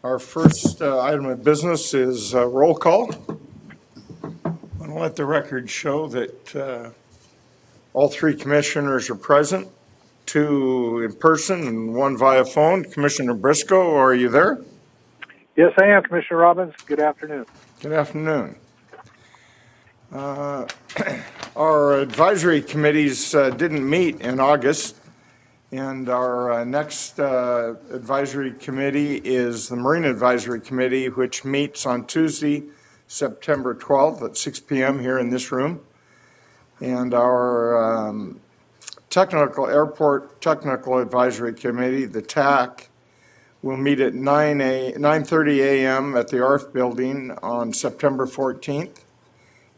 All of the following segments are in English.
Our first item of business is roll call. I want to let the record show that all three commissioners are present, 2 in person and 1 via phone. Commissioner Briscoe, are you there? Yes, I am, Commissioner Robbins. Good afternoon. Good afternoon. Our advisory committees didn't meet in August, and our next advisory committee is the Marine Advisory Committee, which meets on Tuesday, September 12th at 6 p.m. here in this room. And our Airport Technical Advisory Committee, the TAC, will meet at 9:30 a.m. at the ARF building on September 14th.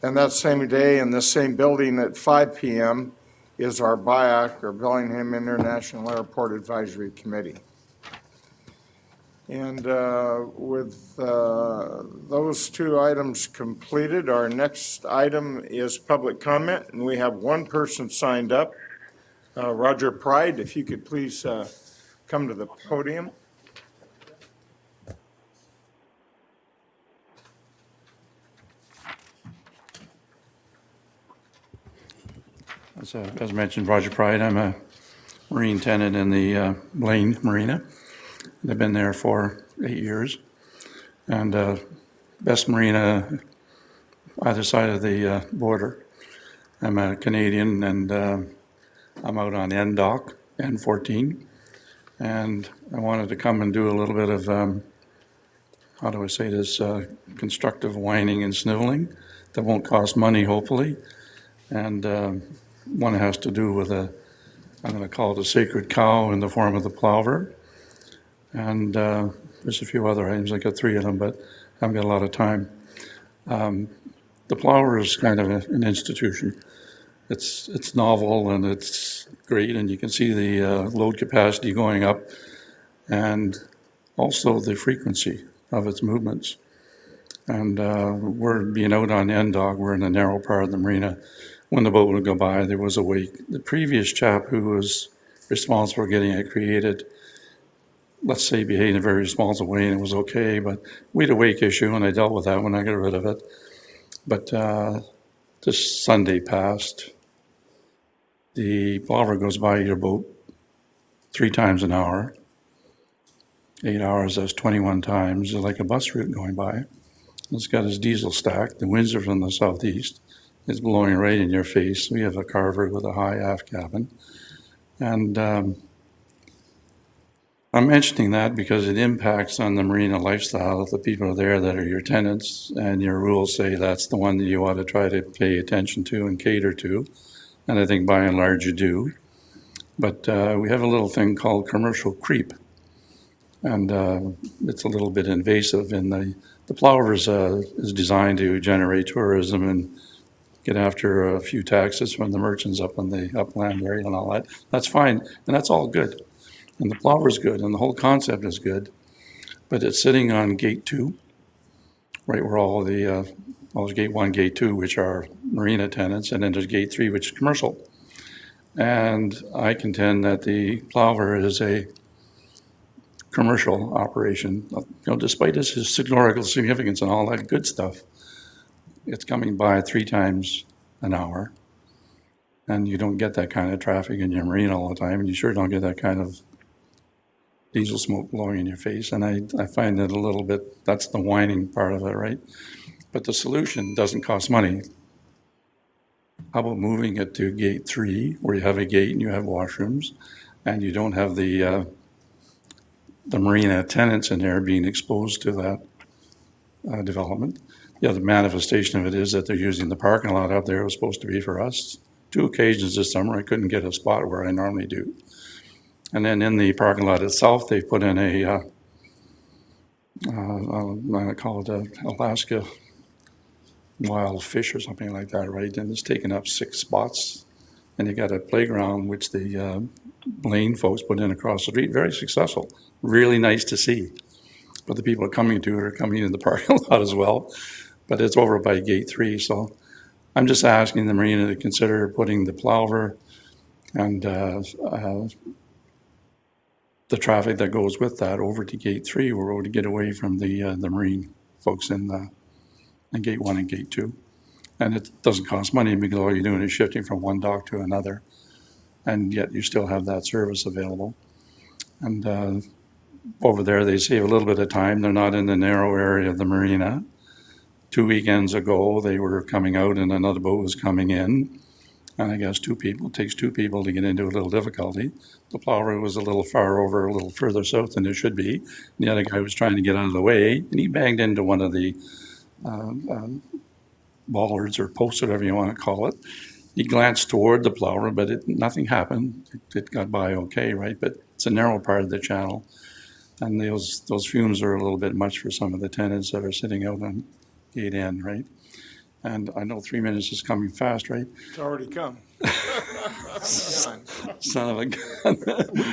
And that same day in the same building at 5 p.m. is our BIAC, or Bellingham International Airport Advisory Committee. And with those 2 items completed, our next item is public comment, and we have 1 person signed up. Roger Pride, if you could please come to the podium. As mentioned, Roger Pride. I'm a marine tenant in the Blaine Marina. I've been there for 8 years. And best marina either side of the border. I'm a Canadian, and I'm out on N-Dock, N14. And I wanted to come and do a little bit of, how do I say this, constructive whining and sniveling that won't cost money, hopefully. And one has to do with I'm going to call it a sacred cow in the form of the plover. And there's a few other items. I got 3 of them, but I haven't got a lot of time. The plover is kind of an institution. It's novel and it's great, and you can see the load capacity going up and also the frequency of its movements. And we're being out on N-Dock. We're in the narrow part of the marina. When the boat would go by, there was a wake. The previous chap who was responsible for getting it created, let's say, behaved in a very responsible way, and it was okay, but we had a wake issue, and I dealt with that when I got rid of it. But this Sunday passed, the plover goes by your boat 3 times an hour. 8 hours, that's 21 times. It's like a bus route going by. It's got its diesel stack. The winds are from the southeast. It's blowing right in your face. We have a carver with a high aft cabin. And I'm mentioning that because it impacts on the marina lifestyle of the people there that are your tenants, and your rules say that's the one that you ought to try to pay attention to and cater to. And I think by and large you do. But we have a little thing called commercial creep. And it's a little bit invasive. And the plover is designed to generate tourism and get after a few taxes from the merchants up on the upland area and all that. That's fine, and that's all good. And the plover is good, and the whole concept is good. But it's sitting on gate 2, right where all the, there's gate 1, gate 2, which are marina tenants, and then there's gate 3, which is commercial. And I contend that the plover is a commercial operation. Despite its historical significance and all that good stuff, it's coming by 3 times an hour, and you don't get that kind of traffic in your marina all the time, and you sure don't get that kind of diesel smoke blowing in your face. And I find it a little bit, that's the whining part of it, right? But the solution doesn't cost money. How about moving it to gate 3, where you have a gate and you have washrooms, and you don't have the marina tenants in there being exposed to that development. The other manifestation of it is that they're using the parking lot out there. It was supposed to be for us. 2 occasions this summer, I couldn't get a spot where I normally do. And then in the parking lot itself, they put in I call it a Alaska wild fish or something like that, right? And it's taken up 6 spots. And they got a playground, which the Blaine folks put in across the street. Very successful. Really nice to see. But the people coming to it are coming in the parking lot as well. But it's over by gate 3. So I'm just asking the marina to consider putting the plover and the traffic that goes with that over to Gate 3, we're able to get away from the marine folks in Gate 1 and Gate 2. And it doesn't cost money because all you're doing is shifting from one dock to another, and yet you still have that service available. And over there, they save a little bit of time. They're not in the narrow area of the marina. 2 weekends ago, they were coming out and another boat was coming in. And I guess it takes two people to get into a little difficulty. The plower was a little far over, a little further south than it should be. And the other guy was trying to get out of the way, and he banged into one of the bollards or posts, whatever you want to call it. He glanced toward the plower, but nothing happened. It got by okay, right? But it's a narrow part of the channel. And those fumes are a little bit much for some of the tenants that are sitting out on Gate N, right? And I know 3 minutes is coming fast, right? It's already come. Son of a gun.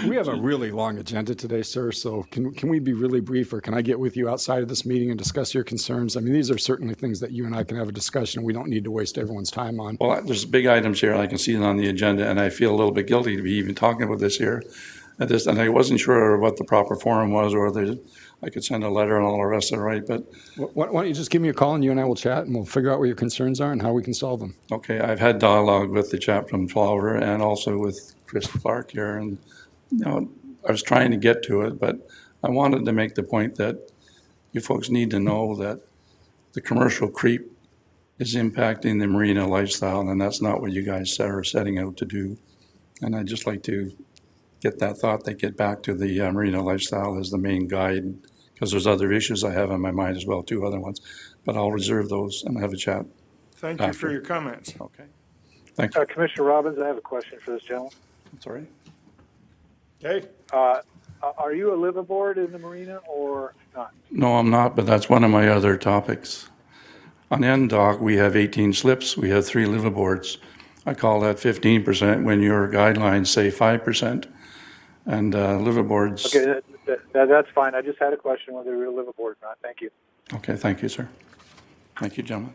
We have a really long agenda today, sir, so can we be really brief, or can I get with you outside of this meeting and discuss your concerns? I mean, these are certainly things that you and I can have a discussion, and we don't need to waste everyone's time on. Well, there's big items here. I can see it on the agenda, and I feel a little bit guilty to be even talking about this here. And I wasn't sure what the proper forum was, or I could send a letter and all the rest of it, right? But Why don't you just give me a call, and you and I will chat, and we'll figure out what your concerns are and how we can solve them. okay, I've had dialogue with the chap from Plover and also with Chris Clark here, and I was trying to get to it, but I wanted to make the point that you folks need to know that the commercial creep is impacting the marina lifestyle, and that's not what you guys are setting out to do. And I'd just like to get that thought, that get back to the marina lifestyle as the main guide, because there's other issues I have in my mind as well, two other ones. But I'll reserve those and have a chat. Thank you for After. your comments. Okay. Thank you. Commissioner Robbins, I have a question for this gentleman. Sorry. Okay, Are you a liveaboard in the marina or not? No, I'm not, but that's one of my other topics. On N dock, we have 18 slips. We have 3 liveaboards. I call that 15% when your guidelines say 5%. And liveaboards. Okay, that's fine. I just had a question whether you're a liveaboard or not. Thank you. Okay, thank you, sir. Thank you, gentlemen.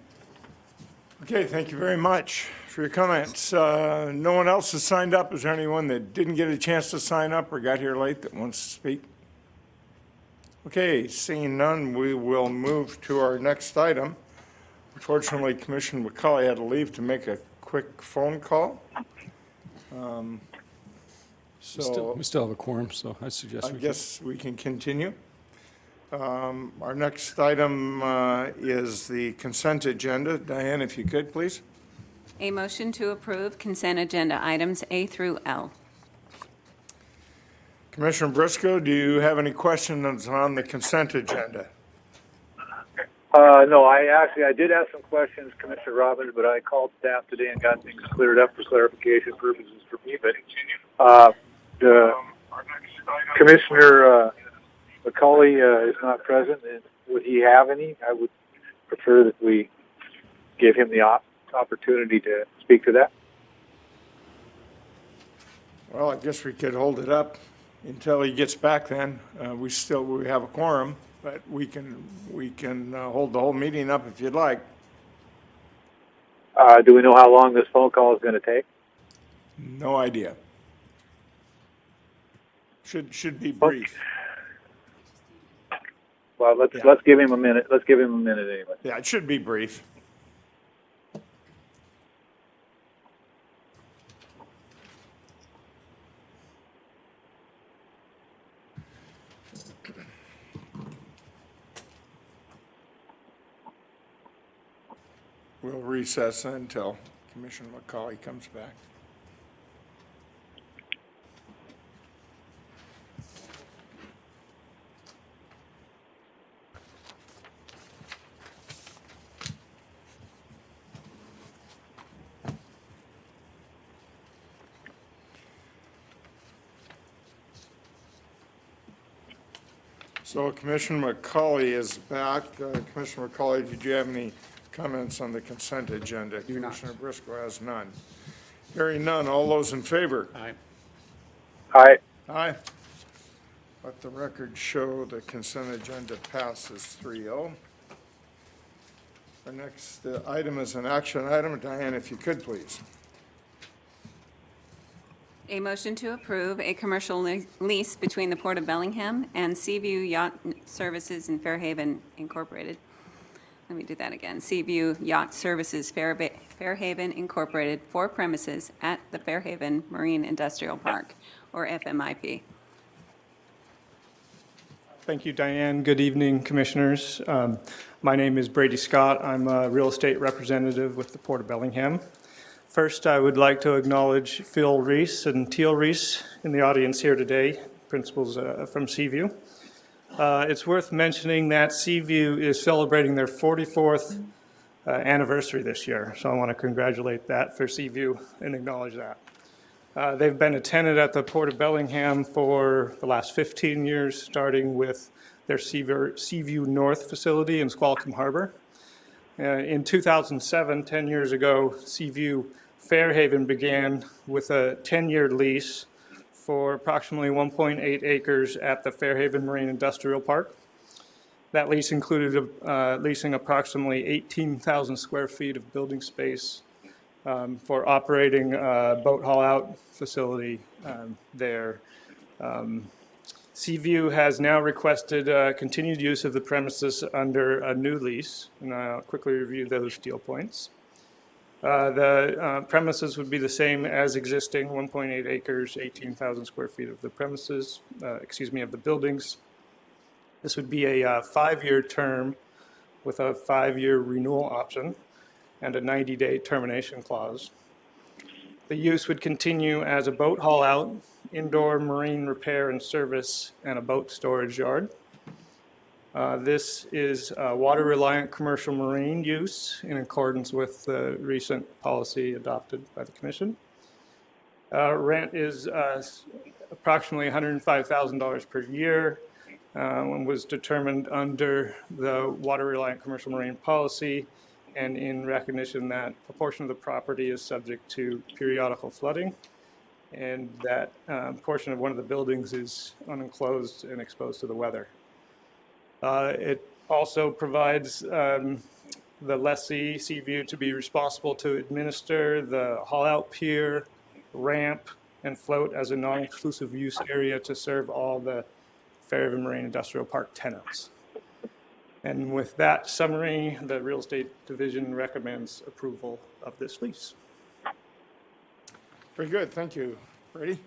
okay, thank you very much for your comments. No one else has signed up. Is there anyone that didn't get a chance to sign up or got here late that wants to speak? Okay, seeing none, we will move to our next item. Unfortunately, Commissioner McCauley had to leave to make a quick phone call. We still have a quorum, so I suggest I we guess we can continue. Our next item is the consent agenda. Diane, if you could, please. A motion to approve consent agenda items A through L. Commissioner Briscoe, do you have any questions on the consent agenda? No, I did have some questions, Commissioner Robbins, but I called staff today and got things cleared up for clarification purposes for me. But Commissioner McCauley is not present, and would he have any? I would prefer that we give him the opportunity to speak to that. Well, I guess we could hold it up until he gets back then. We have a quorum, but we can hold the whole meeting up if you'd like. Do we know how long this phone call is going to take? No idea. Should be brief. Well, let's give him a minute. Let's give him a minute anyway. Yeah, it should be brief. We'll recess until Commissioner McCauley comes back. So Commissioner McCauley is back. Commissioner McCauley, did you have any comments on the consent agenda? Do not. Commissioner Briscoe has none. Hearing none, all those in favor? Aye. Aye. Aye. Let the record show the consent agenda passes 3-0. Our next item is an action item. Diane, if you could, please. A motion to approve a commercial lease between the Port of Bellingham and Seaview Yacht Services in Fairhaven Incorporated. Let me do that again. Seaview Yacht Services Fairhaven Incorporated for premises at the Fairhaven Marine Industrial Park, or FMIP. Thank you, Diane. Good evening, Commissioners. My name is Brady Scott. I'm a real estate representative with the Port of Bellingham. First, I would like to acknowledge Phil Reese and Teal Reese in the audience here today, principals from Seaview. It's worth mentioning that Seaview is celebrating their 44th anniversary this year, so I want to congratulate that for Seaview and acknowledge that. They've been a tenant at the Port of Bellingham for the last 15 years, starting with their Seaview North facility in Squalicum Harbor. In 2007, 10 years ago, Seaview Fairhaven began with a 10-year lease for approximately 1.8 acres at the Fairhaven Marine Industrial Park. That lease included leasing approximately 18,000 square feet of building space for operating a boat haul-out facility there. Seaview has now requested continued use of the premises under a new lease, and I'll quickly review those deal points. The premises would be the same as existing, 1.8 acres, 18,000 square feet of the premises, of the buildings. This would be a 5-year term with a 5-year renewal option and a 90-day termination clause. The use would continue as a boat haul-out, indoor marine repair and service, and a boat storage yard. This is water-reliant commercial marine use in accordance with the recent policy adopted by the Commission. Rent is approximately $105,000 per year and was determined under the water-reliant commercial marine policy, and in recognition that a portion of the property is subject to periodical flooding, and that portion of one of the buildings is unenclosed and exposed to the weather. It also provides the lessee, Seaview, to be responsible to administer the haul-out pier, ramp, and float as a non-exclusive use area to serve all the Fairhaven Marine Industrial Park tenants. And with that summary, the Real Estate Division recommends approval of this lease. Very good, thank you, Brady.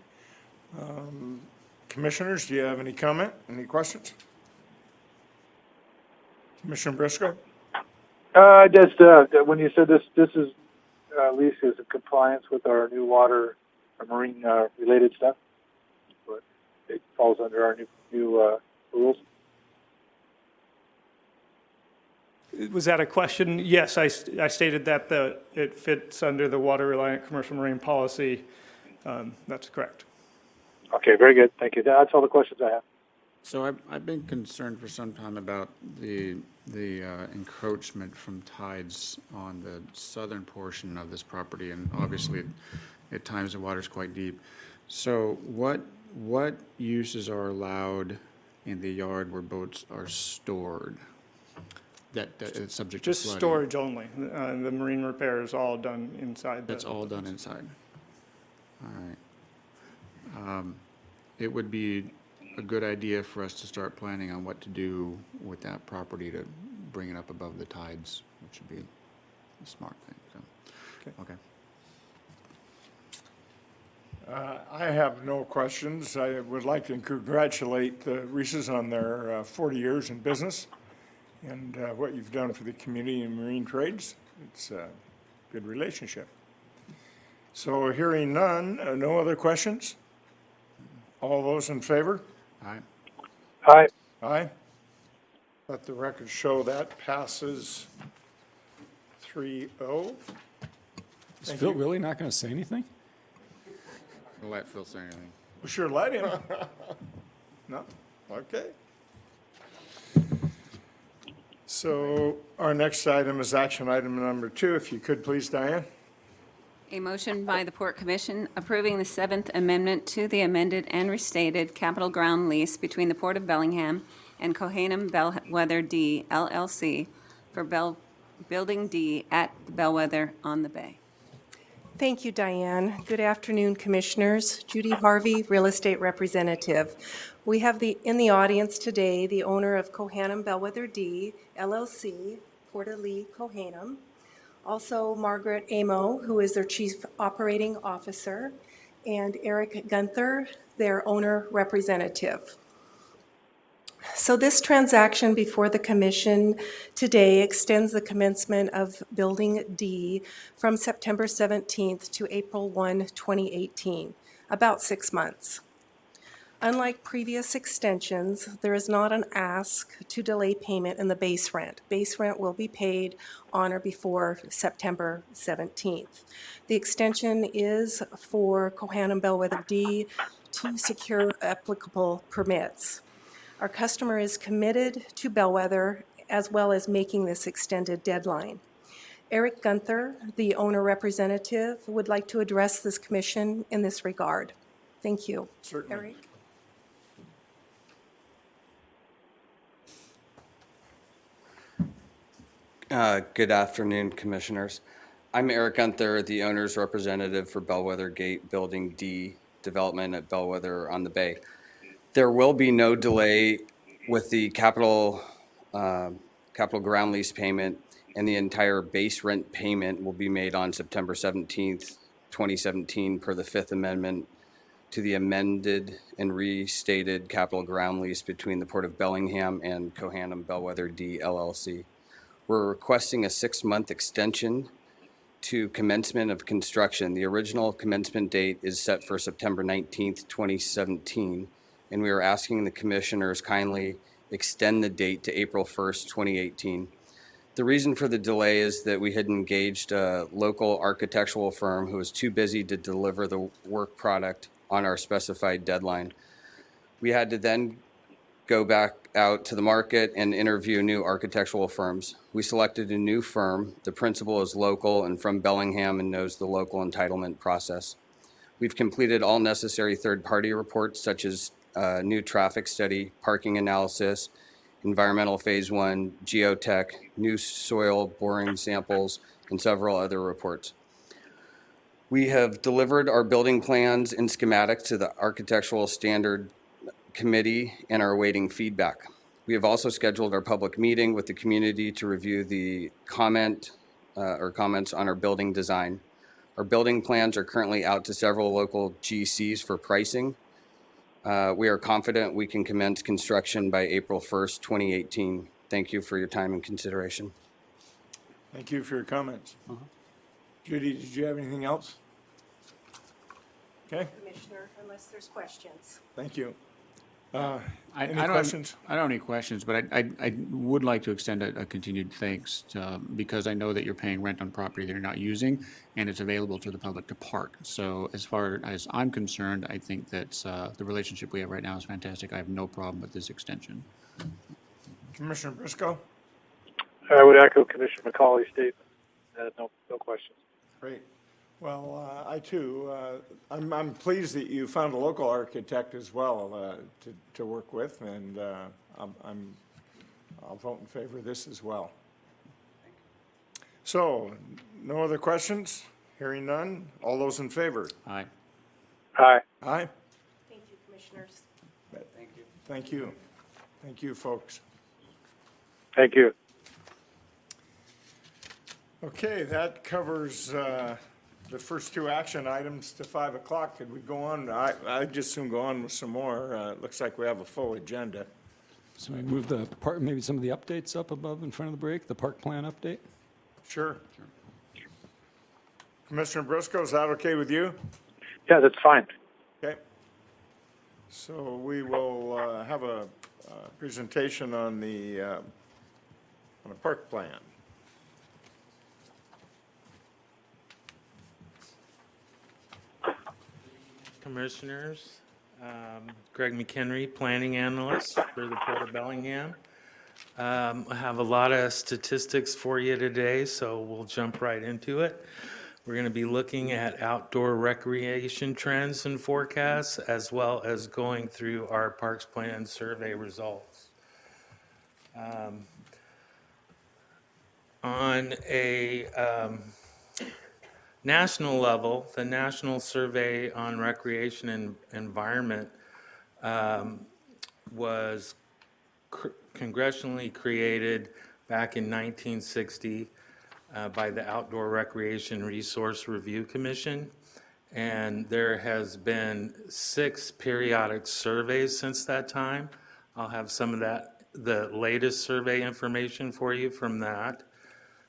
Commissioners, do you have any comment, any questions? Commissioner Briscoe? Just when you said this is lease is in compliance with our new water or marine related stuff, but it falls under our new rules. Was that a question? Yes, I stated that it fits under the water-reliant commercial marine policy. That's correct. Okay, very good. Thank you. That's all the questions I have. So I've been concerned for some time about the encroachment from tides on the southern portion of this property, and obviously at times the water's quite deep. So what uses are allowed in the yard where boats are stored that is subject to Just flooding? storage only. The marine repair is all done inside. That's all done inside. All right. It would be a good idea for us to start planning on what to do with that property to bring it up above the tides, which would be a smart thing. So, okay. I have no questions. I would like to congratulate the Reeses on their 40 years in business and what you've done for the community and marine trades. It's a good relationship. So hearing none, no other questions? All those in favor? All right. Hi. Aye. Let the record show that passes 3-0. Is Phil really not going to say anything? We'll let Phil say anything. We sure let him. No? Okay. So our next item is action item number 2. If you could, please, Diane. A motion by the Port Commission approving the 7th Amendment to the amended and restated capital ground lease between the Port of Bellingham and Cohanum Bellwether D LLC for Building D at the Bellwether on the Bay. Thank you, Diane. Good afternoon, Commissioners. Judy Harvey, Real Estate Representative. We have in the audience today the owner of Cohanum Bellwether D, LLC, Port of Lee, Cohanum. Also Margaret Amo, who is their Chief Operating Officer, and Eric Gunther, their owner representative. So this transaction before the Commission today extends the commencement of Building D from September 17th to April 1, 2018, about 6 months. Unlike previous extensions, there is not an ask to delay payment in the base rent. Base rent will be paid on or before September 17th. The extension is for Cohanum Bellwether D to secure applicable permits. Our customer is committed to Bellwether as well as making this extended deadline. Eric Gunther, the owner representative, would like to address this commission in this regard. Thank you. Certainly. Eric? Good afternoon, Commissioners. I'm Eric Gunther, the owner's representative for Bellwether Gate Building D development at Bellwether on the Bay. There will be no delay with the capital ground lease payment, and the entire base rent payment will be made on September 17th, 2017, per the Fifth Amendment to the amended and restated capital ground lease between the Port of Bellingham and Cohanum Bellwether D, LLC. We're requesting a 6-month extension to commencement of construction. The original commencement date is set for September 19th, 2017, and we are asking the Commissioners kindly extend the date to April 1st, 2018. The reason for the delay is that we had engaged a local architectural firm who was too busy to deliver the work product on our specified deadline. We had to then go back out to the market and interview new architectural firms. We selected a new firm. The principal is local and from Bellingham and knows the local entitlement process. We've completed all necessary third-party reports such as new traffic study, parking analysis, environmental phase 1, geotech, new soil boring samples, and several other reports. We have delivered our building plans and schematics to the Architectural Standard Committee and are awaiting feedback. We have also scheduled our public meeting with the community to review the comments on our building design. Our building plans are currently out to several local GCs for pricing. We are confident we can commence construction by April 1st, 2018. Thank you for your time and consideration. Thank you for your comments. Judy, did you have anything else? Okay, Commissioner, unless there's questions. thank you. I Any don't- questions? I don't have any questions, but I would like to extend a continued thanks because I know that you're paying rent on property that you're not using, and it's available to the public to park. So as far as I'm concerned, I think that the relationship we have right now is fantastic. I have no problem with this extension. Commissioner Briscoe? I would echo Commissioner McCauley's statement. No questions. Great. Well, I too, I'm pleased that you found a local architect as well to work with, and I'll vote in favor of this as well. So, no other questions? Hearing none. All those in favor? Aye. Aye. Aye. Thank you, Commissioners. Thank you. Thank you. Thank you, folks. Thank you. Okay, that covers the first two action items to 5 o'clock. Could we go on? I'd just soon go on with some more. It looks like we have a full agenda. So we move the park, maybe some of the updates up above in front of the break, the park plan update? Sure. Commissioner Briscoe, is that okay with you? Yeah, that's fine. Okay. So we will have a presentation on the park plan. Commissioners, Greg McHenry, Planning Analyst for the Port of Bellingham. I have a lot of statistics for you today, so we'll jump right into it. We're going to be looking at outdoor recreation trends and forecasts, as well as going through our Parks Plan survey results. On a national level, the National Survey on Recreation and Environment was congressionally created back in 1960 by the Outdoor Recreation Resource Review Commission. And there has been 6 periodic surveys since that time. I'll have some of that, the latest survey information for you from that,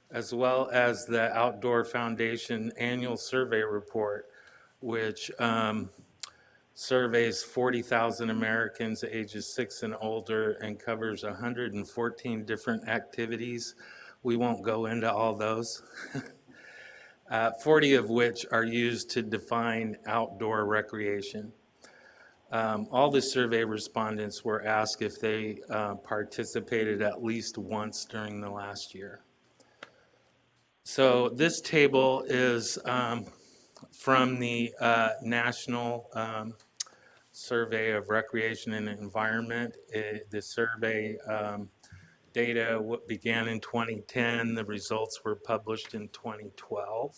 as well as the Outdoor Foundation Annual Survey Report, which surveys 40,000 Americans ages 6 and older and covers 114 different activities. We won't go into all those. 40 of which are used to define outdoor recreation. All the survey respondents were asked if they participated at least once during the last year. So this table is from the National Survey of Recreation and Environment. The survey data began in 2010. The results were published in 2012.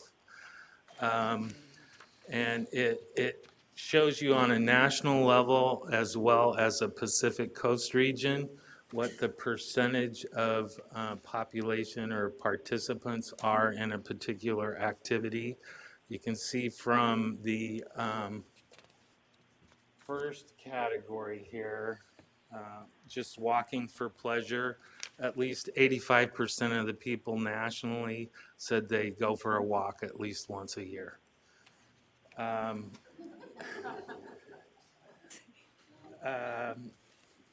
And it shows you on a national level as well as a Pacific Coast region what the percentage of population or participants are in a particular activity. You can see from the first category here, just walking for pleasure, at least 85% of the people nationally said they go for a walk at least once a year.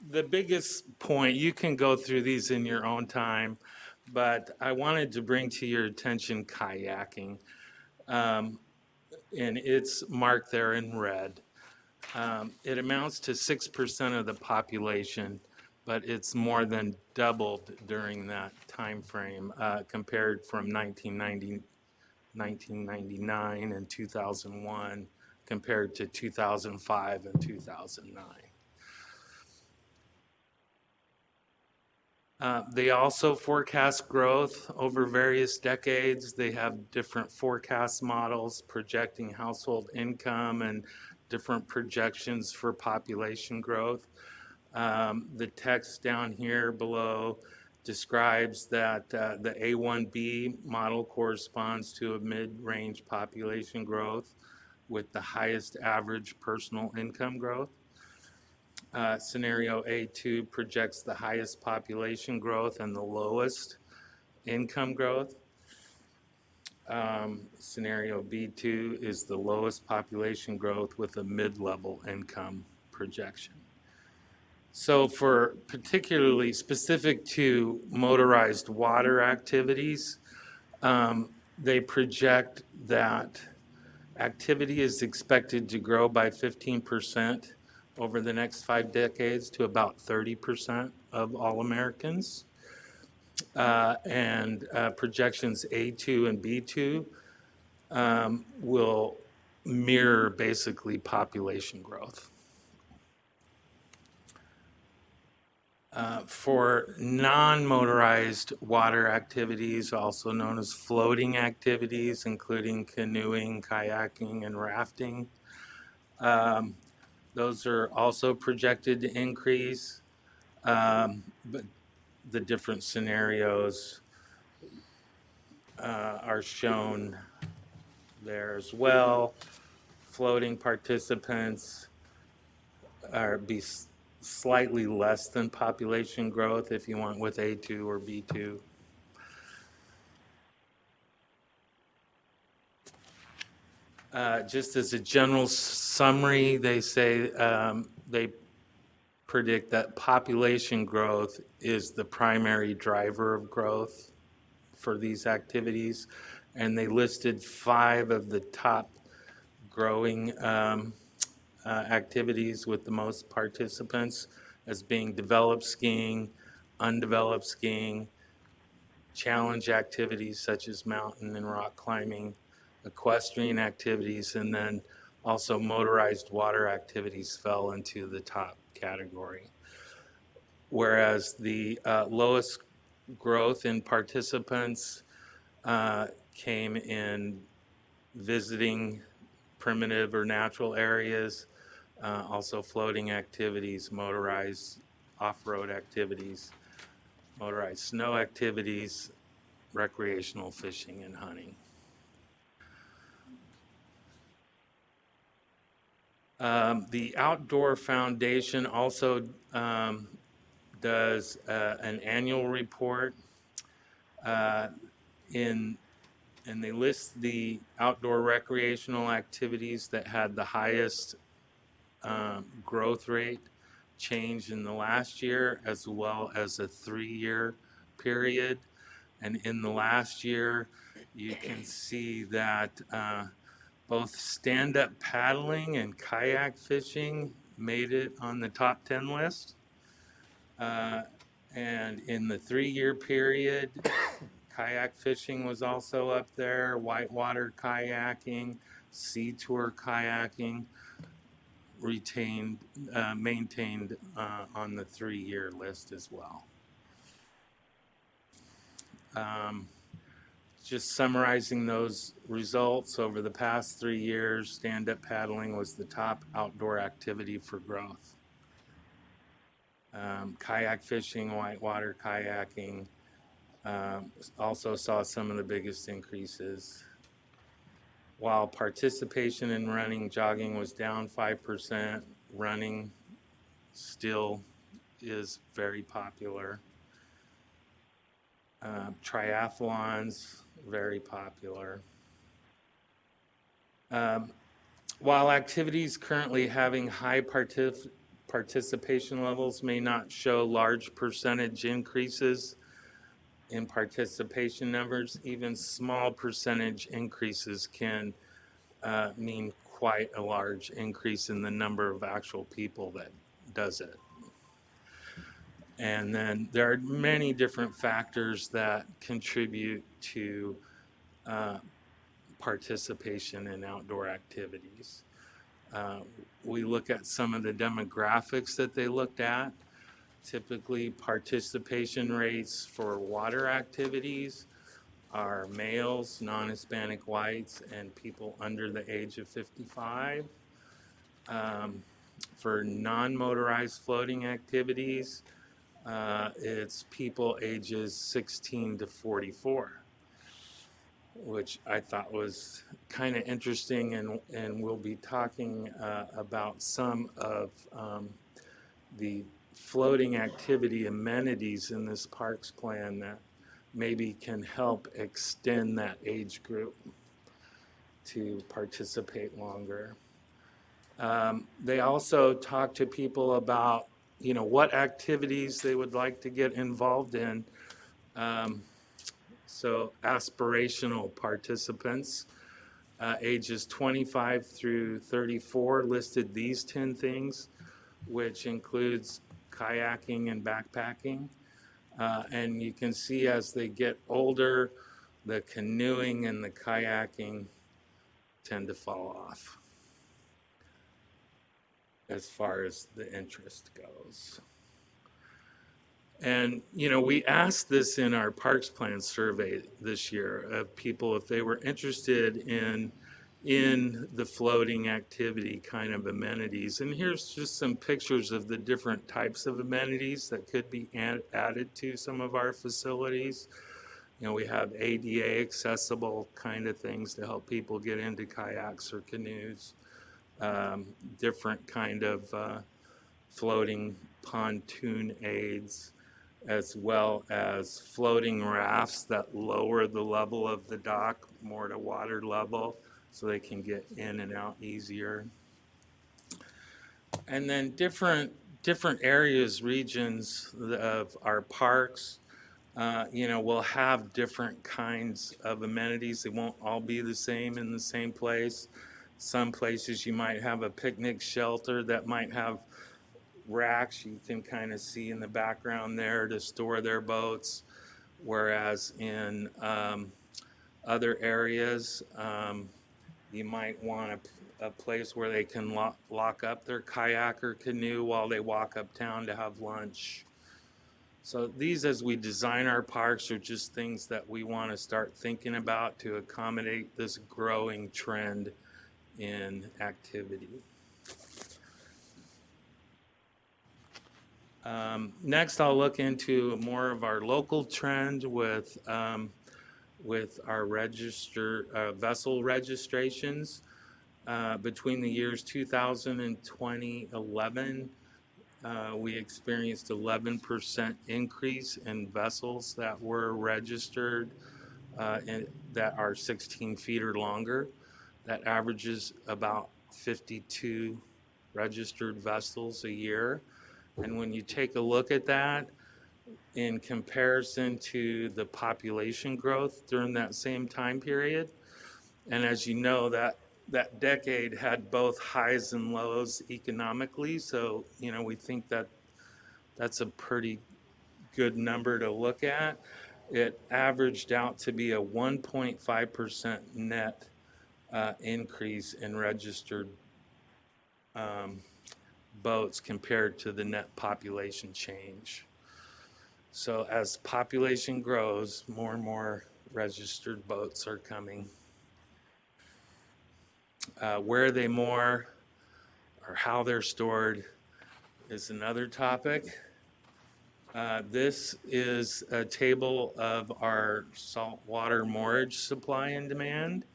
The biggest point, you can go through these in your own time, but I wanted to bring to your attention kayaking. And it's marked there in red. It amounts to 6% of the population, but it's more than doubled during that time frame compared from 1999 and 2001 compared to 2005 and 2009. They also forecast growth over various decades. They have different forecast models projecting household income and different projections for population growth. The text down here below describes that the A1B model corresponds to a mid-range population growth with the highest average personal income growth. Scenario A2 projects the highest population growth and the lowest income growth. Scenario B2 is the lowest population growth with a mid-level income projection. So for particularly specific to motorized water activities, they project that activity is expected to grow by 15% over the next 5 decades to about 30% of all Americans. And projections A2 and B2 will mirror basically population growth. For non-motorized water activities, also known as floating activities, including canoeing, kayaking, and rafting, those are also projected to increase, but the different scenarios are shown there as well. Floating participants are slightly less than population growth if you went with A2 or B2. Just as a general summary, they say they predict that population growth is the primary driver of growth for these activities, and they listed 5 of the top growing activities with the most participants as being developed skiing, undeveloped skiing, challenge activities such as mountain and rock climbing, equestrian activities, and then also motorized water activities fell into the top category. Whereas the lowest growth in participants came in visiting primitive or natural areas, also floating activities, motorized off-road activities, motorized snow activities, recreational fishing and hunting. The Outdoor Foundation also does an annual report and they list the outdoor recreational activities that had the highest growth rate change in the last year, as well as a 3-year period. And in the last year, you can see that both stand-up paddling and kayak fishing made it on the top 10 list. And in the 3-year period, kayak fishing was also up there, whitewater kayaking, sea tour kayaking, maintained on the 3-year list as well. Just summarizing those results, over the past 3 years, stand-up paddling was the top outdoor activity for growth. Kayak fishing, whitewater kayaking also saw some of the biggest increases. While participation in running, jogging was down 5%, running still is very popular. Triathlons, very popular. While activities currently having high participation levels may not show large percentage increases in participation numbers, even small percentage increases can mean quite a large increase in the number of actual people that does it. And then there are many different factors that contribute to participation in outdoor activities. We look at some of the demographics that they looked at. Typically, participation rates for water activities are males, non-Hispanic whites, and people under the age of 55. For non-motorized floating activities, it's people ages 16 to 44, which I thought was kind of interesting, and we'll be talking about some of the floating activity amenities in this parks plan that maybe can help extend that age group to participate longer. They also talk to people about, what activities they would like to get involved in. So aspirational participants, ages 25 through 34, listed these 10 things, which includes kayaking and backpacking. And you can see as they get older, the canoeing and the kayaking tend to fall off as far as the interest goes. And, we asked this in our Parks Plan survey this year of people if they were interested in the floating activity kind of amenities. And here's just some pictures of the different types of amenities that could be added to some of our facilities. We have ADA accessible kind of things to help people get into kayaks or canoes. Different kind of floating pontoon aids, as well as floating rafts that lower the level of the dock more to water level so they can get in and out easier. And then different areas, regions of our parks, will have different kinds of amenities. They won't all be the same in the same place. Some places you might have a picnic shelter that might have racks you can kind of see in the background there to store their boats, whereas in other areas you might want a place where they can lock up their kayak or canoe while they walk uptown to have lunch. So these, as we design our parks, are just things that we want to start thinking about to accommodate this growing trend in activity. Next, I'll look into more of our local trend with our vessel registrations. Between the years 2000 and 2011, we experienced 11% increase in vessels that were registered and that are 16 feet or longer. That averages about 52 registered vessels a year. And when you take a look at that in comparison to the population growth during that same time period, and as you know, that decade had both highs and lows economically, so we think that that's a pretty good number to look at. It averaged out to be a 1.5% net increase in registered boats compared to the net population change. So as population grows, more and more registered boats are coming. Where are they more, or how they're stored is another topic. This is a table of our saltwater moorage supply and demand.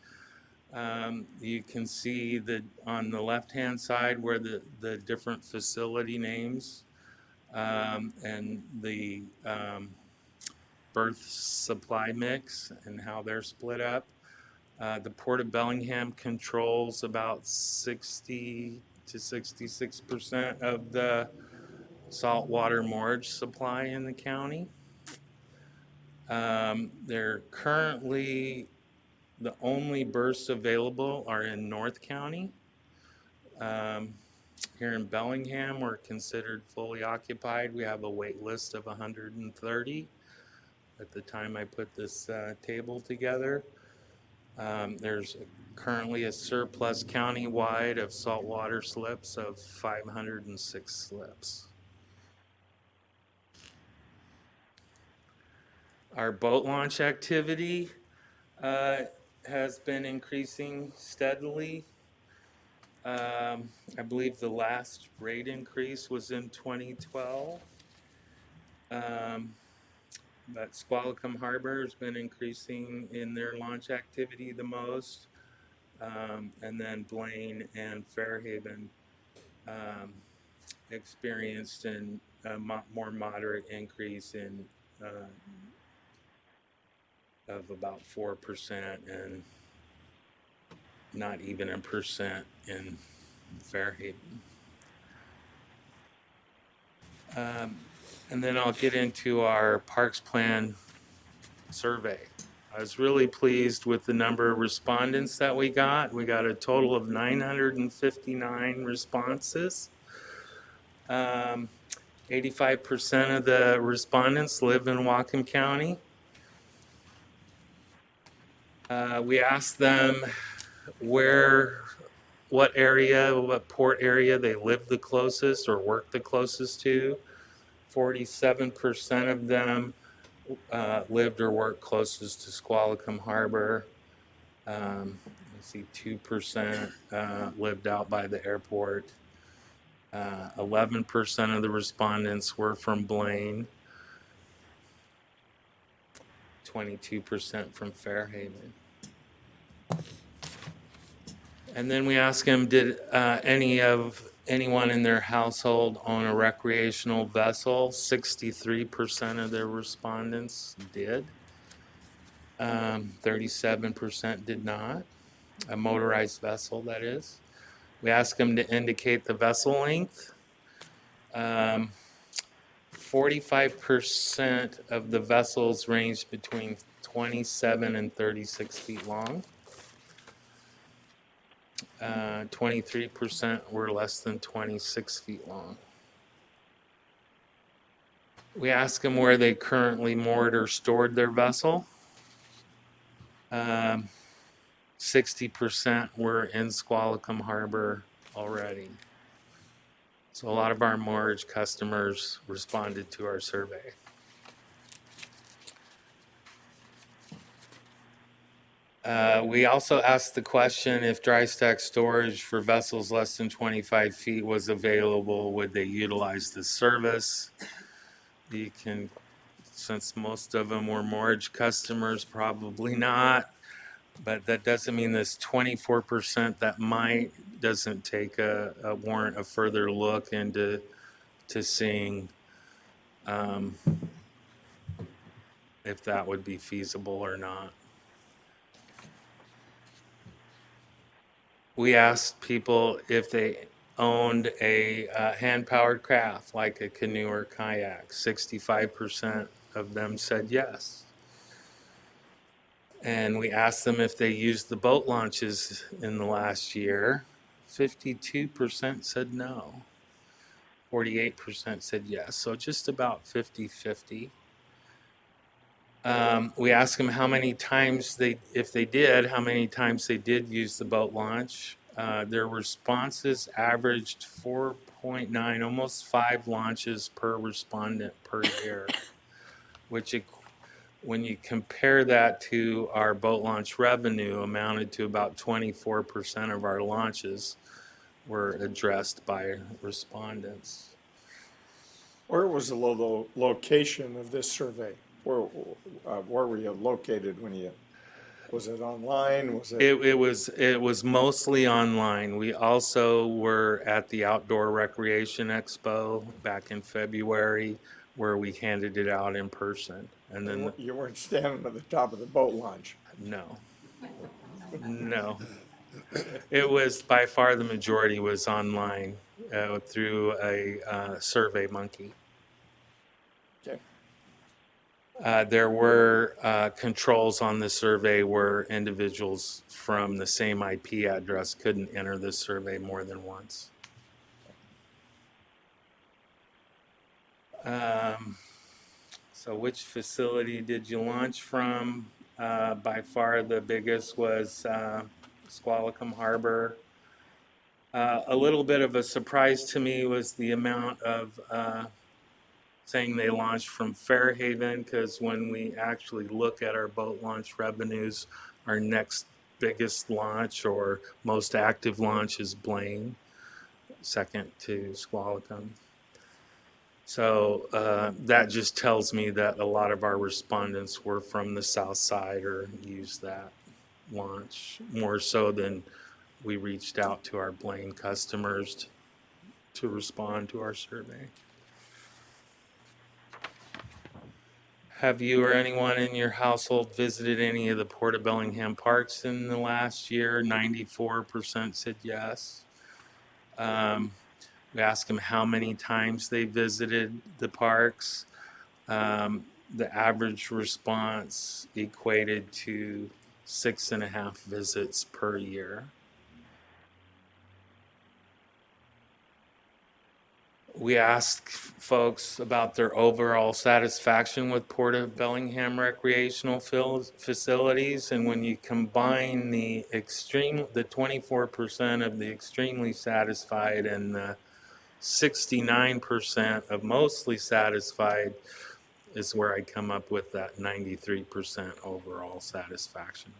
You can see that on the left-hand side where the different facility names and the berth supply mix and how they're split up. The Port of Bellingham controls about 60 to 66% of the saltwater moorage supply in the county. They're currently the only berths available are in North County. Here in Bellingham, we're considered fully occupied. We have a wait list of 130 at the time I put this table together. There's currently a surplus countywide of saltwater slips of 506 slips. Our boat launch activity has been increasing steadily. I believe the last rate increase was in 2012. But Squalicum Harbor has been increasing in their launch activity the most. And then Blaine and Fairhaven experienced a more moderate increase of about 4% and not even 1% in Fairhaven. And then I'll get into our Parks Plan survey. I was really pleased with the number of respondents that we got. We got a total of 959 responses. 85% of the respondents live in Whatcom County. We asked them what port area they live the closest or work the closest to. 47% of them lived or worked closest to Squalicum Harbor. You see 2% lived out by the airport. 11% of the respondents were from Blaine. 22% from Fairhaven. And then we asked them, did anyone in their household own a recreational vessel? 63% of their respondents did. 37% did not. A motorized vessel, that is. We asked them to indicate the vessel length. 45% of the vessels ranged between 27 and 36 feet long. 23% were less than 26 feet long. We asked them where they currently moored or stored their vessel. 60% were in Squalicum Harbor already. So a lot of our moorage customers responded to our survey. We also asked the question if dry stack storage for vessels less than 25 feet was available, would they utilize this service? You can, since most of them were mortgage customers, probably not. But that doesn't mean this 24% that might doesn't take a warrant a further look into seeing if that would be feasible or not. We asked people if they owned a hand-powered craft like a canoe or kayak. 65% of them said yes. And we asked them if they used the boat launches in the last year. 52% said no. 48% said yes. So just about 50-50. We asked them how many times if they did, how many times they did use the boat launch. Their responses averaged 4.9, almost 5 launches per respondent per year, which when you compare that to our boat launch revenue, amounted to about 24% of our launches were addressed by respondents. Where was the location of this survey? Where were you located when you, was it online? Was it? It was mostly online. We also were at the Outdoor Recreation Expo back in February, where we handed it out in person. And then You weren't standing at the top of the boat launch? no. It was by far the majority was online through a Survey Monkey. Okay. There were controls on the survey where individuals from the same IP address couldn't enter the survey more than once. So which facility did you launch from? By far the biggest was Squalicum Harbor. A little bit of a surprise to me was the amount of saying they launched from Fairhaven, because when we actually look at our boat launch revenues, our next biggest launch or most active launch is Blaine, second to Squalicum. So that just tells me that a lot of our respondents were from the south side or used that launch more so than we reached out to our Blaine customers to respond to our survey. Have you or anyone in your household visited any of the Port of Bellingham parks in the last year? 94% said yes. We asked them how many times they visited the parks. The average response equated to 6.5 visits per year. We asked folks about their overall satisfaction with Port of Bellingham recreational facilities, and when you combine the 24% of the extremely satisfied and the 69% of mostly satisfied, is where I come up with that 93% overall satisfaction.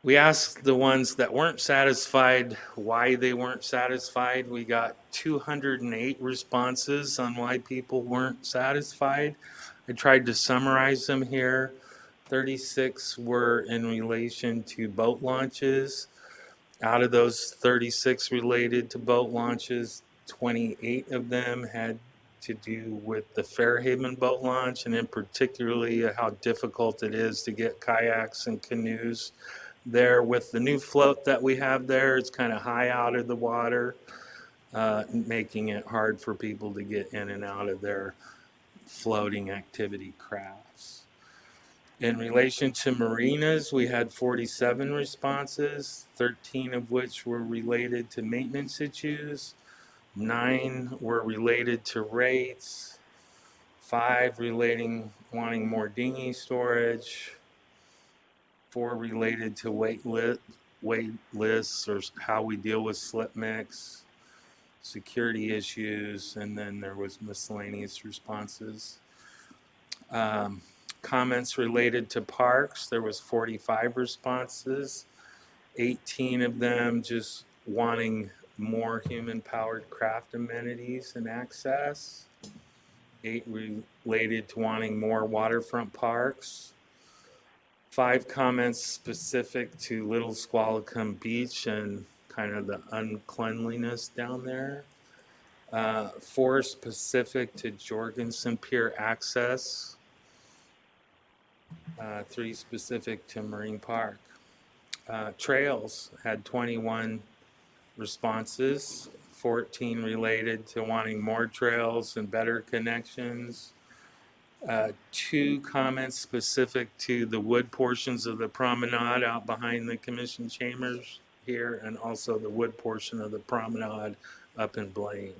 We asked the ones that weren't satisfied why they weren't satisfied. We got 208 responses on why people weren't satisfied. I tried to summarize them here. 36 were in relation to boat launches. Out of those 36 related to boat launches, 28 of them had to do with the Fairhaven boat launch, and in particularly how difficult it is to get kayaks and canoes there. With the new float that we have there, it's kind of high out of the water, making it hard for people to get in and out of their floating activity crafts. In relation to marinas, we had 47 responses, 13 of which were related to maintenance issues, 9 were related to rates, 5 wanting more dinghy storage, 4 related to wait lists or how we deal with slip mix, security issues, and then there was miscellaneous responses. comments related to parks, there was 45 responses, 18 of them just wanting more human-powered craft amenities and access, 8 related to wanting more waterfront parks, 5 comments specific to Little Squalicum Beach and kind of the uncleanliness down there, 4 specific to Jorgensen Pier access, 3 specific to Marine Park. Trails had 21 responses, 14 related to wanting more trails and better connections, 2 comments specific to the wood portions of the promenade out behind the commission chambers here, and also the wood portion of the promenade up in Blaine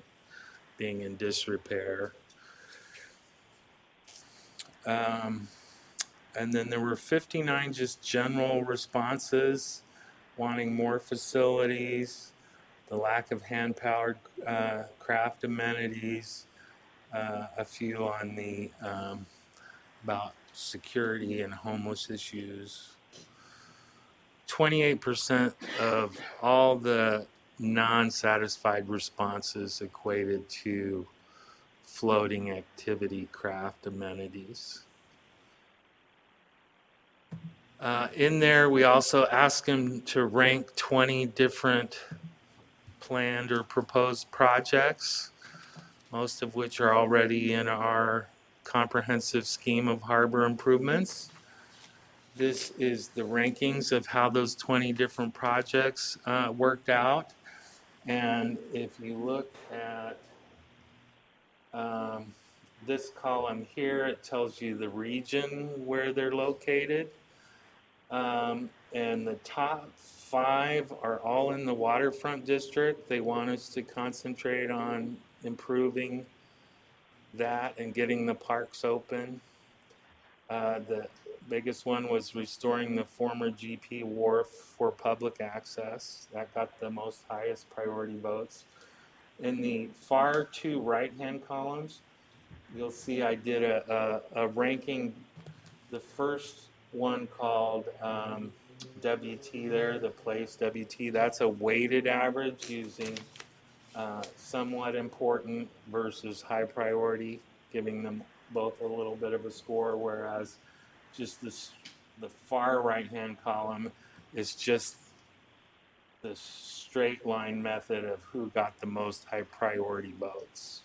being in disrepair. And then there were 59 just general responses, wanting more facilities, the lack of hand-powered craft amenities, a few on the about security and homeless issues. 28% of all the non-satisfied responses equated to floating activity craft amenities. In there, we also asked them to rank 20 different planned or proposed projects, most of which are already in our comprehensive scheme of harbor improvements. This is the rankings of how those 20 different projects worked out. And if you look at this column here, it tells you the region where they're located. And the top 5 are all in the waterfront district. They want us to concentrate on improving that and getting the parks open. The biggest one was restoring the former GP Wharf for public access. That got the most highest priority votes. In the far 2 right-hand columns, you'll see I did a ranking. The first one called WT there, the place WT, that's a weighted average using somewhat important versus high priority, giving them both a little bit of a score, whereas just the far right-hand column is just the straight line method of who got the most high priority votes.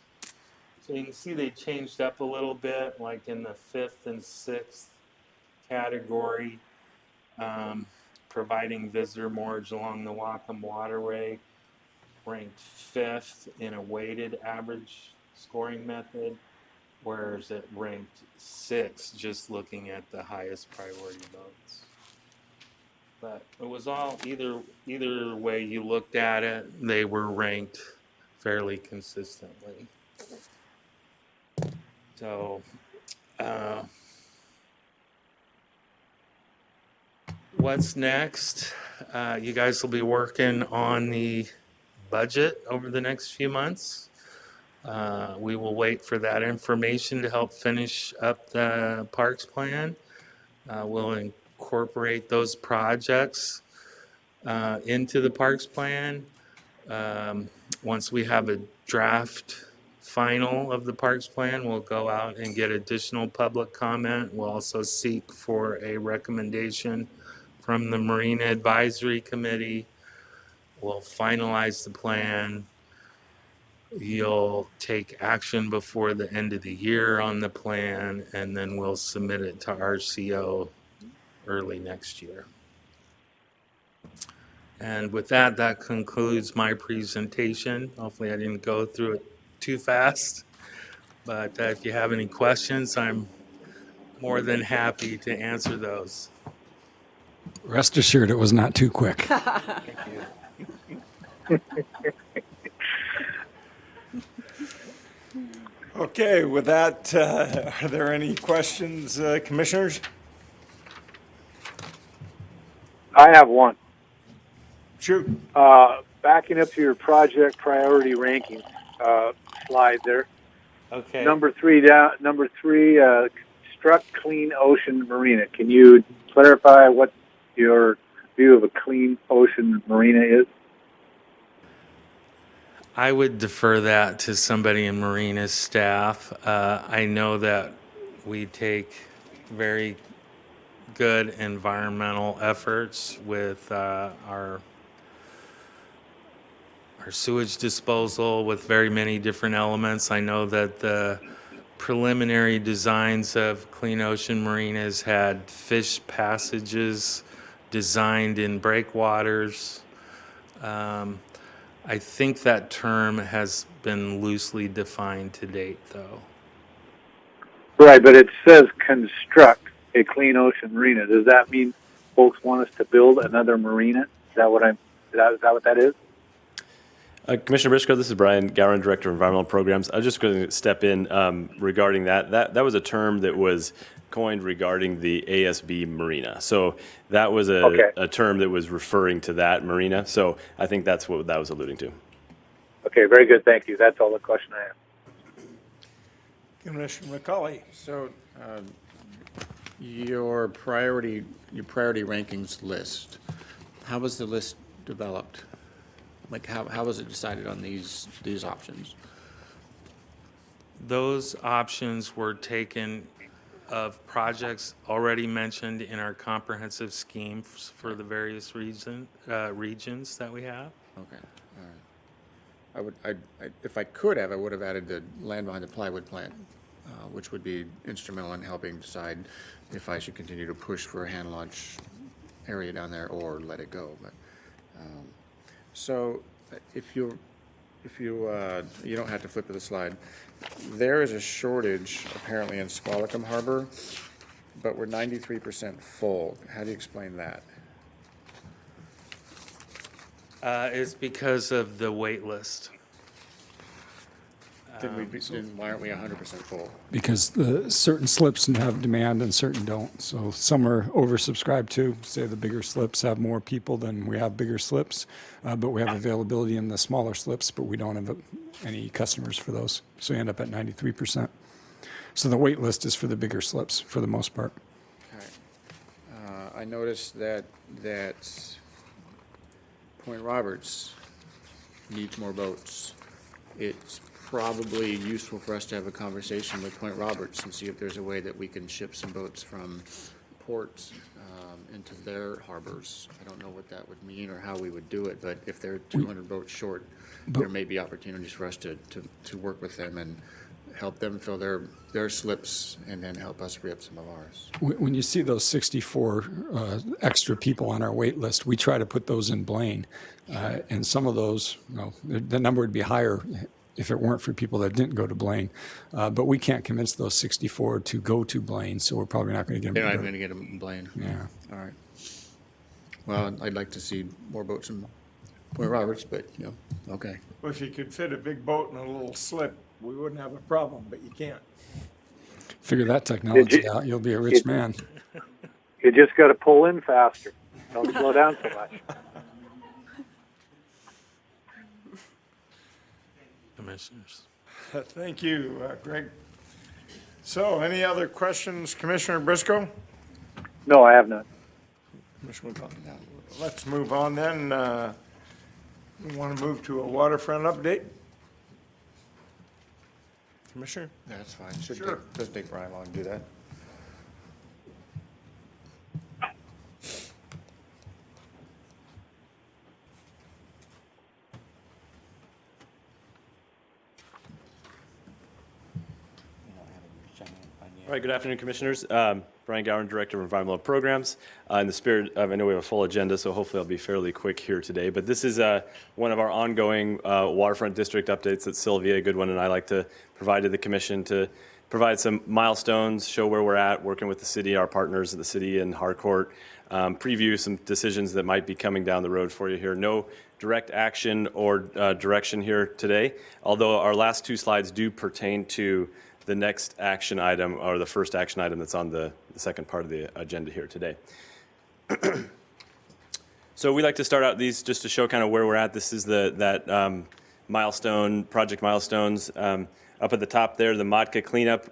So you can see they changed up a little bit, like in the 5th and 6th category, providing visitor moorage along the Whatcom Waterway, ranked 5th in a weighted average scoring method, whereas it ranked 6th just looking at the highest priority votes. But it was all, either way you looked at it, they were ranked fairly consistently. So, what's next? You guys will be working on the budget over the next few months. We will wait for that information to help finish up the parks plan. We'll incorporate those projects into the parks plan. Once we have a draft final of the parks plan, we'll go out and get additional public comment. We'll also seek for a recommendation from the Marina Advisory Committee. We'll finalize the plan. You'll take action before the end of the year on the plan, and then we'll submit it to RCO early next year. And with that, that concludes my presentation. Hopefully I didn't go through it too fast, but if you have any questions, I'm more than happy to answer those. Rest assured, it was not too quick. Thank you. Okay, with that, are there any questions, commissioners? I have one. Shoot. Backing up to your project priority ranking slide there. Okay. Number three, construct clean ocean marina. Can you clarify what your view of a clean ocean marina is? I would defer that to somebody in Marina's staff. I know that we take very good environmental efforts with our sewage disposal with very many different elements. I know that the preliminary designs of Clean Ocean Marinas had fish passages designed in breakwaters. I think that term has been loosely defined to date, though. Right, but it says construct a clean ocean marina. Does that mean folks want us to build another marina? Is that what that is? Commissioner Briscoe, this is Brian Gowan, Director of Environmental Programs. I was just going to step in regarding that. That was a term that was coined regarding the ASB marina. So that was a term that was referring to that marina. So I think that's what that was alluding to. Okay, very good. Thank you. That's all the question I have. Commissioner McCauley. So your priority rankings list, how was the list developed? Like how was it decided on these options? Those options were taken of projects already mentioned in our comprehensive scheme for the various regions that we have. Okay, all right. If I could have, I would have added the land behind the plywood plant, which would be instrumental in helping decide if I should continue to push for a hand launch area down there or let it go. But so if you don't have to flip to the slide, there is a shortage apparently in Squalicum Harbor, but we're 93% full. How do you explain that? It's because of the wait list. Then why aren't we 100% full? Because the certain slips have demand and certain don't. So some are oversubscribed too. Say the bigger slips have more people than we have bigger slips, but we have availability in the smaller slips, but we don't have any customers for those. So you end up at 93%. So the wait list is for the bigger slips for the most part. Okay. I noticed that Point Roberts needs more boats. It's probably useful for us to have a conversation with Point Roberts and see if there's a way that we can ship some boats from ports into their harbors. I don't know what that would mean or how we would do it, but if they're 200 boats short, there may be opportunities for us to work with them and help them fill their slips and then help us free up some of ours. When you see those 64 extra people on our wait list, we try to put those in Blaine. And some of those, the number would be higher if it weren't for people that didn't go to Blaine. But we can't convince those 64 to go to Blaine, so we're probably not going to get them. They're not going to get them in Blaine. Yeah. All right. Well, I'd like to see more boats in Point Roberts, but, okay. Well, if you could fit a big boat in a little slip, we wouldn't have a problem, but you can't. Figure that technology out, you'll be a rich man. You just got to pull in faster. Don't slow down so much. Commissioners. Thank you, Greg. So any other questions, Commissioner Briscoe? No, I have none. Commissioner McCauley? Let's move on then. We want to move to a waterfront update. Commissioner? That's fine. Sure. Doesn't take Brian long to do that. All right, good afternoon, Commissioners. Brian Gowan, Director of Environmental Programs. In the spirit of, I know we have a full agenda, so hopefully I'll be fairly quick here today. But this is one of our ongoing waterfront district updates that Sylvia Goodwin and I like to provide to the Commission to provide some milestones, show where we're at, working with the city, our partners at the city and Harcourt, preview some decisions that might be coming down the road for you here. No direct action or direction here today, although our last two slides do pertain to the next action item, or the first action item that's on the second part of the agenda here today. So we like to start out these just to show kind of where we're at. This is that milestone, project milestones. Up at the top there, the Modka cleanup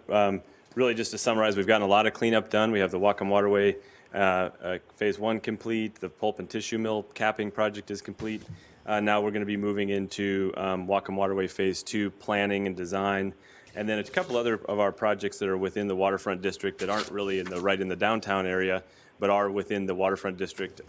really, just to summarize, we've gotten a lot of cleanup done. We have the Whatcom Waterway Phase 1 complete. The pulp and tissue mill capping project is complete. Now we're going to be moving into Whatcom Waterway Phase 2 planning and design. And then a couple other of our projects that are within the waterfront district that aren't really right in the downtown area, but are within the waterfront district.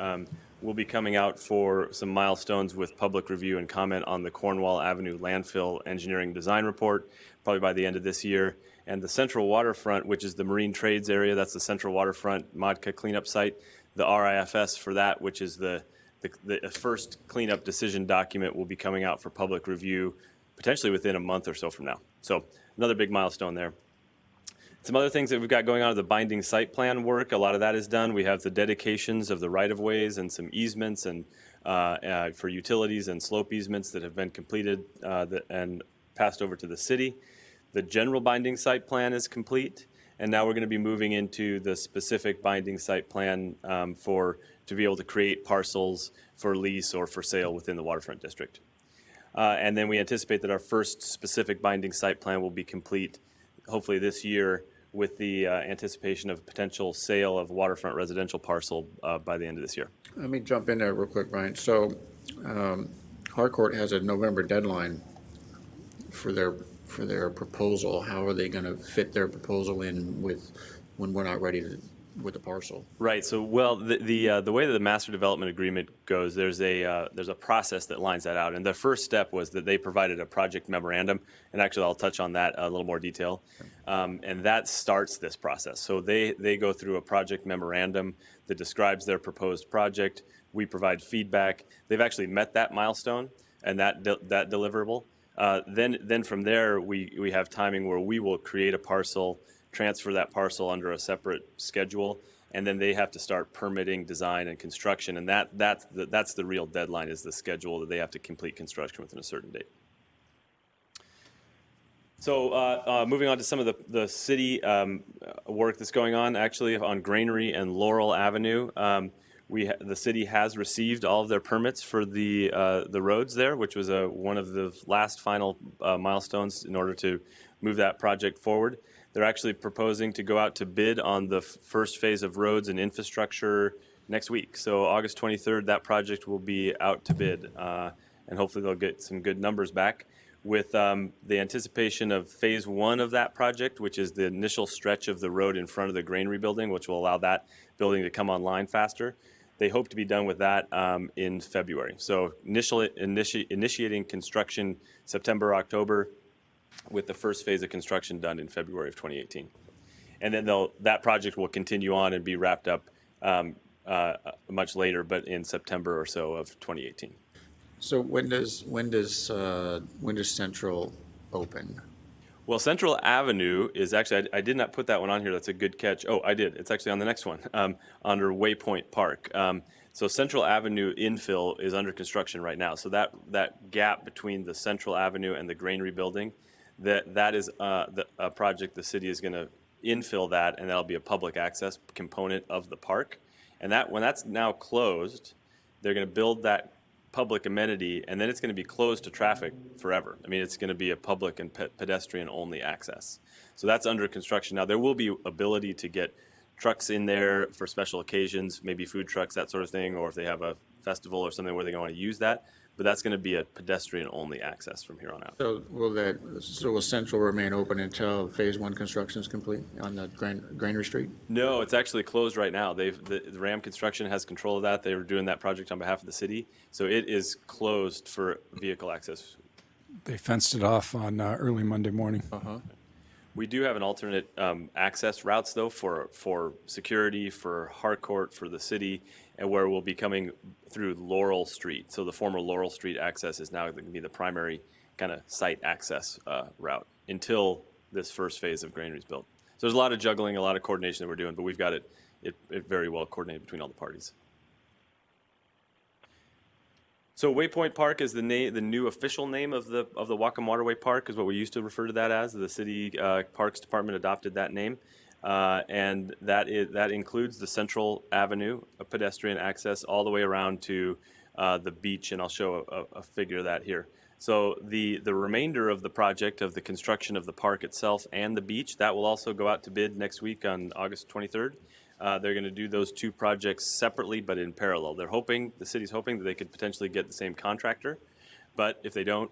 We'll be coming out for some milestones with public review and comment on the Cornwall Avenue landfill engineering design report, probably by the end of this year. And the central waterfront, which is the marine trades area, that's the central waterfront Modca cleanup site. The RIFS for that, which is the first cleanup decision document, will be coming out for public review potentially within a month or so from now. So another big milestone there. Some other things that we've got going on are the binding site plan work. A lot of that is done. We have the dedications of the right-of-ways and some easements and for utilities and slope easements that have been completed and passed over to the city. The general binding site plan is complete, and now we're going to be moving into the specific binding site plan to be able to create parcels for lease or for sale within the waterfront district. And then we anticipate that our first specific binding site plan will be complete hopefully this year, with the anticipation of potential sale of waterfront residential parcel by the end of this year. Let me jump in there real quick, Brian. So Harcourt has a November deadline for their proposal. How are they going to fit their proposal in with when we're not ready with the parcel? Right. So, well, the way that the master development agreement goes, there's a process that lines that out. And the first step was that they provided a project memorandum, and actually I'll touch on that in a little more detail. And that starts this process. So they go through a project memorandum that describes their proposed project. We provide feedback. They've actually met that milestone and that deliverable. Then from there, we have timing where we will create a parcel, transfer that parcel under a separate schedule, and then they have to start permitting, design, and construction. And that's the real deadline, is the schedule that they have to complete construction within a certain date. So moving on to some of the city work that's going on, actually on Granary and Laurel Avenue. The city has received all of their permits for the roads there, which was one of the last final milestones in order to move that project forward. They're actually proposing to go out to bid on the first phase of roads and infrastructure next week. So August 23rd, that project will be out to bid, and hopefully they'll get some good numbers back. With the anticipation of phase 1 of that project, which is the initial stretch of the road in front of the granary building, which will allow that building to come online faster. They hope to be done with that in February. So initiating construction September, October, with the first phase of construction done in February of 2018. And then that project will continue on and be wrapped up much later, but in September or so of 2018. So when does Central open? Well, Central Avenue is actually, I did not put that one on here. That's a good catch. Oh, I did. It's actually on the next one, under Waypoint Park. So Central Avenue infill is under construction right now. So that gap between the Central Avenue and the Granary building, that is a project the city is going to infill that, and that'll be a public access component of the park. And when that's now closed, they're going to build that public amenity, and then it's going to be closed to traffic forever. I mean, it's going to be a public and pedestrian-only access. So that's under construction. Now, there will be ability to get trucks in there for special occasions, maybe food trucks, that sort of thing, or if they have a festival or something where they want to use that. But that's going to be a pedestrian-only access from here on out. So will Central remain open until phase 1 construction is complete on the Granary Street? No, it's actually closed right now. The Ram Construction has control of that. They were doing that project on behalf of the city. So it is closed for vehicle access. They fenced it off on early Monday morning. We do have an alternate access routes, though, for security, for Harcourt, for the city, and where we'll be coming through Laurel Street. So the former Laurel Street access is now going to be the primary kind of site access route until this first phase of Granary is built. So there's a lot of juggling, a lot of coordination that we're doing, but we've got it very well coordinated between all the parties. So Waypoint Park is the new official name of the Whatcom Waterway Park, is what we used to refer to that as. The city Parks Department adopted that name, and that includes the Central Avenue of pedestrian access all the way around to the beach, and I'll show a figure of that here. So the remainder of the project of the construction of the park itself and the beach, that will also go out to bid next week on August 23rd. They're going to do those two projects separately but in parallel. The city's hoping that they could potentially get the same contractor, but if they don't,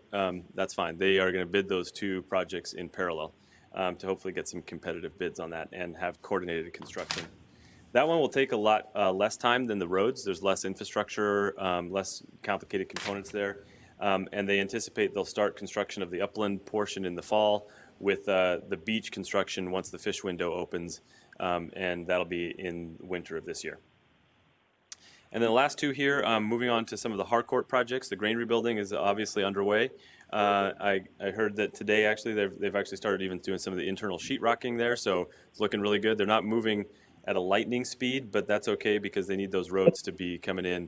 that's fine. They are going to bid those two projects in parallel to hopefully get some competitive bids on that and have coordinated construction. That one will take a lot less time than the roads. There's less infrastructure, less complicated components there. And they anticipate they'll start construction of the upland portion in the fall with the beach construction once the fish window opens, and that'll be in winter of this year. And then the last two here, moving on to some of the Harcourt projects. The grain rebuilding is obviously underway. I heard that today, actually, they've actually started even doing some of the internal sheetrocking there, so it's looking really good. They're not moving at a lightning speed, but that's okay because they need those roads to be coming in.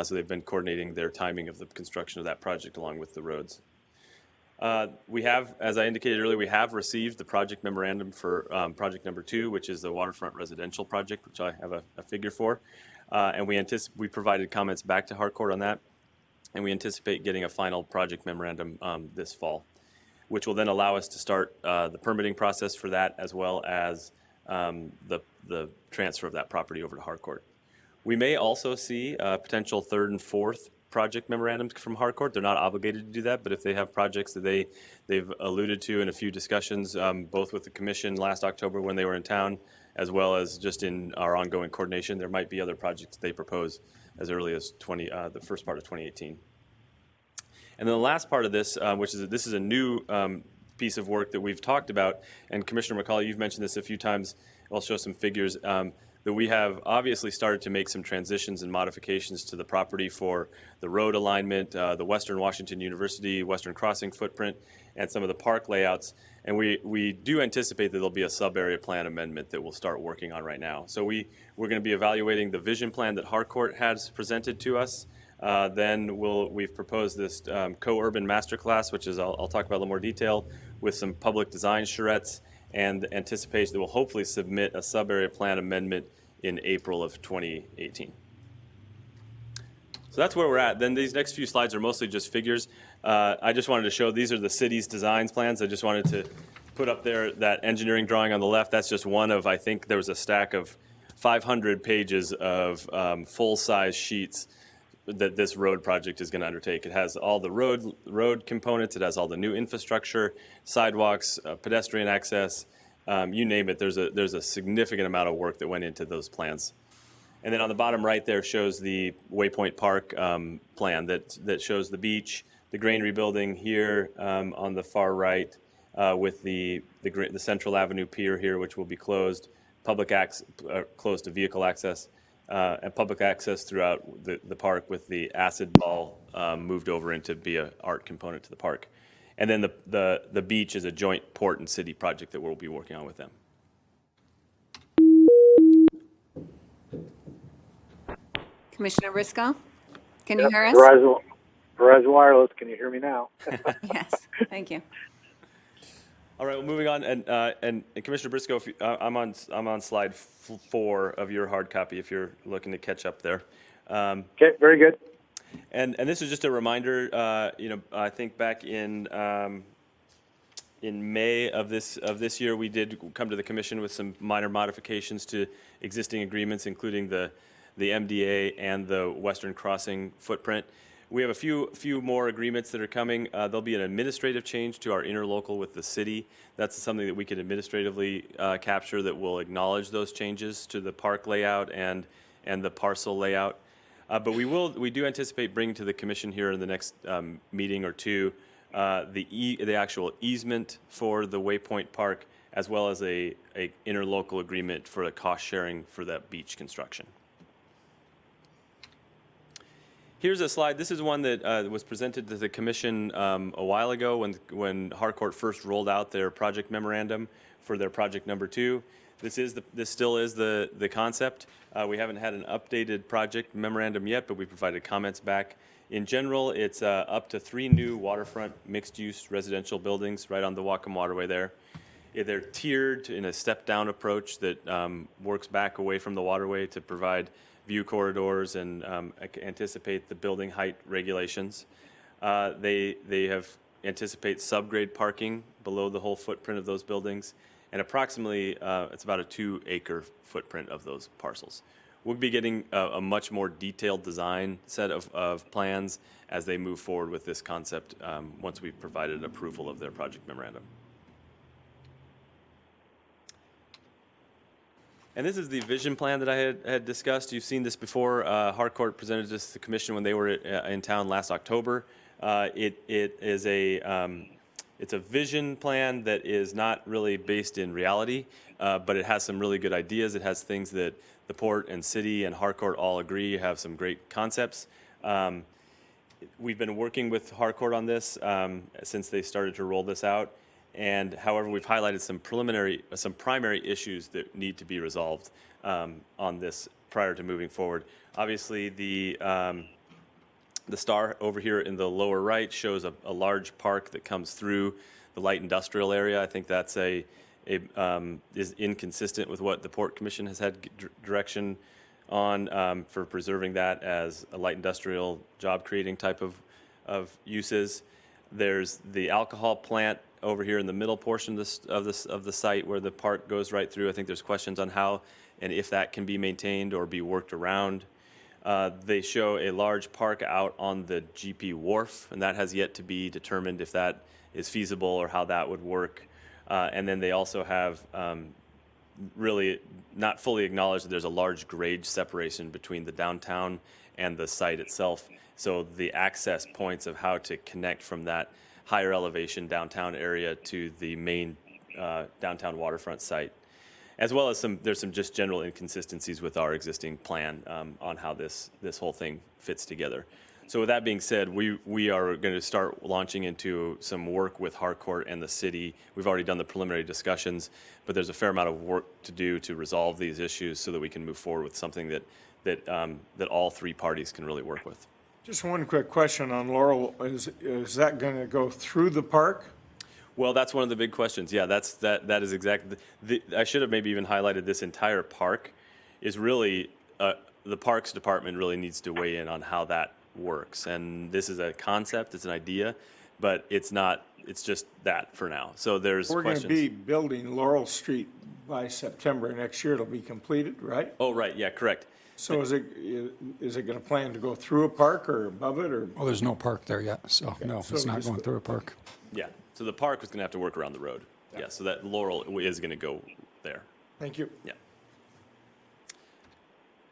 So they've been coordinating their timing of the construction of that project along with the roads. We have, as I indicated earlier, we have received the project memorandum for project number 2, which is the waterfront residential project, which I have a figure for. And we provided comments back to Harcourt on that. And we anticipate getting a final project memorandum this fall, which will then allow us to start the permitting process for that, as well as the transfer of that property over to Harcourt. We may also see potential third and fourth project memorandums from Harcourt. They're not obligated to do that, but if they have projects that they've alluded to in a few discussions, both with the commission last October when they were in town, as well as just in our ongoing coordination, there might be other projects they propose as early as the first part of 2018. And then the last part of this, this is a new piece of work that we've talked about, and Commissioner McCauley, you've mentioned this a few times. I'll show some figures that we have obviously started to make some transitions and modifications to the property for the road alignment, the Western Washington University, Western Crossing footprint, and some of the park layouts. And we do anticipate that there'll be a sub-area plan amendment that we'll start working on right now. So we're going to be evaluating the vision plan that Harcourt has presented to us. Then we've proposed this co-urban masterclass, which is I'll talk about a little more detail, with some public design charrettes, and anticipation that we'll hopefully submit a sub-area plan amendment in April of 2018. So that's where we're at. Then these next few slides are mostly just figures. I just wanted to show these are the city's designs plans. I just wanted to put up there that engineering drawing on the left. That's just one of, I think there was a stack of 500 pages of full-size sheets that this road project is going to undertake. It has all the road components. It has all the new infrastructure, sidewalks, pedestrian access, you name it. There's a significant amount of work that went into those plans. And then on the bottom right there shows the Waypoint Park plan that shows the beach, the grain rebuilding here on the far right, with the Central Avenue Pier here, which will be closed, closed to vehicle access. And public access throughout the park, with the acid ball moved over into be an art component to the park. And then the beach is a joint port and city project that we'll be working on with them. Commissioner Briscoe, can you hear us? Verizon Wireless, can you hear me now? Yes, thank you. All right, well, moving on, and Commissioner Briscoe, I'm on slide 4 of your hard copy if you're looking to catch up there. Okay, very good. And this is just a reminder. I think back in May of this year, we did come to the commission with some minor modifications to existing agreements, including the MDA and the Western Crossing footprint. We have a few more agreements that are coming. There'll be an administrative change to our interlocal with the city. That's something that we can administratively capture that will acknowledge those changes to the park layout and the parcel layout. But we do anticipate bringing to the commission here in the next meeting or two the actual easement for the Waypoint Park, as well as a interlocal agreement for the cost sharing for that beach construction. Here's a slide. This is one that was presented to the commission a while ago when Harcourt first rolled out their project memorandum for their project number 2. This still is the concept. We haven't had an updated project memorandum yet, but we provided comments back. In general, it's up to 3 new waterfront mixed-use residential buildings right on the Whatcom Waterway there. They're tiered in a step-down approach that works back away from the waterway to provide view corridors and anticipate the building height regulations. They have anticipate subgrade parking below the whole footprint of those buildings, and approximately it's about a 2-acre footprint of those parcels. We'll be getting a much more detailed design set of plans as they move forward with this concept once we've provided approval of their project memorandum. And this is the vision plan that I had discussed. You've seen this before. Harcourt presented this to the commission when they were in town last October. It is it's a vision plan that is not really based in reality, but it has some really good ideas. It has things that the port and city and Harcourt all agree have some great concepts. We've been working with Harcourt on this since they started to roll this out. And however, we've highlighted some primary issues that need to be resolved on this prior to moving forward. Obviously, the star over here in the lower right shows a large park that comes through the light industrial area. I think that's is inconsistent with what the Port Commission has had direction on for preserving that as a light industrial job creating type of uses. There's the alcohol plant over here in the middle portion of the site where the park goes right through. I think there's questions on how and if that can be maintained or be worked around. They show a large park out on the GP Wharf, and that has yet to be determined if that is feasible or how that would work. And then they also have really not fully acknowledged that there's a large grade separation between the downtown and the site itself. So the access points of how to connect from that higher elevation downtown area to the main downtown waterfront site, as well as there's some just general inconsistencies with our existing plan on how this whole thing fits together. So with that being said, we are going to start launching into some work with Harcourt and the city. We've already done the preliminary discussions, but there's a fair amount of work to do to resolve these issues so that we can move forward with something that all three parties can really work with. Just one quick question on Laurel. Is that going to go through the park? Well, that's one of the big questions. Yeah, that is exactly. I should have maybe even highlighted this entire park is really, the Parks Department really needs to weigh in on how that works. And this is a concept, it's an idea, but it's not, it's just that for now. So there's We're going questions. to be building Laurel Street by September next year. It'll be completed, right? Oh, right, yeah, correct. So is it going to plan to go through a park or above it or? Well, there's no park there yet, so no, So it's not just- going through a park. Yeah, so the park was going to have to work around the road. Yeah, so that Laurel is going to go there. Thank you. Yeah.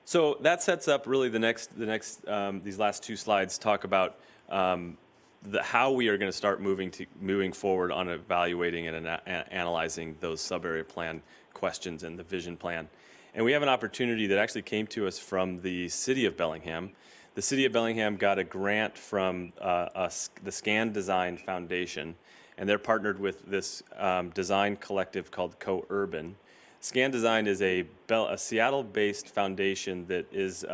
So that sets up really the next these last two slides talk about how we are going to start moving forward on evaluating and analyzing those sub-area plan questions and the vision plan. And we have an opportunity that actually came to us from the city of Bellingham. The city of Bellingham got a grant from the Scan Design Foundation, and they're partnered with this design collective called Co-Urban. Scan Design is a Seattle-based foundation that is,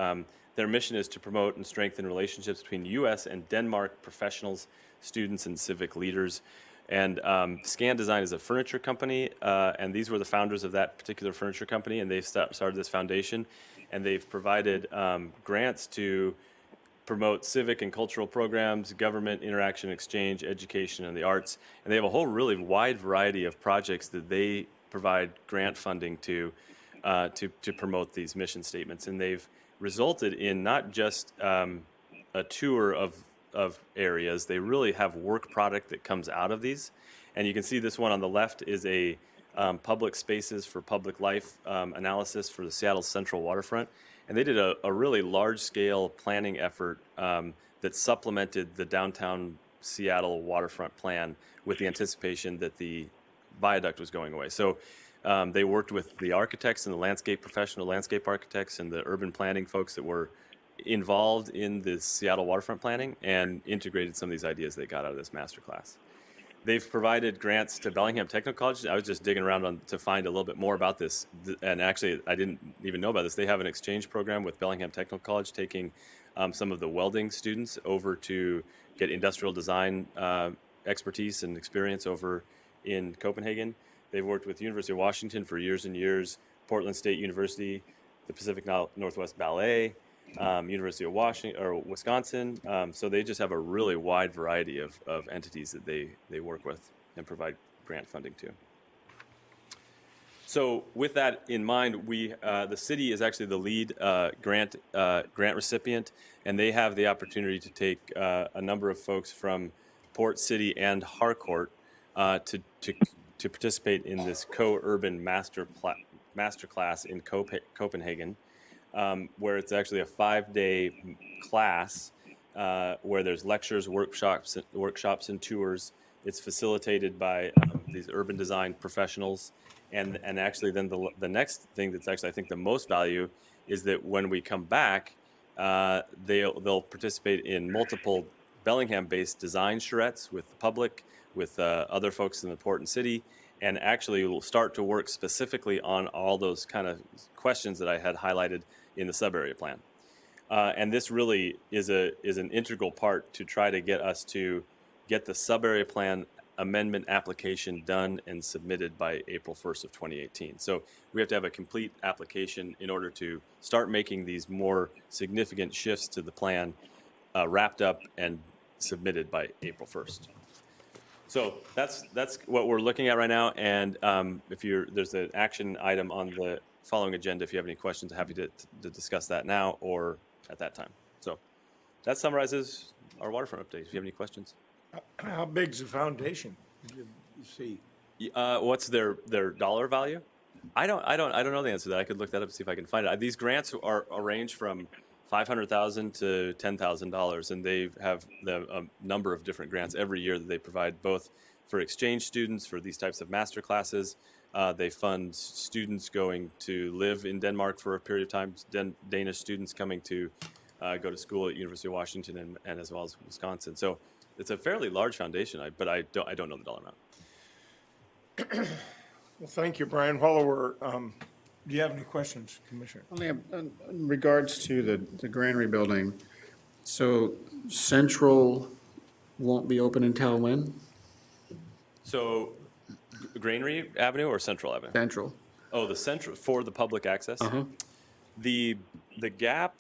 their mission is to promote and strengthen relationships between U.S. and Denmark professionals, students, and civic leaders. And Scan Design is a furniture company, and these were the founders of that particular furniture company, and they've started this foundation, and they've provided grants to promote civic and cultural programs, government interaction, exchange, education, and the arts. And they have a whole really wide variety of projects that they provide grant funding to promote these mission statements. And they've resulted in not just a tour of areas, they really have work product that comes out of these. And you can see this one on the left is a public spaces for public life analysis for the Seattle Central Waterfront. And they did a really large-scale planning effort that supplemented the downtown Seattle waterfront plan with the anticipation that the viaduct was going away. So they worked with the architects and the professional landscape architects and the urban planning folks that were involved in the Seattle waterfront planning and integrated some of these ideas they got out of this masterclass. They've provided grants to Bellingham Technical College. I was just digging around to find a little bit more about this. And actually, I didn't even know about this. They have an exchange program with Bellingham Technical College taking some of the welding students over to get industrial design expertise and experience over in Copenhagen. They've worked with the University of Washington for years and years, Portland State University, the Pacific Northwest Ballet, University of Washington or Wisconsin. So they just have a really wide variety of entities that they work with and provide grant funding to. So with that in mind, the city is actually the lead grant recipient, and they have the opportunity to take a number of folks from Port City and Harcourt to participate in this co-urban master class in Copenhagen, where it's actually a 5-day class where there's lectures, workshops, and tours. It's facilitated by these urban design professionals. And actually, then the next thing that's actually I think the most value is that when we come back, they'll participate in multiple Bellingham-based design charrettes with the public, with other folks in the port and city, and actually will start to work specifically on all those kind of questions that I had highlighted in the sub-area plan. And this really is an integral part to try to get us to get the sub-area plan amendment application done and submitted by April 1st of 2018. So we have to have a complete application in order to start making these more significant shifts to the plan wrapped up and submitted by April 1st. So that's what we're looking at right now. And there's an action item on the following agenda. If you have any questions, I'm happy to discuss that now or at that time. So that summarizes our waterfront update. If you have any questions. How big's the foundation? You see. What's their dollar value? I don't know the answer to that. I could look that up and see if I can find it. These grants are range from $500,000 to $10,000, and they have a number of different grants every year that they provide, both for exchange students for these types of master classes. They fund students going to live in Denmark for a period of time. Danish students coming to go to school at University of Washington and as well as Wisconsin. So it's a fairly large foundation, but I don't know the dollar amount. Well, thank you, Brian. While we're, do you have any questions, Commissioner? Only in regards to the granary building, so Central won't be open until when? So Granary Avenue or Central Avenue? Central. Oh, the Central for the public access? Uh-huh. The gap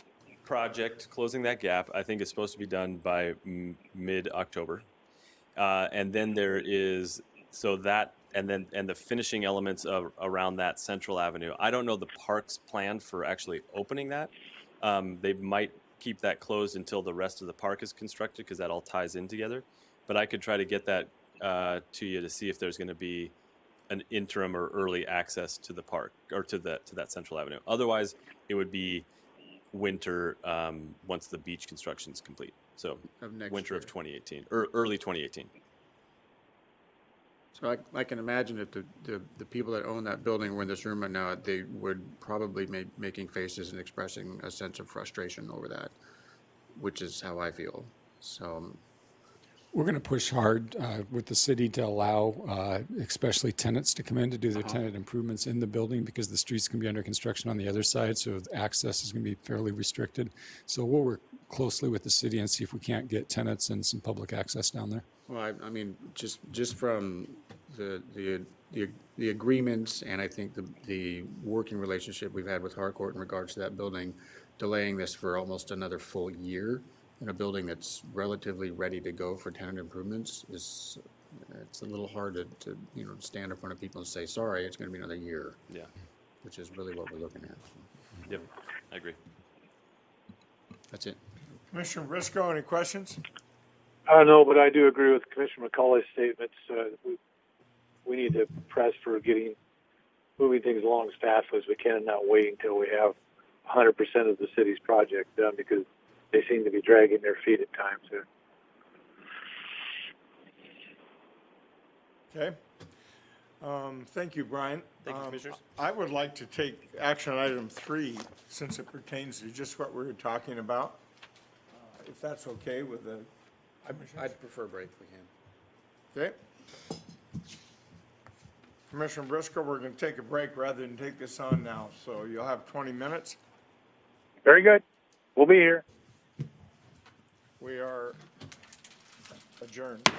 project, closing that gap, I think is supposed to be done by mid-October. And then there is, and the finishing elements around that Central Avenue. I don't know the park's plan for actually opening that. They might keep that closed until the rest of the park is constructed because that all ties in together. But I could try to get that to you to see if there's going to be an interim or early access to the park or to that Central Avenue. Otherwise, it would be winter once the beach construction is complete. So winter of 2018 or early 2018. So I can imagine if the people that own that building were in this room right now, they would probably be making faces and expressing a sense of frustration over that, which is how I feel. So We're going to push hard with the city to allow especially tenants to come in to do their tenant improvements in the building because the streets can be under construction on the other side, so access is going to be fairly restricted. So we'll work closely with the city and see if we can't get tenants and some public access down there. well, I mean, just from the agreements and I think the working relationship we've had with Harcourt in regards to that building, delaying this for almost another full year in a building that's relatively ready to go for tenant improvements it's a little hard to stand in front of people and say, sorry, it's going to be another year. Yeah. Which is really what we're looking at. Yep. I agree. That's it. Commissioner Briscoe, any questions? No, but I do agree with Commissioner McCauley's statements. We need to press for moving things along as fast as we can and not waiting until we have 100% of the city's project done because they seem to be dragging their feet at times here. Okay. Thank you, Brian. Thank you, Commissioners. I would like to take action item 3, since it pertains to just what we were talking about, if that's okay with the Commissioners. I'd prefer a break if we can. Okay. Commissioner Briscoe, we're going to take a break rather than take this on now, so you'll have 20 minutes. Very good. We'll be here. We are adjourned.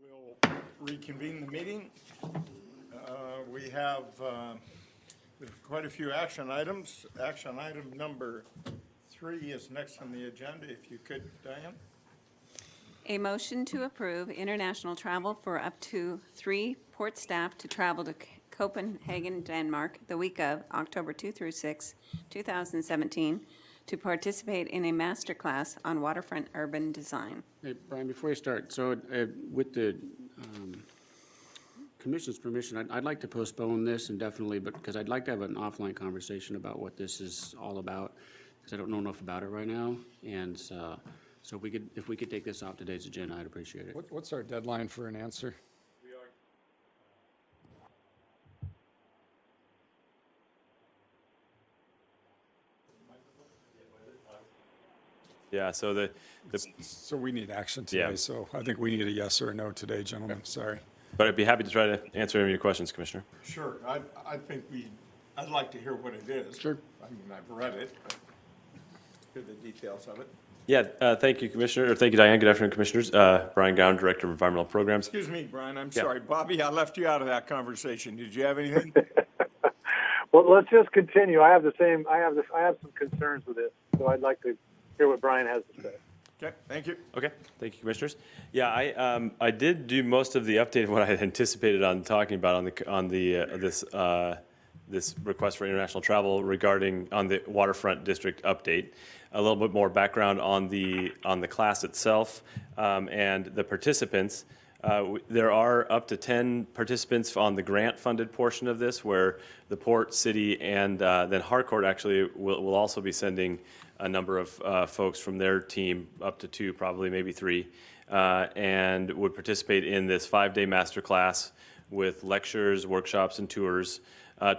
We'll reconvene the meeting. We have quite a few action items. Action item number 3 is next on the agenda. If you could, Diane. A motion to approve international travel for up to 3 port staff to travel to Copenhagen, Denmark, the week of October 2 through 6, 2017, to participate in a masterclass on waterfront urban design. Hey, Brian, before you start, so with the Commission's permission, I'd like to postpone this indefinitely, but because I'd like to have an offline conversation about what this is all about, because I don't know enough about it right now. And so if we could take this off today's agenda, I'd appreciate it. What's our deadline for an answer? Yeah, so So we need action Yeah. today, so I think we need a yes or a no today, gentlemen, sorry. but I'd be happy to try to answer any of your questions, Commissioner. Sure. I think I'd like to hear what it is. Sure. I mean, I've read it, but hear the details of it. Yeah, thank you, Commissioner, or thank you, Diane. Good afternoon, Commissioners. Brian Gown, Director of Environmental Programs. Excuse me, Brian, I'm Yeah. sorry. Bobby, I left you out of that conversation. Did you have anything? Well, let's just continue. I have some concerns with this, so I'd like to hear what Brian has to say. Okay, thank you. Okay, thank you, Commissioners. Yeah, I did do most of the update of what I had anticipated on talking about on this request for international travel regarding on the waterfront district update. A little bit more background on the class itself and the participants. There are up to 10 participants on the grant-funded portion of this, where the Port, City, and then Harcourt actually will also be sending a number of folks from their team, up to 2, probably maybe 3, and would participate in this 5-day masterclass with lectures, workshops, and tours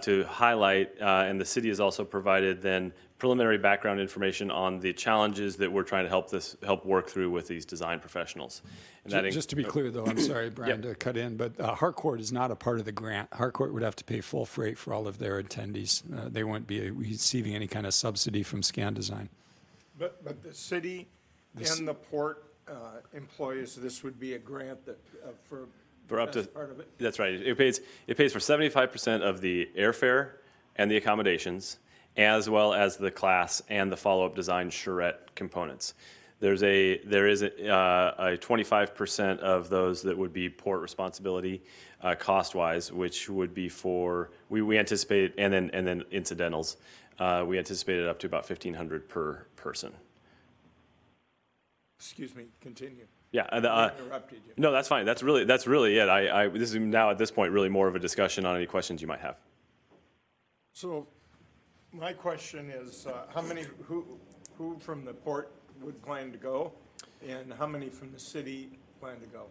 to highlight, and the city has also provided then preliminary background information on the challenges that we're trying to help work through with these design professionals. And that Just to be clear, though, I'm sorry, Brian, to cut in, but Harcourt is not a part of the grant. Harcourt would have to pay full freight for all of their attendees. They wouldn't be receiving any kind of subsidy from Scan Design. But the city and the port employees, this would be a grant that For up to, that's part of it? that's right. It pays for 75% of the airfare and the accommodations, as well as the class and the follow-up design charrette components. There is a 25% of those that would be port responsibility, cost-wise, which would be for we anticipate, and then incidentals. We anticipated up to about $1,500 per person. Excuse me, continue. Yeah, I interrupted you. no, that's fine. That's really it. This is now at this point really more of a discussion on any questions you might have. So my question is, who from the port would plan to go, and how many from the city plan to go?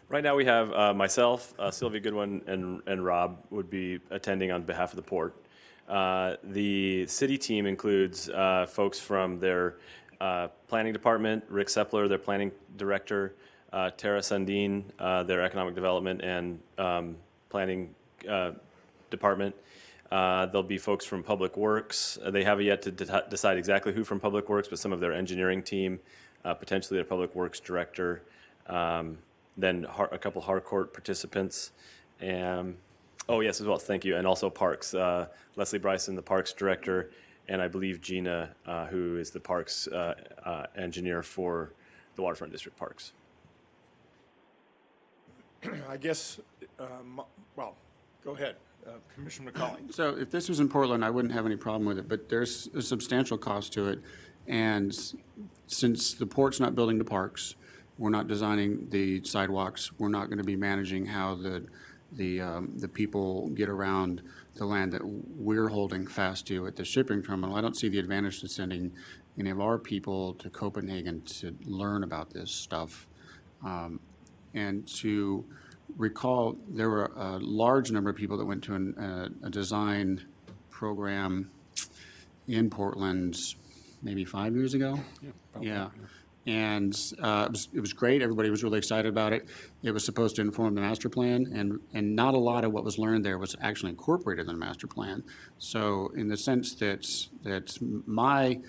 Right now we have myself, Sylvia Goodwin, and Rob would be attending on behalf of the port. The city team includes folks from their planning department, Rick Sepler, their planning director, Tara Sundin, their economic development and planning department. There'll be folks from Public Works. They haven't yet to decide exactly who from Public Works, but some of their engineering team, potentially their Public Works director, then a couple Harcourt participants, and oh yes, as well, thank you, and also Parks. Leslie Bryson, the Parks director, and I believe Gina, who is the Parks engineer for the Waterfront District Parks. I guess, well, go ahead, Commissioner McCauley. So if this was in Portland, I wouldn't have any problem with it, but there's a substantial cost to it. And since the port's not building the parks, we're not designing the sidewalks, we're not going to be managing how the people get around the land that we're holding fast to at the shipping terminal. I don't see the advantage to sending any of our people to Copenhagen to learn about this stuff. And to recall, there were a large number of people that went to a design program in Portland maybe 5 years ago. Yeah. And it was great. Everybody was really excited about it. It was supposed to inform the master plan, and not a lot of what was learned there was actually incorporated in the master plan. So in the sense that my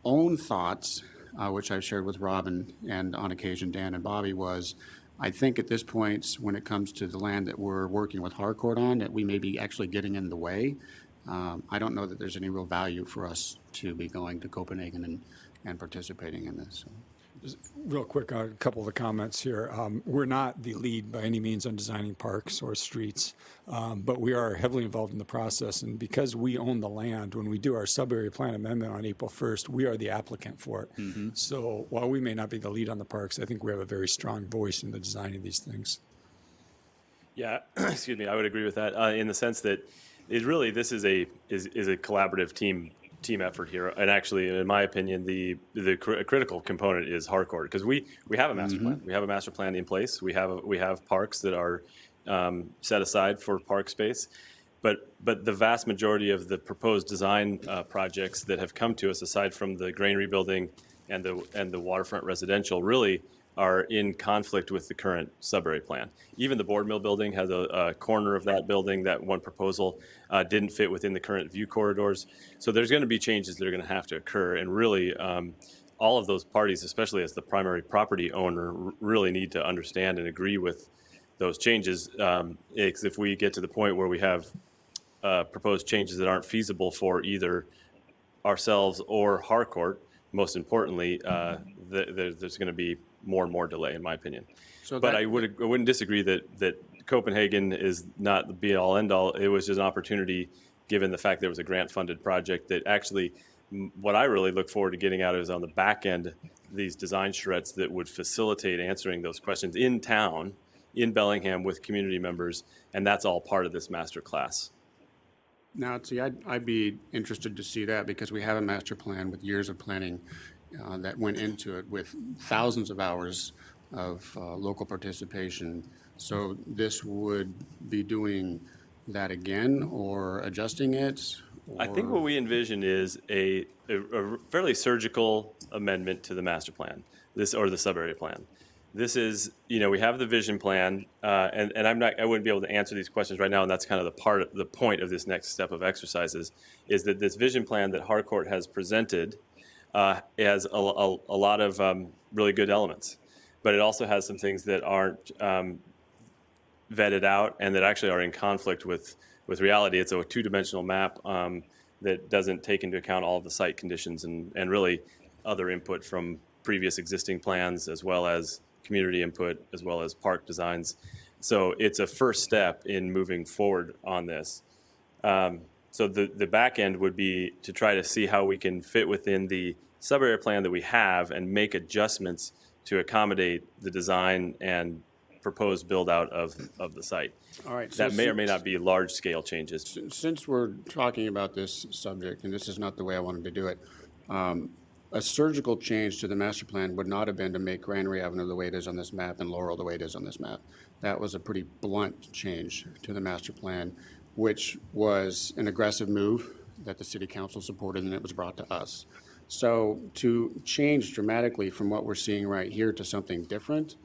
own thoughts, which I've shared with Rob and on occasion Dan and Bobby, was I think at this point, when it comes to the land that we're working with Harcourt on, that we may be actually getting in the way. I don't know that there's any real value for us to be going to Copenhagen and participating in this. Real quick, a couple of the comments here. We're not the lead by any means on designing parks or streets, but we are heavily involved in the process. And because we own the land, when we do our sub-area plan amendment on April 1st, we are the applicant for it. So while we may not be the lead on the parks, I think we have a very strong voice in the design of these things. Yeah, excuse me, I would agree with that in the sense that this is a collaborative team effort here. And actually, in my opinion, the critical component is Harcourt, because we have a master plan. We have a master plan in place. We have parks that are set aside for park space. But the vast majority of the proposed design projects that have come to us, aside from the granary building and the waterfront residential, really are in conflict with the current sub-area plan. Even the board mill building has a corner of that building, that one proposal didn't fit within the current view corridors. So there's going to be changes that are going to have to occur. And really, all of those parties, especially as the primary property owner, really need to understand and agree with those changes. If we get to the point where we have proposed changes that aren't feasible for either ourselves or Harcourt, most importantly, there's going to be more and more delay, in my opinion. But I wouldn't disagree that Copenhagen is not the be-all, end-all. It was just an opportunity, given the fact there was a grant-funded project, that actually what I really look forward to getting out of is on the back end, these design charrettes that would facilitate answering those questions in town, in Bellingham, with community members, and that's all part of this master class. Now, see, I'd be interested to see that, because we have a master plan with years of planning that went into it, with thousands of hours of local participation. So this would be doing that again, or adjusting it? I think what we envision is a fairly surgical amendment to the master plan, or the sub-area plan. This is, we have the vision plan, and I wouldn't be able to answer these questions right now, and that's kind of the point of this next step of exercises, is that this vision plan that Harcourt has presented has a lot of really good elements, but it also has some things that aren't vetted out and that actually are in conflict with reality. It's a two-dimensional map that doesn't take into account all of the site conditions and really other input from previous existing plans, as well as community input, as well as park designs. So it's a first step in moving forward on this. So the back end would be to try to see how we can fit within the sub-area plan that we have and make adjustments to accommodate the design and proposed build-out of the site. All right. That may or may not be large-scale changes. Since we're talking about this subject, and this is not the way I wanted to do it, a surgical change to the master plan would not have been to make Granary Avenue the way it is on this map and Laurel the way it is on this map. That was a pretty blunt change to the master plan, which was an aggressive move that the city council supported, and it was brought to us. So to change dramatically from what we're seeing right here to something different,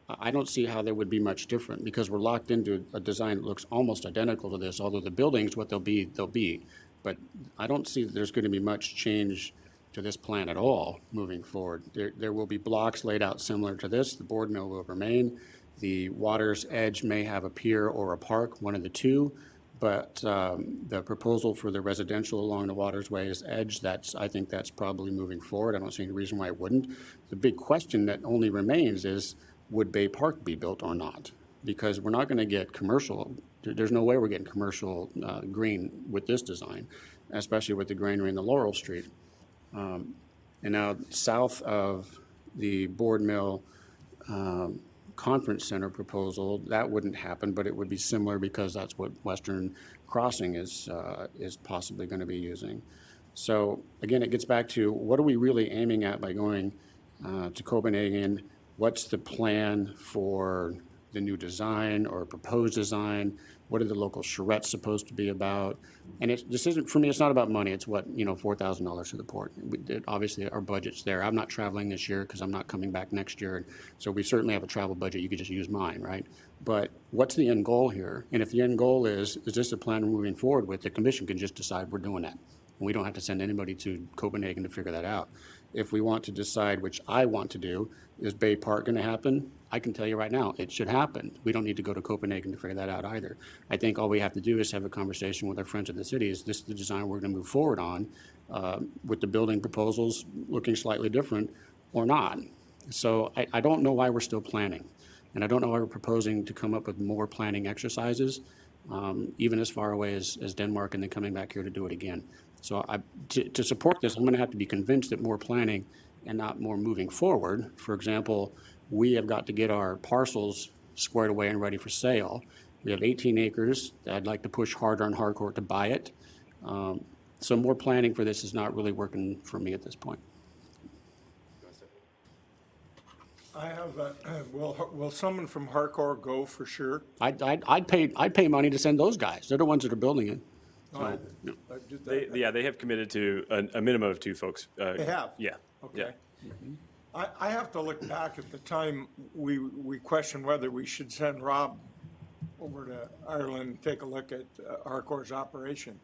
I don't see how they would be much different, because we're locked into a design that looks almost identical to this, although the buildings, what they'll be. But I don't see that there's going to be much change to this plan at all moving forward. There will be blocks laid out similar to this. The board mill will remain. The water's edge may have a pier or a park, one of the two. But the proposal for the residential along the water's edge, I think that's probably moving forward. I don't see any reason why it wouldn't. The big question that only remains is, would Bay Park be built or not? Because we're not going to get commercial. There's no way we're getting commercial green with this design, especially with the granary and the Laurel Street. And now south of the board mill conference center proposal, that wouldn't happen, but it would be similar, because that's what Western Crossing is possibly going to be using. So again, it gets back to, what are we really aiming at by going to Copenhagen? What's the plan for the new design or proposed design? What are the local charrettes supposed to be about? And this isn't, for me, it's not about money. It's what, $4,000 to the port. Obviously, our budget's there. I'm not traveling this year because I'm not coming back next year. So we certainly have a travel budget. You could just use mine, right? But what's the end goal here? And if the end goal is this a plan we're moving forward with, the commission can just decide we're doing that. And we don't have to send anybody to Copenhagen to figure that out. If we want to decide, which I want to do, is Bay Park going to happen? I can tell you right now, it should happen. We don't need to go to Copenhagen to figure that out either. I think all we have to do is have a conversation with our friends in the city. Is this the design we're going to move forward on, with the building proposals looking slightly different or not? So I don't know why we're still planning. And I don't know why we're proposing to come up with more planning exercises, even as far away as Denmark, and then coming back here to do it again. So to support this, I'm going to have to be convinced that more planning and not more moving forward. For example, we have got to get our parcels squared away and ready for sale. We have 18 acres. I'd like to push harder on Harcourt to buy it. So more planning for this is not really working for me at this point. I have, will someone from Harcourt go for sure? I'd pay money to send those guys. They're the ones that are building it. No, no. They have committed to a minimum of 2 folks. They have? Yeah. Okay. I have to look back at the time we questioned whether we should send Rob over to Ireland and take a look at Harcourt's operation.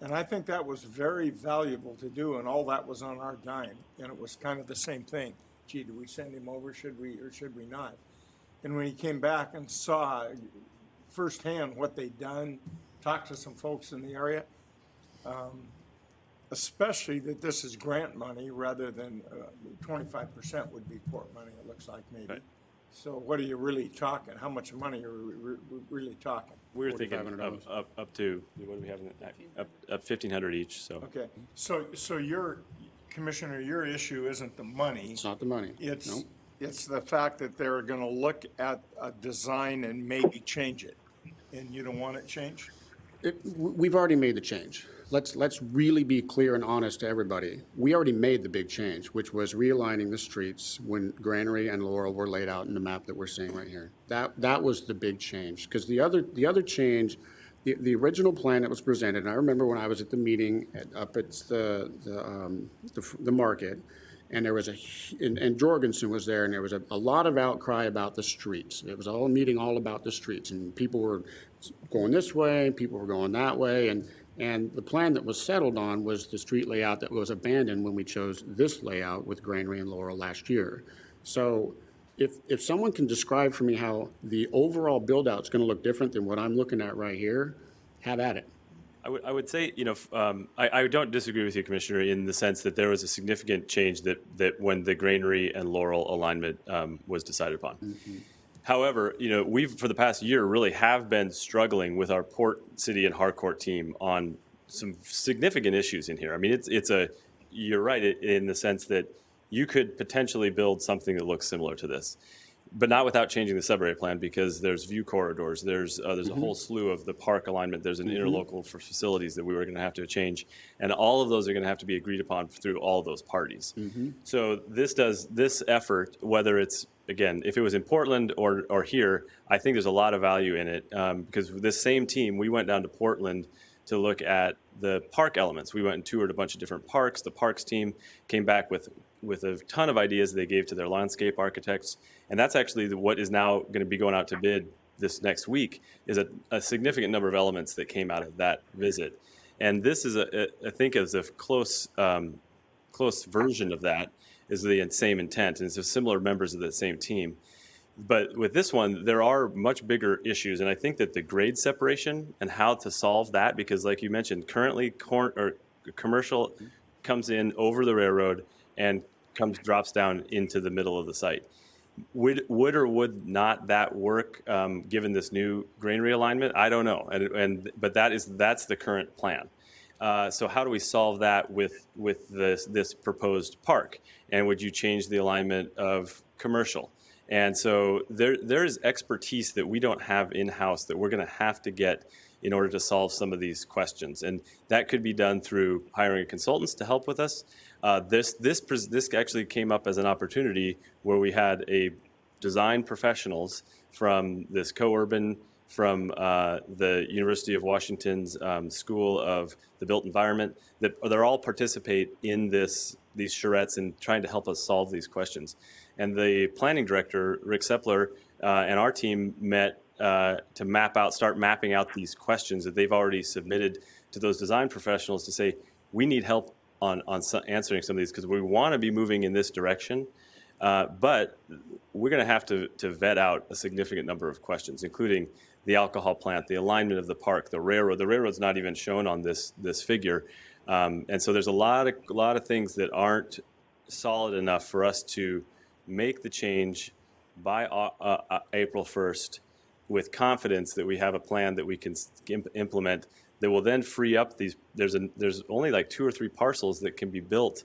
And I think that was very valuable to do, and all that was on our dime. And it was kind of the same thing. Gee, do we send him over, should we, or should we not? And when he came back and saw firsthand what they'd done, talked to some folks in the area, especially that this is grant money rather than 25% would be port money, it looks like maybe. Right. So what are you really talking? How much money are we really talking? We were thinking up to, what do we have, up 1,500 each, so. Okay, so your, Commissioner, your issue isn't the money. It's not the money. It's, No. it's the fact that they're gonna look at a design and maybe change it, and you don't want it changed? We've already made the change. Let's really be clear and honest to everybody. We already made the big change, which was realigning the streets when Granary and Laurel were laid out in the map that we're seeing right here. That was the big change, because the other change, the original plan that was presented, and I remember when I was at the meeting up at the market, and there was and Jorgensen was there, and there was a lot of outcry about the streets. It was all a meeting all about the streets, and people were going this way, people were going that way, and the plan that was settled on was the street layout that was abandoned when we chose this layout with Granary and Laurel last year. So if someone can describe for me how the overall build-out is going to look different than what I'm looking at right here, have at it. I would say, I don't disagree with you, Commissioner, in the sense that there was a significant change that when the Granary and Laurel alignment was decided upon. Mm-hmm. However, we've, for the past year, really have been struggling with our Port City and Harcourt team on some significant issues in here. I mean, you're right in the sense that you could potentially build something that looks similar to this, but not without changing the subarea plan, because there's view corridors, there's a whole slew of the park alignment, there's an interlocal for facilities that we were going to have to change, and all of those are going to have to be agreed upon through all of those parties. So this effort, whether it's, again, if it was in Portland or here, I think there's a lot of value in it, because with this same team, we went down to Portland to look at the park elements. We went and toured a bunch of different parks. The parks team came back with a ton of ideas they gave to their landscape architects. And that's actually what is now going to be going out to bid this next week, is a significant number of elements that came out of that visit. And this is, I think, as a close version of that is the same intent. And it's similar members of the same team. But with this one, there are much bigger issues. And I think that the grade separation and how to solve that, because like you mentioned, currently commercial comes in over the railroad and drops down into the middle of the site. Would or would not that work given this new granary alignment? I don't know. But that's the current plan. So how do we solve that with this proposed park? And would you change the alignment of commercial? And so there is expertise that we don't have in-house that we're going to have to get in order to solve some of these questions. And that could be done through hiring consultants to help with us. This actually came up as an opportunity where we had design professionals from this co-urban, from the University of Washington's School of the Built Environment, that they're all participate in these charrettes and trying to help us solve these questions. And the planning director, Rick Sepler, and our team met to start mapping out these questions that they've already submitted to those design professionals to say, we need help on answering some of these, because we want to be moving in this direction. But we're going to have to vet out a significant number of questions, including the alcohol plant, the alignment of the park, the railroad. The railroad's not even shown on this figure. And so there's a lot of things that aren't solid enough for us to make the change by April 1st with confidence that we have a plan that we can implement that will then free up these. There's only like 2 or 3 parcels that can be built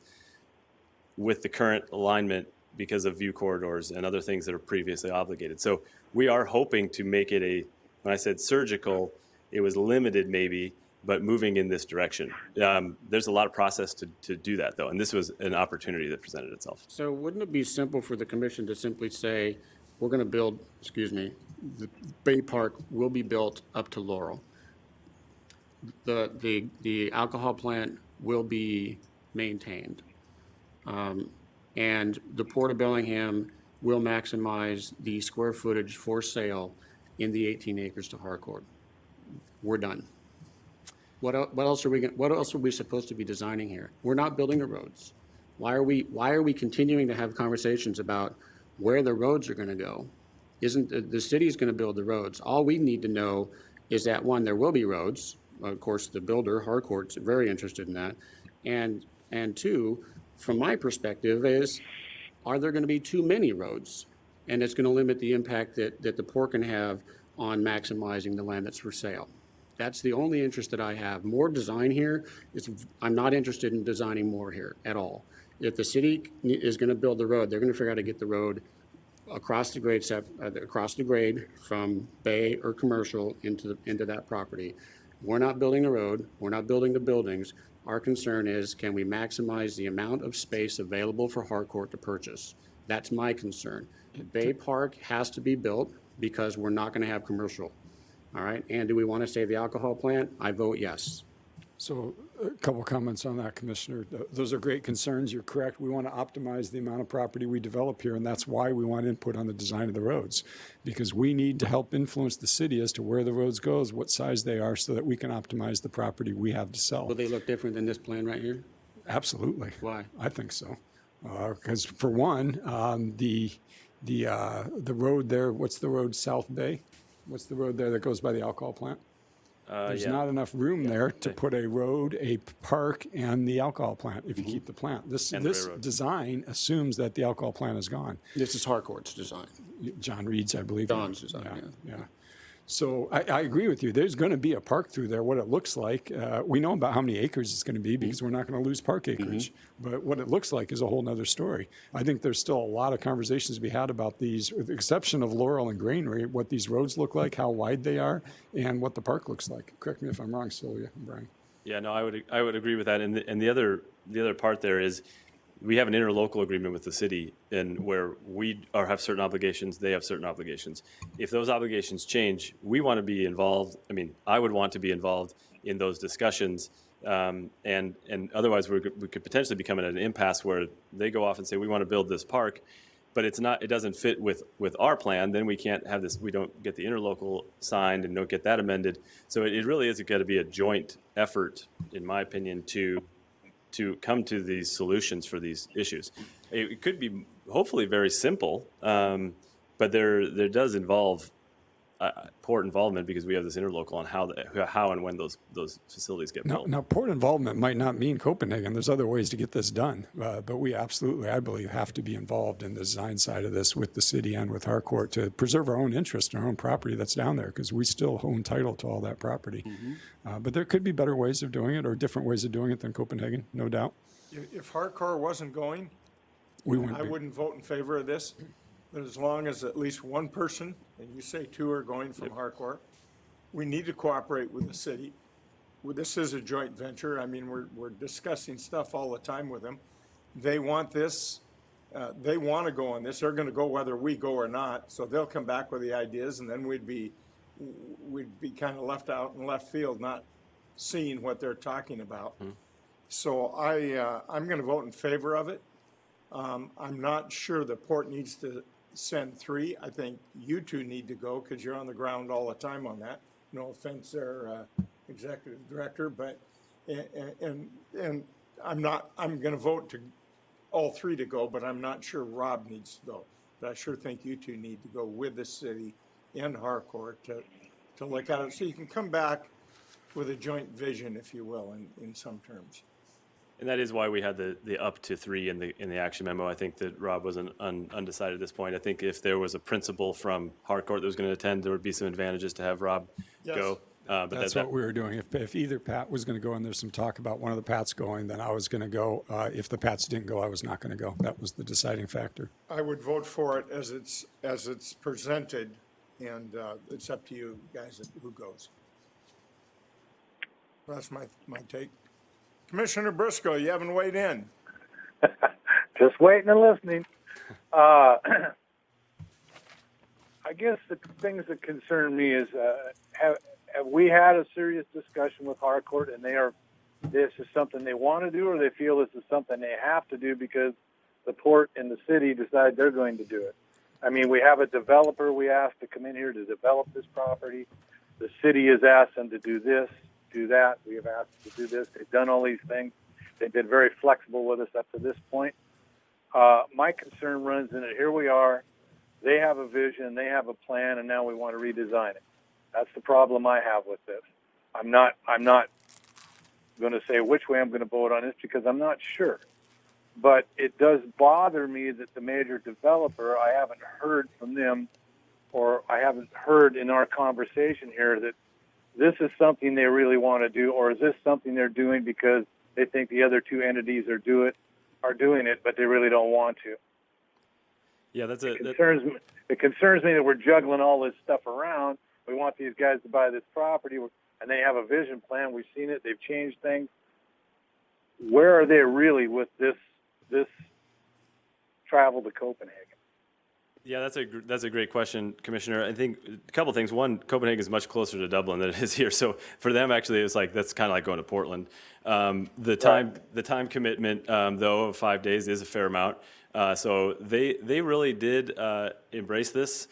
with the current alignment because of view corridors and other things that are previously obligated. So we are hoping to make it when I said surgical, it was limited maybe, but moving in this direction. There's a lot of process to do that though, and this was an opportunity that presented itself. So wouldn't it be simple for the commission to simply say, we're going to build, the Bay Park will be built up to Laurel. The alcohol plant will be maintained. And the Port of Bellingham will maximize the square footage for sale in the 18 acres to Harcourt. We're done. What else are we supposed to be designing here? We're not building the roads. Why are we continuing to have conversations about where the roads are going to go? Isn't the city's going to build the roads? All we need to know is that, one, there will be roads. Of course, the builder, Harcourt's very interested in that. And two, from my perspective, are there going to be too many roads? And it's going to limit the impact that the port can have on maximizing the land that's for sale. That's the only interest that I have. More design here, I'm not interested in designing more here at all. If the city is going to build the road, they're going to figure out how to get the road across the grade from Bay or commercial into that property. We're not building the road. We're not building the buildings. Our concern is, can we maximize the amount of space available for Harcourt to purchase? That's my concern. Bay Park has to be built because we're not going to have commercial. All right. And do we want to save the alcohol plant? I vote yes. So a couple comments on that, Commissioner. Those are great concerns. You're correct. We want to optimize the amount of property we develop here, and that's why we want input on the design of the roads, because we need to help influence the city as to where the roads goes, what size they are, so that we can optimize the property we have to sell. Will they look different than this plan right here? Absolutely. Why? I think so. Because for one, the road there, what's the road South Bay? What's the road there that goes by the alcohol plant? There's not enough room there to put a road, a park, and the alcohol plant if you keep the plant. This design assumes that the alcohol plant is gone. This is Harcourt's design. John Reed's, I believe. John's design, yeah. So I agree with you. There's going to be a park through there. What it looks like, we know about how many acres it's going to be because we're not going to lose park acreage. But what it looks like is a whole nother story. I think there's still a lot of conversations to be had about these, with the exception of Laurel and Granary, what these roads look like, how wide they are, and what the park looks like. Correct me if I'm wrong, Sylvia and Brian. Yeah, no, I would agree with that. And the other part there is, we have an interlocal agreement with the city, and where we have certain obligations, they have certain obligations. If those obligations change, we want to be involved. I mean, I would want to be involved in those discussions, and otherwise we could potentially become at an impasse where they go off and say we want to build this park, but it doesn't fit with our plan. Then we can't have this. We don't get the interlocal signed and don't get that amended. So it really is going to be a joint effort, in my opinion, to come to these solutions for these issues. It could be hopefully very simple, but there does involve port involvement because we have this interlocal on how and when those facilities get built. Now, port involvement might not mean Copenhagen. There's other ways to get this done, but we absolutely, I believe, have to be involved in the design side of this with the city and with Harcourt to preserve our own interest and our own property that's down there, because we still own title to all that property. But there could be better ways of doing it or different ways of doing it than Copenhagen, no doubt. If Harcourt wasn't going, I wouldn't vote in favor of this. But as long as at least one person, and you say 2 are going from Harcourt, we need to cooperate with the city. This is a joint venture. I mean, we're discussing stuff all the time with them. They want this. They want to go on this. They're going to go whether we go or not. So they'll come back with the ideas, and then we'd be kind of left out in left field, not seeing what they're talking about. So I'm going to vote in favor of it. I'm not sure the port needs to send 3. I think you 2 need to go because you're on the ground all the time on that. No offense there, executive director, but and I'm going to vote all three to go, but I'm not sure Rob needs to go. But I sure think you two need to go with the city and Harcourt to look at it, so you can come back with a joint vision, if you will, in some terms. And that is why we had the up to 3 in the action memo. I think that Rob was undecided at this point. I think if there was a principal from Harcourt that was going to attend, there would be some advantages to have Rob Yes. go. But That's what we were doing. If either Pat was going to go, and there's some talk about one of the Pats going, then I was going to go. If the Pats didn't go, I was not going to go. That was the deciding factor. I would vote for it as it's presented, and it's up to you guys who goes. That's my take. Commissioner Briscoe, you haven't weighed in. Just waiting and listening. I guess the things that concern me is have we had a serious discussion with Harcourt, and this is something they want to do, or they feel this is something they have to do because the port and the city decide they're going to do it? I mean, we have a developer we asked to come in here to develop this property. The city has asked them to do this, do that. We have asked them to do this. They've done all these things. They've been very flexible with us up to this point. My concern runs in it. Here we are. They have a vision. They have a plan, and now we want to redesign it. That's the problem I have with this. I'm not going to say which way I'm going to vote on this because I'm not sure. But it does bother me that the major developer, I haven't heard from them, or I haven't heard in our conversation here that this is something they really want to do, or is this something they're doing because they think the other two entities are doing it, but they really don't want to. Yeah, It concerns me that we're juggling all this stuff around. We want these guys to buy this property, and they have a vision plan. We've seen it. They've changed things. Where are they really with this travel to Copenhagen? Yeah, that's a great question, Commissioner. I think a couple things. One, Copenhagen is much closer to Dublin than it is here, so for them, actually, it's like that's kind of like going to Portland. The time commitment, though, of 5 days is a fair amount. So they really did embrace this.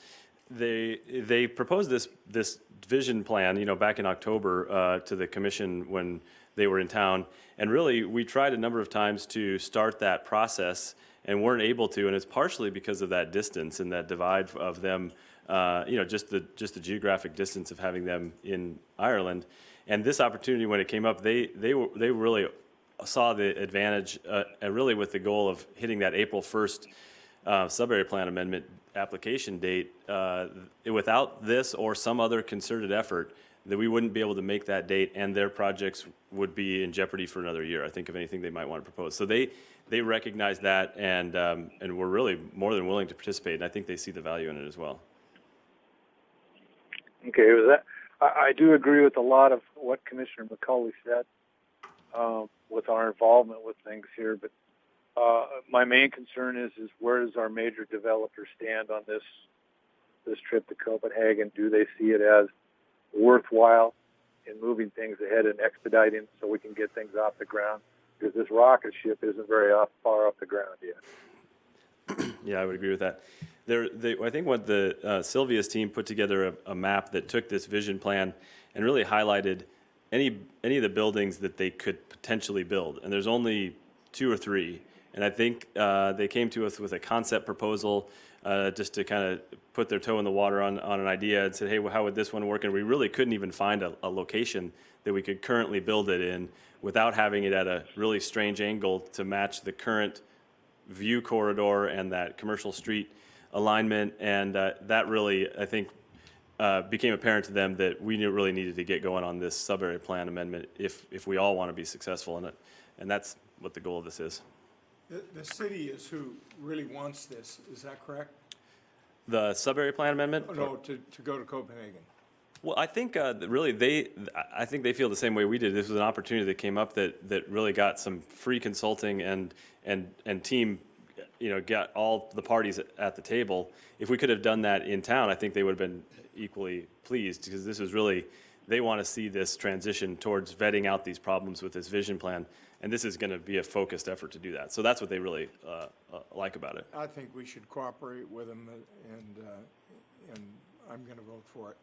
They proposed this vision plan, back in October to the commission when they were in town, and really we tried a number of times to start that process and weren't able to, and it's partially because of that distance and that divide of them, just the geographic distance of having them in Ireland. And this opportunity, when it came up, they really saw the advantage, and really with the goal of hitting that April 1st sub-area plan amendment application date. Without this or some other concerted effort, that we wouldn't be able to make that date, and their projects would be in jeopardy for another year, I think, of anything they might want to propose. So they recognize that, and we're really more than willing to participate, and I think they see the value in it as well. Okay, I do agree with a lot of what Commissioner McCauley said with our involvement with things here, but my main concern is where does our major developer stand on this trip to Copenhagen? Do they see it as worthwhile in moving things ahead and expediting so we can get things off the ground? Because this rocket ship isn't very far off the ground yet. Yeah, I would agree with that. I think what the Sylvia's team put together a map that took this vision plan and really highlighted any of the buildings that they could potentially build. And there's only 2 or 3. And I think they came to us with a concept proposal just to kind of put their toe in the water on an idea and said, hey, well, how would this one work? And we really couldn't even find a location that we could currently build it in without having it at a really strange angle to match the current view corridor and that commercial street alignment. And that really, I think, became apparent to them that we really needed to get going on this sub-area plan amendment if we all want to be successful in it. And that's what the goal of this is. The city is who really wants this, is that correct? The sub-area plan amendment? No, to go to Copenhagen. Well, I think really I think they feel the same way we did. This was an opportunity that came up that really got some free consulting and team, got all the parties at the table. If we could have done that in town, I think they would have been equally pleased, because this is really, they want to see this transition towards vetting out these problems with this vision plan. And this is going to be a focused effort to do that. So that's what they really like about it. I think we should cooperate with them, and I'm going to vote for it.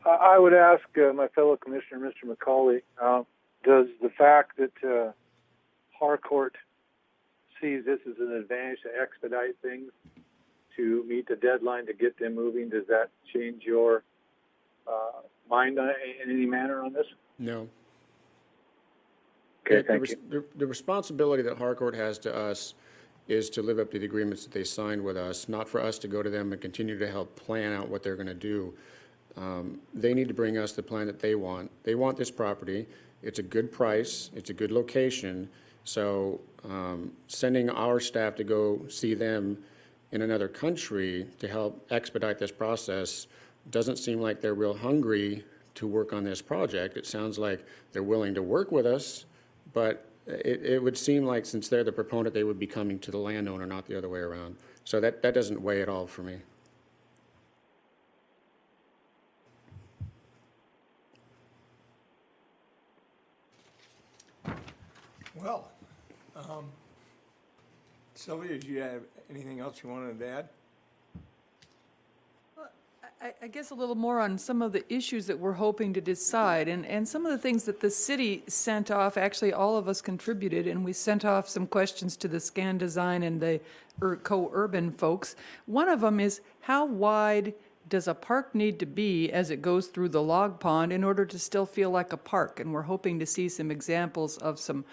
I would ask my fellow commissioner, Mr. McCauley, does the fact that Harcourt sees this as an advantage to expedite things, to meet the deadline, to get them moving. Does that change your mind in any manner on this? No. Okay, thank you. The responsibility that Harcourt has to us is to live up to the agreements that they signed with us, not for us to go to them and continue to help plan out what they're going to do. They need to bring us the plan that they want. They want this property. It's a good price. It's a good location. So sending our staff to go see them in another country to help expedite this process doesn't seem like they're real hungry to work on this project. It sounds like they're willing to work with us, but it would seem like since they're the proponent, they would be coming to the landowner, not the other way around. So that doesn't weigh at all for me. Well, Sylvia, do you have anything else you wanted to add? I guess a little more on some of the issues that we're hoping to decide, and some of the things that the city sent off. Actually, all of us contributed, and we sent off some questions to the Scan Design and the co-urban folks. One of them is, how wide does a park need to be as it goes through the log pond in order to still feel like a park? And we're hoping to see some examples of some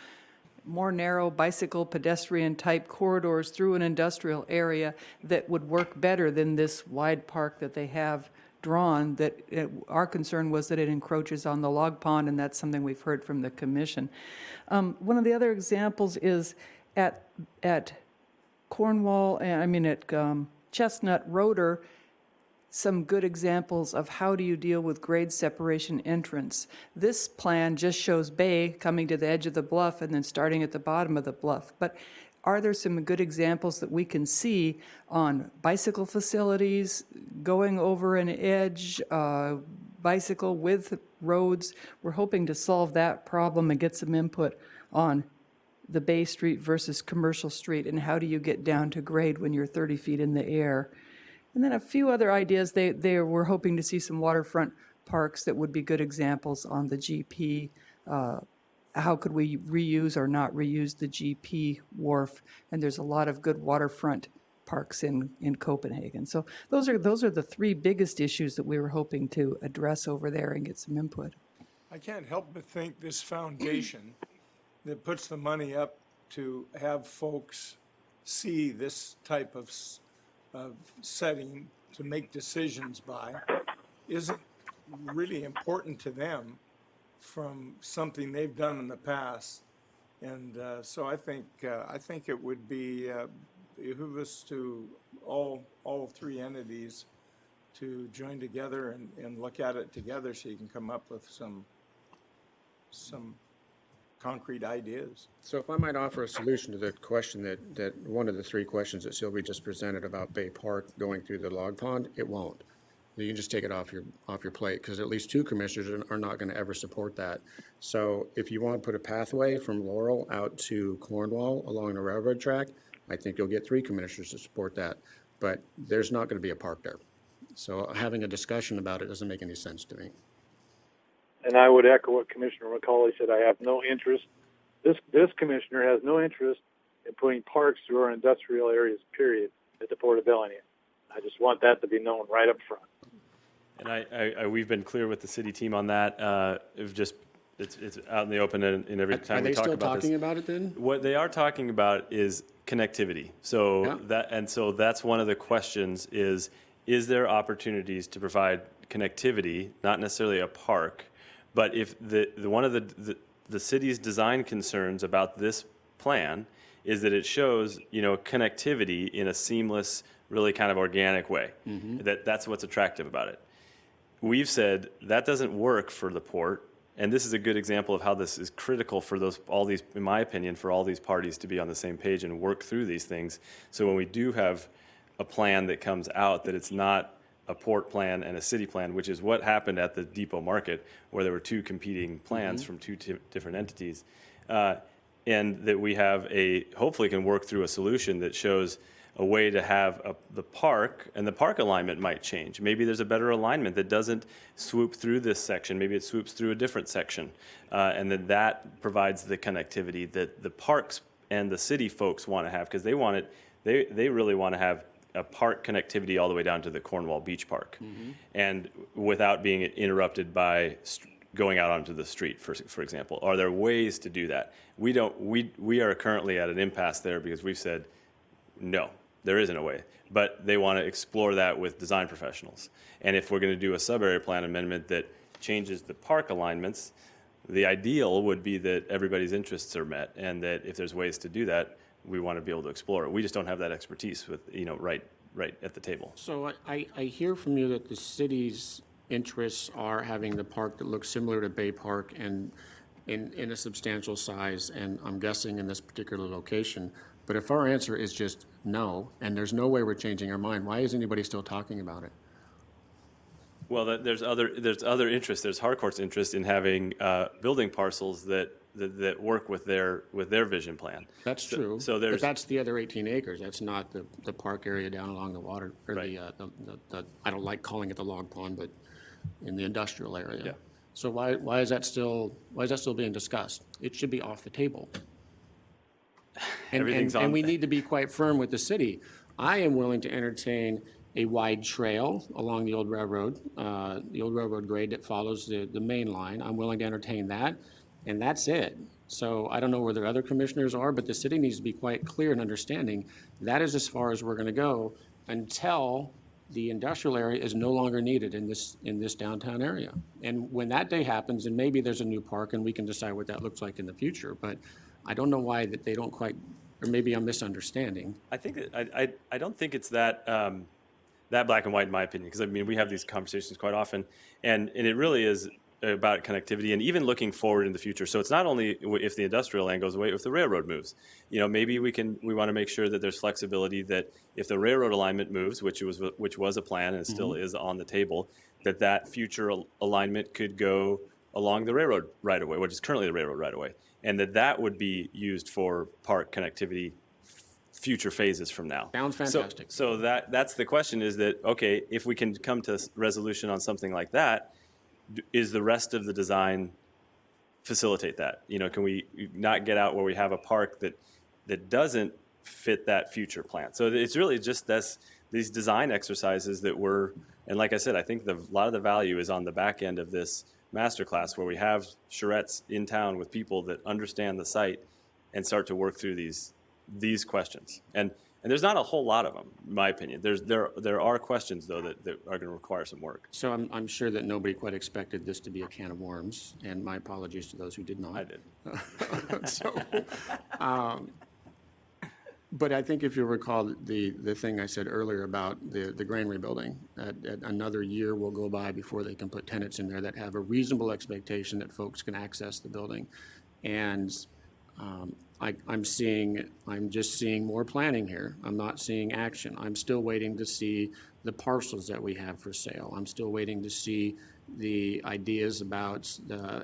more narrow bicycle pedestrian type corridors through an industrial area that would work better than this wide park that they have drawn. That our concern was that it encroaches on the log pond, and that's something we've heard from the commission. One of the other examples is at Cornwall, at Chestnut Roader, some good examples of how do you deal with grade separation entrance. This plan just shows bay coming to the edge of the bluff and then starting at the bottom of the bluff. But are there some good examples that we can see on bicycle facilities, going over an edge, bicycle with roads? We're hoping to solve that problem and get some input on the Bay Street versus Commercial Street, and how do you get down to grade when you're 30 feet in the air. And then a few other ideas. They were hoping to see some waterfront parks that would be good examples on the GP. How could we reuse or not reuse the GP wharf? And there's a lot of good waterfront parks in Copenhagen. So those are the three biggest issues that we were hoping to address over there and get some input. I can't help but think this foundation that puts the money up to have folks see this type of setting to make decisions by isn't really important to them from something they've done in the past. And so I think it would be behoove us to all three entities to join together and look at it together so you can come up with some concrete ideas. So if I might offer a solution to the question that one of the three questions that Sylvia just presented about Bay Park going through the log pond, it won't. You can just take it off your plate, because at least two commissioners are not going to ever support that. So if you want to put a pathway from Laurel out to Cornwall along the railroad track, I think you'll get three commissioners to support that. But there's not going to be a park there. So having a discussion about it doesn't make any sense to me. And I would echo what Commissioner McCauley said. I have no interest. This commissioner has no interest in putting parks through our industrial areas, period, at the Port of Bellingham. I just want that to be known right up front. And we've been clear with the city team on that. It's out in the open, and every time we talk about this. Are they still talking about it then? What they are talking about is connectivity. So that's one of the questions is there opportunities to provide connectivity, not necessarily a park, but if one of the city's design concerns about this plan is that it shows, connectivity in a seamless, really kind of organic way. Mm-hmm. That's what's attractive about it. We've said that doesn't work for the port, and this is a good example of how this is critical for in my opinion, for all these parties to be on the same page and work through these things. So when we do have a plan that comes out, that it's not a port plan and a city plan, which is what happened at the Depot Market, where there were two competing plans from two different entities, and that we have hopefully can work through a solution that shows a way to have the park, and the park alignment might change. Maybe there's a better alignment that doesn't swoop through this section. Maybe it swoops through a different section, and then that provides the connectivity that the parks and the city folks want to have, because they really want to have a park connectivity all the way down to the Cornwall Beach Park, and without being interrupted by going out onto the street, for example. Are there ways to do that? We are currently at an impasse there because we've said, no, there isn't a way. But they want to explore that with design professionals. And if we're going to do a sub-area plan amendment that changes the park alignments, the ideal would be that everybody's interests are met, and that if there's ways to do that, we want to be able to explore it. We just don't have that expertise with, right at the table. So I hear from you that the city's interests are having the park that looks similar to Bay Park and in a substantial size, and I'm guessing in this particular location. But if our answer is just no, and there's no way we're changing our mind, why is anybody still talking about it? Well, there's other interests. There's Harcourt's interest in having building parcels that work with their vision plan. That's true, So but there's, that's the other 18 acres. That's not the park area down along the water, or Right. the I don't like calling it the log pond, but in the industrial area. Yeah. So why is that still being discussed? It should be off the table. Everything's on And we the- need to be quite firm with the city. I am willing to entertain a wide trail along the old railroad grade that follows the main line. I'm willing to entertain that, and that's it. So I don't know where the other commissioners are, but the city needs to be quite clear in understanding that is as far as we're gonna go until the industrial area is no longer needed in this downtown area. And when that day happens, and maybe there's a new park and we can decide what that looks like in the future, but I don't know why that they don't quite, or maybe I'm misunderstanding. I think I don't think it's that that black and white in my opinion, because I mean we have these conversations quite often, and it really is about connectivity and even looking forward in the future. So it's not only if the industrial land goes away, if the railroad moves, maybe we want to make sure that there's flexibility that if the railroad alignment moves, which was a plan and it still is on the table, that future alignment could go along the railroad right of way, which is currently the railroad right of way, and that would be used for park connectivity future phases from now. Sounds fantastic. So that's the question, is that, okay, if we can come to resolution on something like that, is the rest of the design facilitate that? Can we not get out where we have a park that doesn't fit that future plan? So it's really just these design exercises that and like I said, I think a lot of the value is on the back end of this masterclass, where we have charrettes in town with people that understand the site and start to work through these questions. And there's not a whole lot of them, in my opinion. There are questions, though, that are going to require some work. So I'm sure that nobody quite expected this to be a can of worms, and my apologies to those who did not. I did. But I think if you recall the thing I said earlier about the granary building, that another year will go by before they can put tenants in there that have a reasonable expectation that folks can access the building. And I'm just seeing more planning here. I'm not seeing action. I'm still waiting to see the parcels that we have for sale. I'm still waiting to see the ideas about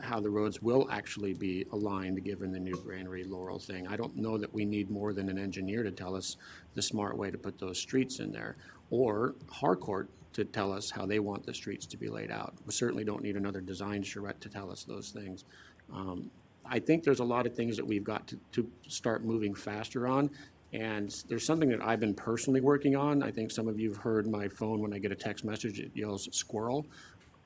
how the roads will actually be aligned given the new granary Laurel thing. I don't know that we need more than an engineer to tell us the smart way to put those streets in there, or Harcourt to tell us how they want the streets to be laid out. We certainly don't need another design charrette to tell us those things. I think there's a lot of things that we've got to start moving faster on. And there's something that I've been personally working on. I think some of you have heard my phone when I get a text message, it yells squirrel.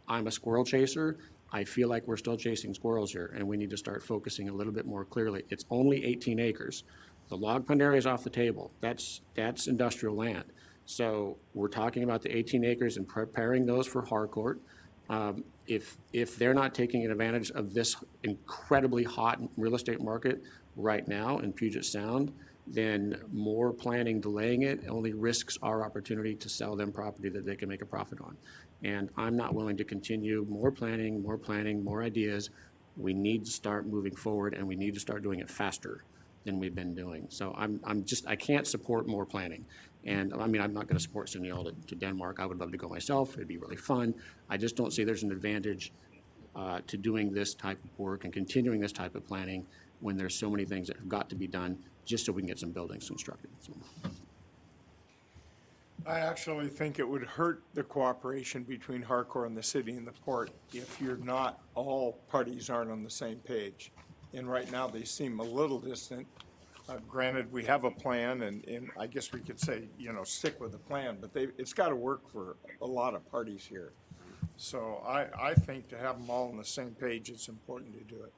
I'm a squirrel chaser. I feel like we're still chasing squirrels here, and we need to start focusing a little bit more clearly. It's only 18 acres. The log pond area is off the table. That's industrial land. So we're talking about the 18 acres and preparing those for Harcourt. If they're not taking advantage of this incredibly hot real estate market right now in Puget Sound, then more planning delaying it only risks our opportunity to sell them property that they can make a profit on. And I'm not willing to continue more planning, more ideas. We need to start moving forward, and we need to start doing it faster than we've been doing. So I can't support more planning. And I mean, I'm not going to support sending y'all to Denmark. I would love to go myself. It'd be really fun. I just don't see there's an advantage to doing this type of work and continuing this type of planning when there's so many things that have got to be done just so we can get some buildings constructed. So. I actually think it would hurt the cooperation between Harcourt and the city and the port if all parties aren't on the same page. And right now, they seem a little distant. Granted, we have a plan, and I guess we could say, stick with the plan, but it's got to work for a lot of parties here. So I think to have them all on the same page, it's important to do it.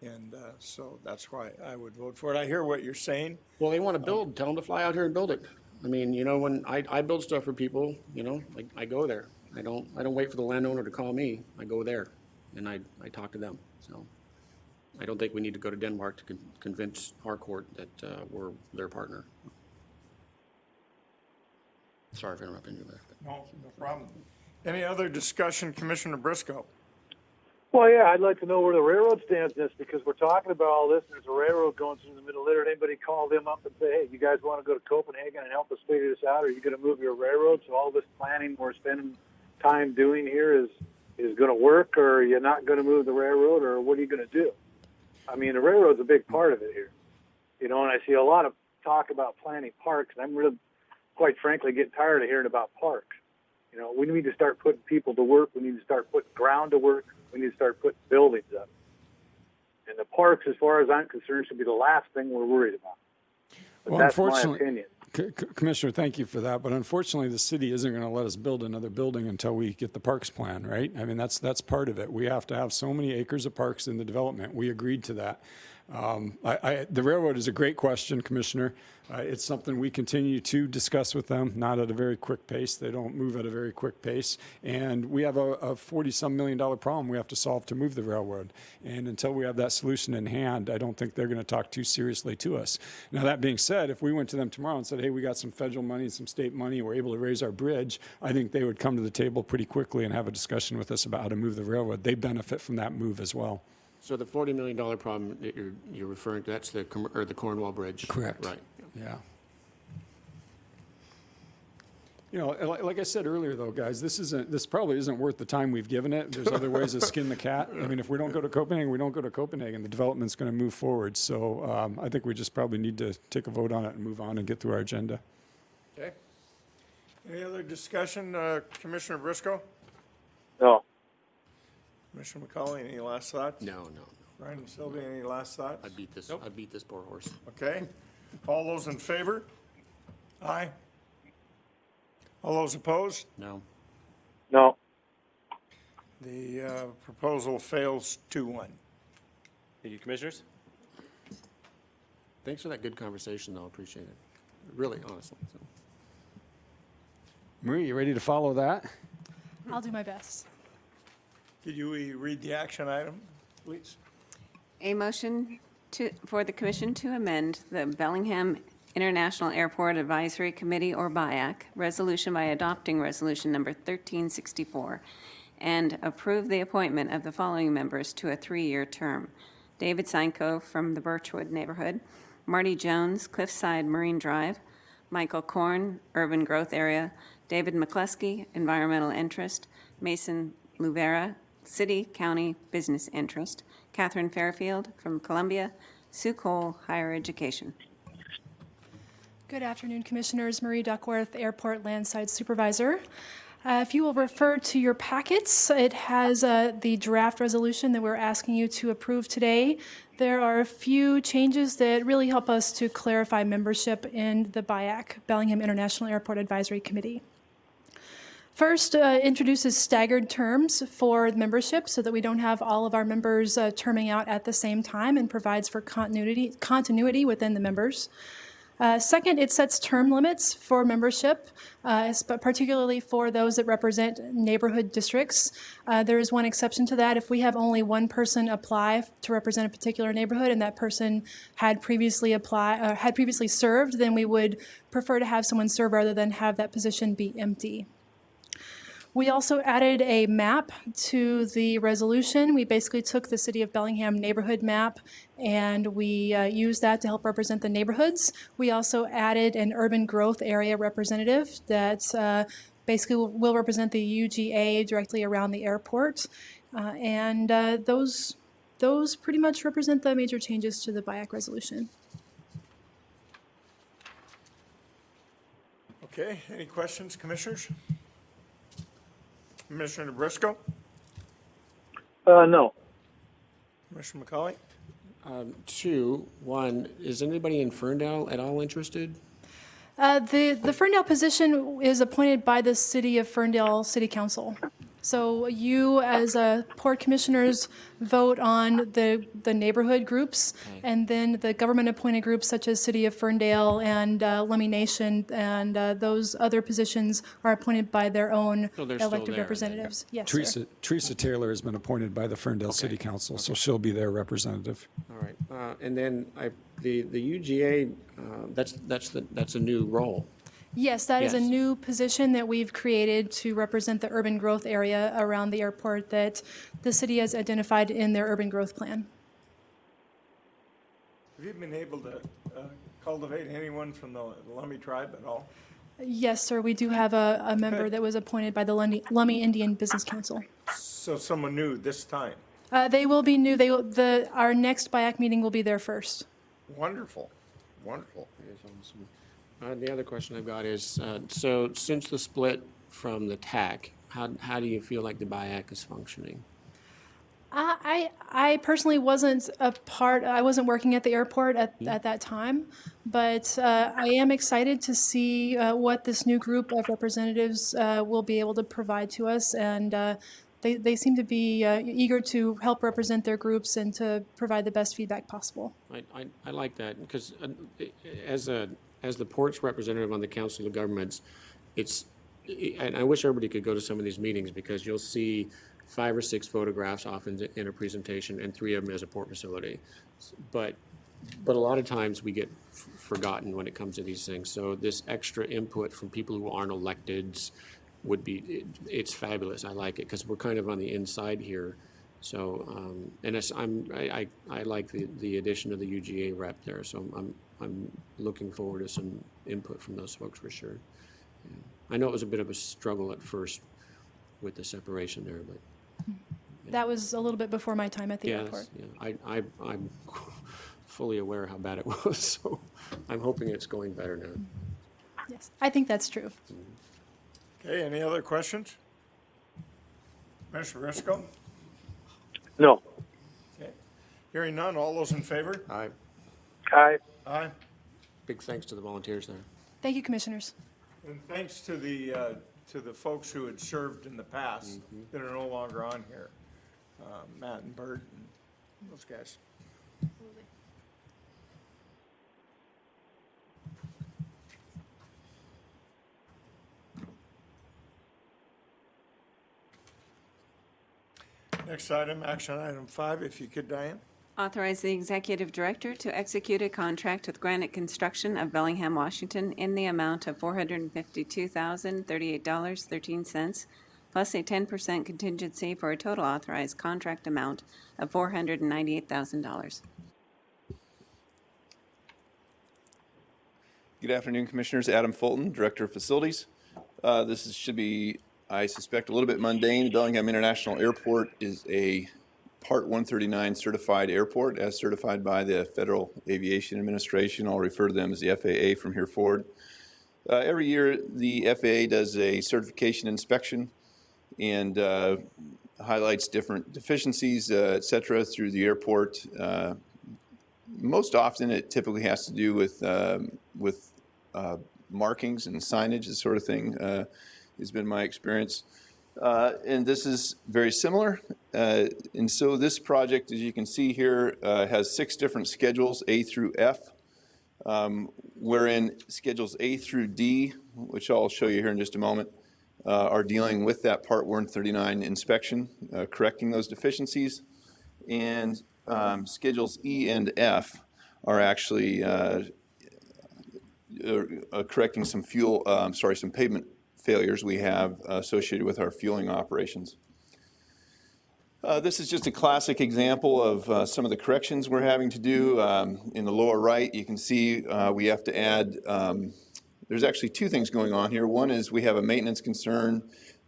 And so that's why I would vote for it. I hear what you're saying. Well, they want to build, tell them to fly out here and build it. I mean, when I build stuff for people, I go there. I don't wait for the landowner to call me. I go there and I talk to them. So I don't think we need to go to Denmark to convince Harcourt that we're their partner. Sorry for interrupting you there. No problem. Any other discussion, Commissioner Briscoe? Well, yeah, I'd like to know where the railroad stands in this, because we're talking about all this, and there's a railroad going through the middle there. Anybody call them up and say, hey, you guys want to go to Copenhagen and help us figure this out? Or are you going to move your railroad? So all this planning we're spending time doing here is going to work, or are you not going to move the railroad, or what are you going to do? I mean, the railroad's a big part of it here. And I see a lot of talk about planning parks, and I'm really, quite frankly, getting tired of hearing about parks. We need to start putting people to work. We need to start putting ground to work. We need to start putting buildings up. And the parks, as far as I'm concerned, should be the last thing we're worried about. But Well, that's my unfortunately, opinion. Commissioner, thank you for that. But unfortunately, the city isn't going to let us build another building until we get the parks plan, right? I mean, that's part of it. We have to have so many acres of parks in the development. We agreed to that. The railroad is a great question, Commissioner. It's something we continue to discuss with them, not at a very quick pace. They don't move at a very quick pace. And we have a $40-some million problem we have to solve to move the railroad. And until we have that solution in hand, I don't think they're going to talk too seriously to us. Now, that being said, if we went to them tomorrow and said, hey, we got some federal money and some state money, and we're able to raise our bridge, I think they would come to the table pretty quickly and have a discussion with us about how to move the railroad. They benefit from that move as well. So the $40 million problem that you're referring to, that's the Cornwall Bridge? Correct. Right. Yeah. Like I said earlier, though, guys, this probably isn't worth the time we've given it. There's other ways to skin the cat. I mean, if we don't go to Copenhagen, we don't go to Copenhagen. The development's going to move forward. So I think we just probably need to take a vote on it and move on and get through our agenda. Okay. Any other discussion, Commissioner Briscoe? No. Commissioner McCauley, any last thoughts? No. Brian and Sylvia, any last thoughts? I beat this poor horse. Okay. All those in favor? Aye. All those opposed? No. No. The proposal fails 2-1. Thank you, Commissioners. Thanks for that good conversation, though. Appreciate it. Really, honestly. So. Marie, you ready to follow that? I'll do my best. Could you read the action item, please? A motion for the commission to amend the Bellingham International Airport Advisory Committee, or BIAC, resolution by adopting resolution number 1364 and approve the appointment of the following members to a 3-year term. David Seinko from the Birchwood neighborhood, Marty Jones, Cliffside Marine Drive, Michael Korn, Urban Growth Area, David McCluskey, Environmental Interest, Mason Luvera, City, County, Business Interest, Catherine Fairfield from Columbia, Sue Cole, Higher Education. Good afternoon, Commissioners. Marie Duckworth, Airport Landside Supervisor. If you will refer to your packets, it has the draft resolution that we're asking you to approve today. There are a few changes that really help us to clarify membership in the BIAC, Bellingham International Airport Advisory Committee. First, introduces staggered terms for membership so that we don't have all of our members terming out at the same time, and provides for continuity within the members. Second, it sets term limits for membership, particularly for those that represent neighborhood districts. There is one exception to that. If we have only one person apply to represent a particular neighborhood and that person had previously served, then we would prefer to have someone serve rather than have that position be empty. We also added a map to the resolution. We basically took the City of Bellingham neighborhood map and we used that to help represent the neighborhoods. We also added an urban growth area representative that basically will represent the UGA directly around the airport. Those pretty much represent the major changes to the BIAC resolution. Okay, any questions, Commissioners? Commissioner Briscoe? No. Commissioner McCauley? Two, one, is anybody in Ferndale at all interested? The Ferndale position is appointed by the City of Ferndale City Council. So you, as Port Commissioners, vote on the neighborhood groups, and then the government-appointed groups such as City of Ferndale and Lummi Nation, and those other positions are appointed by their own So they're still elected there, representatives. Yes, sir. Teresa Taylor has been appointed by the Ferndale City Council, so she'll be their representative. All right, and then the UGA, that's a new role. Yes, that is a Yes. new position that we've created to represent the urban growth area around the airport that the city has identified in their urban growth plan. Have you been able to cultivate anyone from the Lummi tribe at all? Yes, sir, we do have a member that was appointed by the Lummi Indian Business Council. So someone new this time. They will be new. Our next BIAC meeting will be there first. Wonderful, wonderful. The other question I've got is, so since the split from the TAC, how do you feel like the BIAC is functioning? I personally wasn't I wasn't working at the airport at that time, but I am excited to see what this new group of representatives will be able to provide to us, and they seem to be eager to help represent their groups and to provide the best feedback possible. I like that, because as the port's representative on the Council of Governments, and I wish everybody could go to some of these meetings, because you'll see 5 or 6 photographs often in a presentation, and 3 of them as a port facility. But a lot of times we get forgotten when it comes to these things. So this extra input from people who aren't electeds would be, it's fabulous. I like it, because we're kind of on the inside here. So, and I like the addition of the UGA rep there. So I'm looking forward to some input from those folks for sure. Yeah. I know it was a bit of a struggle at first with the separation there, but. That was a little bit before my time at the Yes, airport. yeah. I'm fully aware how bad it was, so I'm hoping it's going better now. Yes, I think that's true. Okay, any other questions? Mr. Risco? No. Okay. Hearing none, all those in favor? Aye. Aye. Aye. Big thanks to the volunteers there. Thank you, Commissioners. And thanks to the folks who had served in the past that are no longer on here. Matt and Bert and those guys. Next item, action item 5, if you could, Diane. Authorize the executive director to execute a contract with Granite Construction of Bellingham, Washington in the amount of $452,038.13, plus a 10% contingency for a total authorized contract amount of $498,000. Good afternoon, Commissioners. Adam Fulton, Director of Facilities. Should be, I suspect, a little bit mundane. Bellingham International Airport is a Part 139 certified airport, as certified by the Federal Aviation Administration. I'll refer to them as the FAA from here forward. Every year, the FAA does a certification inspection and highlights different deficiencies, et cetera, through the airport. Most often, it typically has to do with markings and signage, this sort of thing, has been my experience. And this is very similar. And so this project, as you can see here, has 6 different schedules, A through F, wherein schedules A through D, which I'll show you here in just a moment, are dealing with that Part 139 inspection, correcting those deficiencies. And schedules E and F are actually correcting some some pavement failures we have associated with our fueling operations. This is just a classic example of some of the corrections we're having to do. In the lower right, you can see we have to add, there's actually 2 things going on here. One is we have a maintenance concern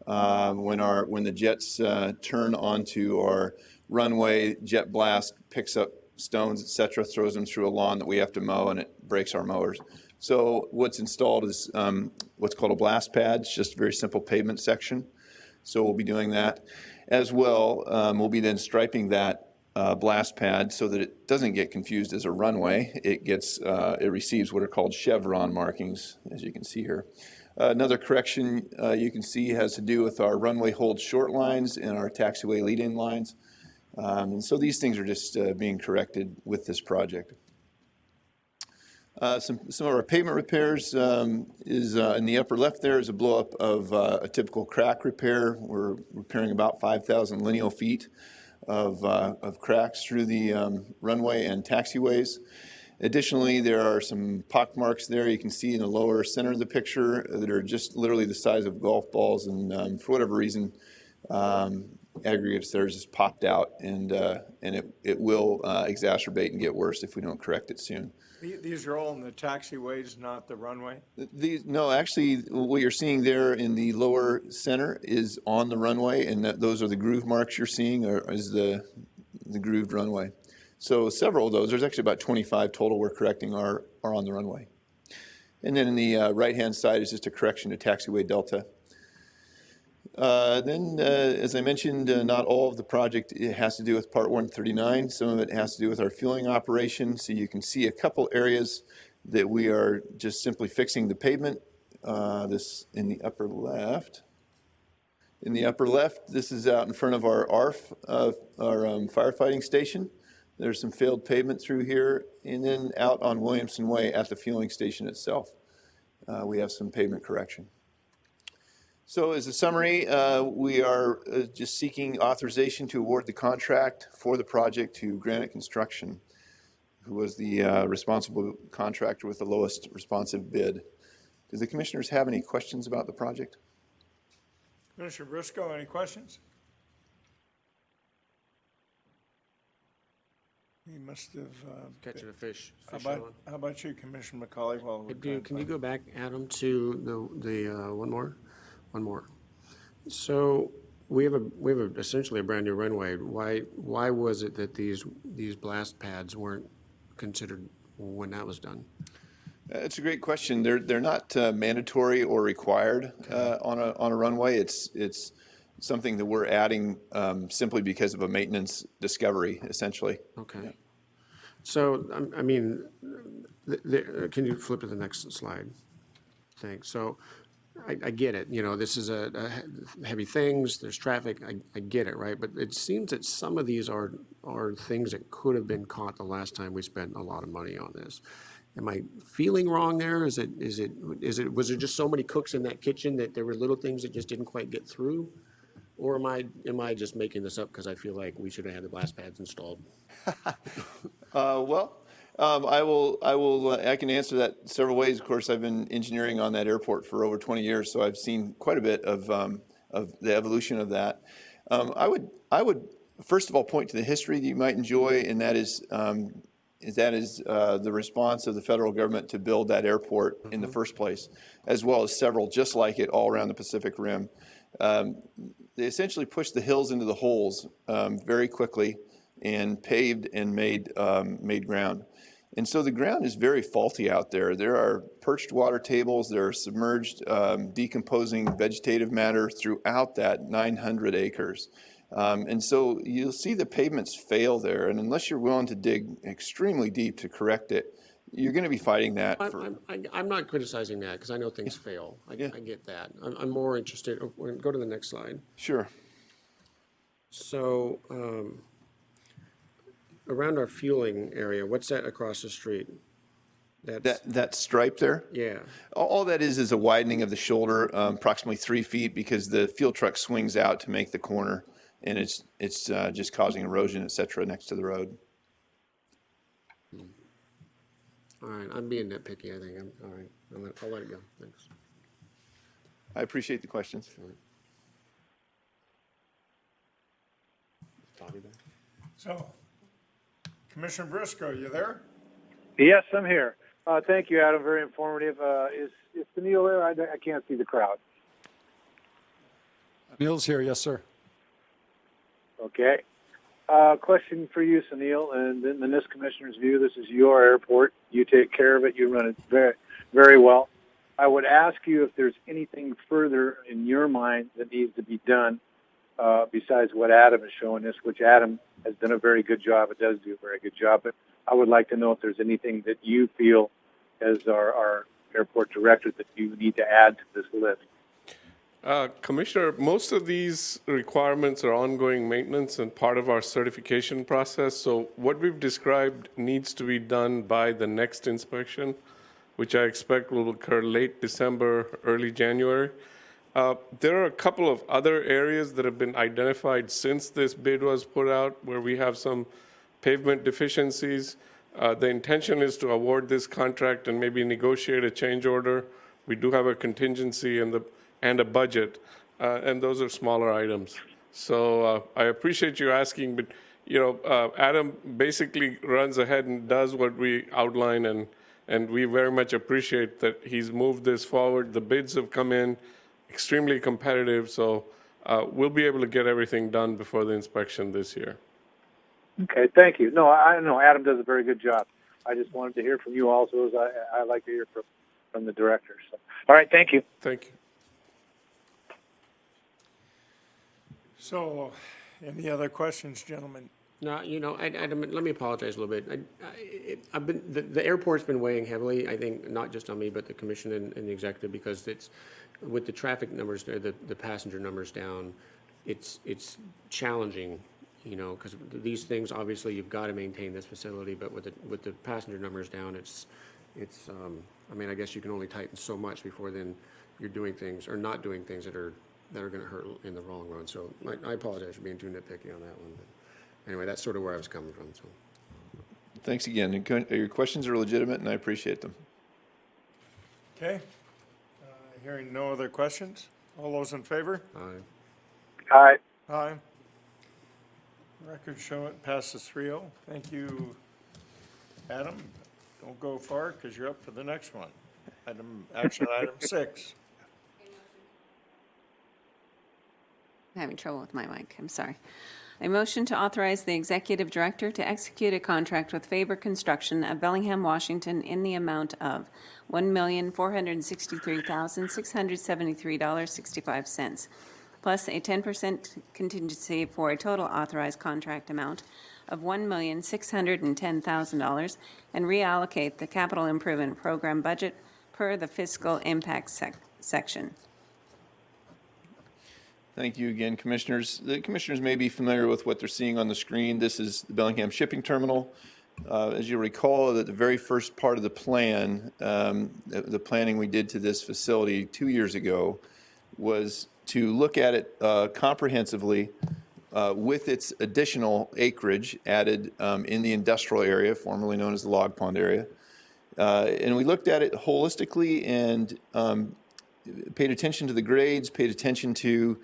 when the jets turn onto our runway, jet blast picks up stones, et cetera, throws them through a lawn that we have to mow, and it breaks our mowers. So what's installed is what's called a blast pad. It's just a very simple pavement section. So we'll be doing that. As well, we'll be then striping that blast pad so that it doesn't get confused as a runway. It receives what are called chevron markings, as you can see here. Another correction you can see has to do with our runway hold short lines and our taxiway lead-in lines. And so these things are just being corrected with this project. Some of our pavement repairs is in the upper left there is a blow-up of a typical crack repair. We're repairing about 5,000 lineal feet of cracks through the runway and taxiways. Additionally, there are some pock marks there you can see in the lower center of the picture that are just literally the size of golf balls, and for whatever reason, aggregates there just popped out, and it will exacerbate and get worse if we don't correct it soon. These are all in the taxiways, not the runway? No, actually, what you're seeing there in the lower center is on the runway, and those are the groove marks you're seeing, or is the grooved runway. So several of those, there's actually about 25 total we're correcting are on the runway. And then in the right-hand side is just a correction to taxiway delta. As I mentioned, not all of the project has to do with Part 139. Some of it has to do with our fueling operation. So you can see a couple areas that we are just simply fixing the pavement. This in the upper left. In the upper left, this is out in front of our ARF, our firefighting station. There's some failed pavement through here, and then out on Williamson Way at the fueling station itself, we have some pavement correction. So as a summary, we are just seeking authorization to award the contract for the project to Granite Construction, who was the responsible contractor with the lowest responsive bid. Do the commissioners have any questions about the project? Commissioner Briscoe, any questions? He must have. Catching a fish. How about you, Commissioner McCauley? While we're Can you go back, Adam, to the one more? So we have essentially a brand new runway. Why was it that these blast pads weren't considered when that was done? It's a great question. They're not mandatory or required on a runway. It's something that we're adding simply because of a maintenance discovery, essentially. Okay. Yeah. So I mean, can you flip to the next slide? Thanks. So I get it. You know, this is a heavy things. There's traffic. I get it, right? But it seems that some of these are things that could have been caught the last time we spent a lot of money on this. Am I feeling wrong there? Was there just so many cooks in that kitchen that there were little things that just didn't quite get through? Or am I just making this up because I feel like we should have had the blast pads installed? I can answer that several ways. Of course, I've been engineering on that airport for over 20 years, so I've seen quite a bit of the evolution of that. I would first of all point to the history that you might enjoy, and that is the response of the federal government to build that airport in the first place, as well as several just like it all around the Pacific Rim. They essentially pushed the hills into the holes very quickly and paved and made ground. And so the ground is very faulty out there. There are perched water tables, there are submerged decomposing vegetative matter throughout that 900 acres. And so you'll see the pavements fail there, and unless you're willing to dig extremely deep to correct it, you're going to be fighting that. I'm not criticizing that because I know things fail. I get that. I'm more interested. Go to the next slide. Sure. So around our fueling area, what's that across the street? That stripe there? Yeah. All that is a widening of the shoulder, approximately 3 feet, because the fuel truck swings out to make the corner, and it's just causing erosion, et cetera, next to the road. All right, I'm being nitpicky, I think. All right, I'll let it go. Thanks. I appreciate the questions. So, Commissioner Briscoe, you there? Yes, I'm here. Thank you, Adam. Very informative. Is Sunil there? I can't see the crowd. Neil's here, yes, sir. Okay. Question for you, Sunil, and in this commissioner's view, this is your airport. You take care of it. You run it very, very well. I would ask you if there's anything further in your mind that needs to be done besides what Adam is showing us, which Adam has done a very good job. It does do a very good job. But I would like to know if there's anything that you feel as our airport director that you need to add to this list. Commissioner, most of these requirements are ongoing maintenance and part of our certification process. So what we've described needs to be done by the next inspection, which I expect will occur late December, early January. There are a couple of other areas that have been identified since this bid was put out where we have some pavement deficiencies. The intention is to award this contract and maybe negotiate a change order. We do have a contingency and a budget, and those are smaller items. So I appreciate you asking, but Adam basically runs ahead and does what we outline, and we very much appreciate that he's moved this forward. The bids have come in extremely competitive, so we'll be able to get everything done before the inspection this year. Okay, thank you. No, I know Adam does a very good job. I just wanted to hear from you also, as I like to hear from the director. So, all right, thank you. Thank you. So, any other questions, gentlemen? No, Adam, let me apologize a little bit. The airport's been weighing heavily, I think, not just on me, but the commission and the executive, because it's, with the traffic numbers, the passenger numbers down, it's challenging, because these things, obviously, you've got to maintain this facility, but with the passenger numbers down, I guess you can only tighten so much before then you're doing things, or not doing things that are going to hurt in the long run. So I apologize for being too nitpicky on that one. But anyway, that's sort of where I was coming from. So, Thanks again. Your questions are legitimate, and I appreciate them. Okay. Hearing no other questions, all those in favor? Aye. Aye. Aye. Records show it passes 3-0. Thank you, Adam. Don't go far because you're up for the next one. Action item 6. I'm having trouble with my mic, I'm sorry. A motion to authorize the executive director to execute a contract with Faber Construction of Bellingham, Washington in the amount of $1,463,673.65, plus a 10% contingency for a total authorized contract amount of $1,610,000, and reallocate the capital improvement program budget per the fiscal impact section. Thank you again, Commissioners. The Commissioners may be familiar with what they're seeing on the screen. This is the Bellingham Shipping Terminal. As you recall, that the very first part of the plan, the planning we did to this facility 2 years ago, was to look at it comprehensively with its additional acreage added in the industrial area, formerly known as the Log Pond area. And we looked at it holistically and paid attention to the grades, paid attention to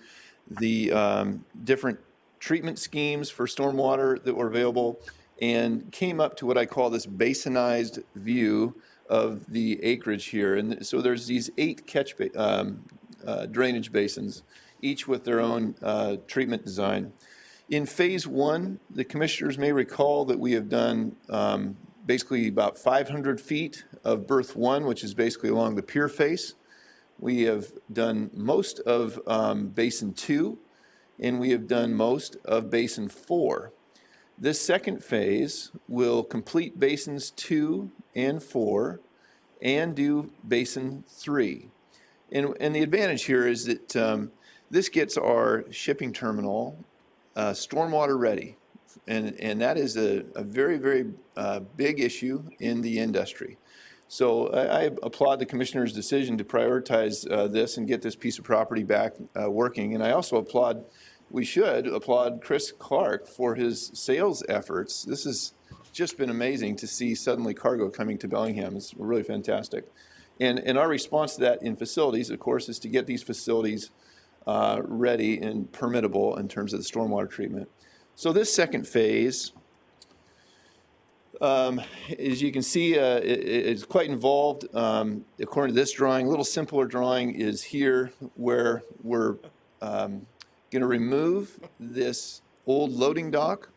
the different treatment schemes for stormwater that were available, and came up to what I call this basinized view of the acreage here. And so there's these 8 drainage basins, each with their own treatment design. In phase 1, the commissioners may recall that we have done basically about 500 feet of berth 1, which is basically along the pier face. We have done most of Basin 2, and we have done most of Basin 4. This second phase will complete Basins 2 and 4 and do Basin 3. And the advantage here is that this gets our shipping terminal stormwater ready. And that is a very, very big issue in the industry. So I applaud the commissioner's decision to prioritize this and get this piece of property back working. And I also we should applaud Chris Clark for his sales efforts. This has just been amazing to see suddenly cargo coming to Bellingham. It's really fantastic. And our response to that in facilities, of course, is to get these facilities ready and permittable in terms of the stormwater treatment. So this second phase, as you can see, it's quite involved. According to this drawing, a little simpler drawing is here where we're going to remove this old loading dock.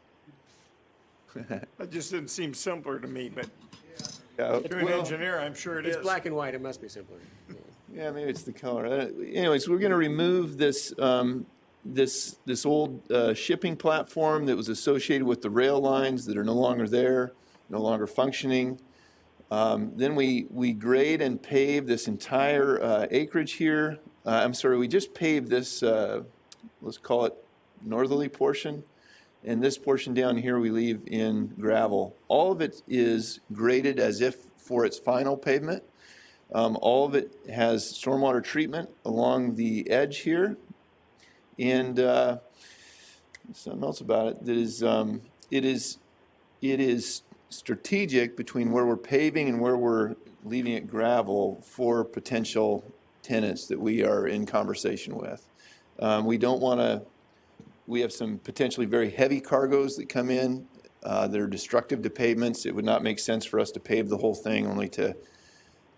That just didn't seem simpler to me, but Yeah, to an engineer, I'm sure it is. It's black and white, it must be simpler. Yeah, maybe it's the color. Anyways, we're going to remove this this old shipping platform that was associated with the rail lines that are no longer there, no longer functioning. Then we grade and pave this entire acreage here. I'm sorry, we just paved this, let's call it northerly portion. And this portion down here we leave in gravel. All of it is graded as if for its final pavement. All of it has stormwater treatment along the edge here. And something else about it that is, it is strategic between where we're paving and where we're leaving it gravel for potential tenants that we are in conversation with. We don't want to, we have some potentially very heavy cargoes that come in that are destructive to pavements. It would not make sense for us to pave the whole thing only to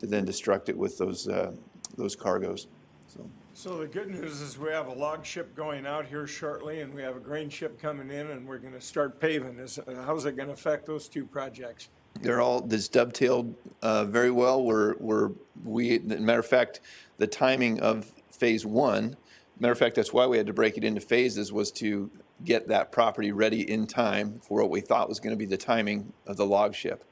then destruct it with those cargoes. So the good news is we have a log ship going out here shortly, and we have a grain ship coming in, and we're going to start paving. How's it going to affect those two projects? They're all this dovetailed very well. Matter of fact, the timing of phase one. Matter of fact, that's why we had to break it into phases, was to get that property ready in time for what we thought was going to be the timing of the log ship.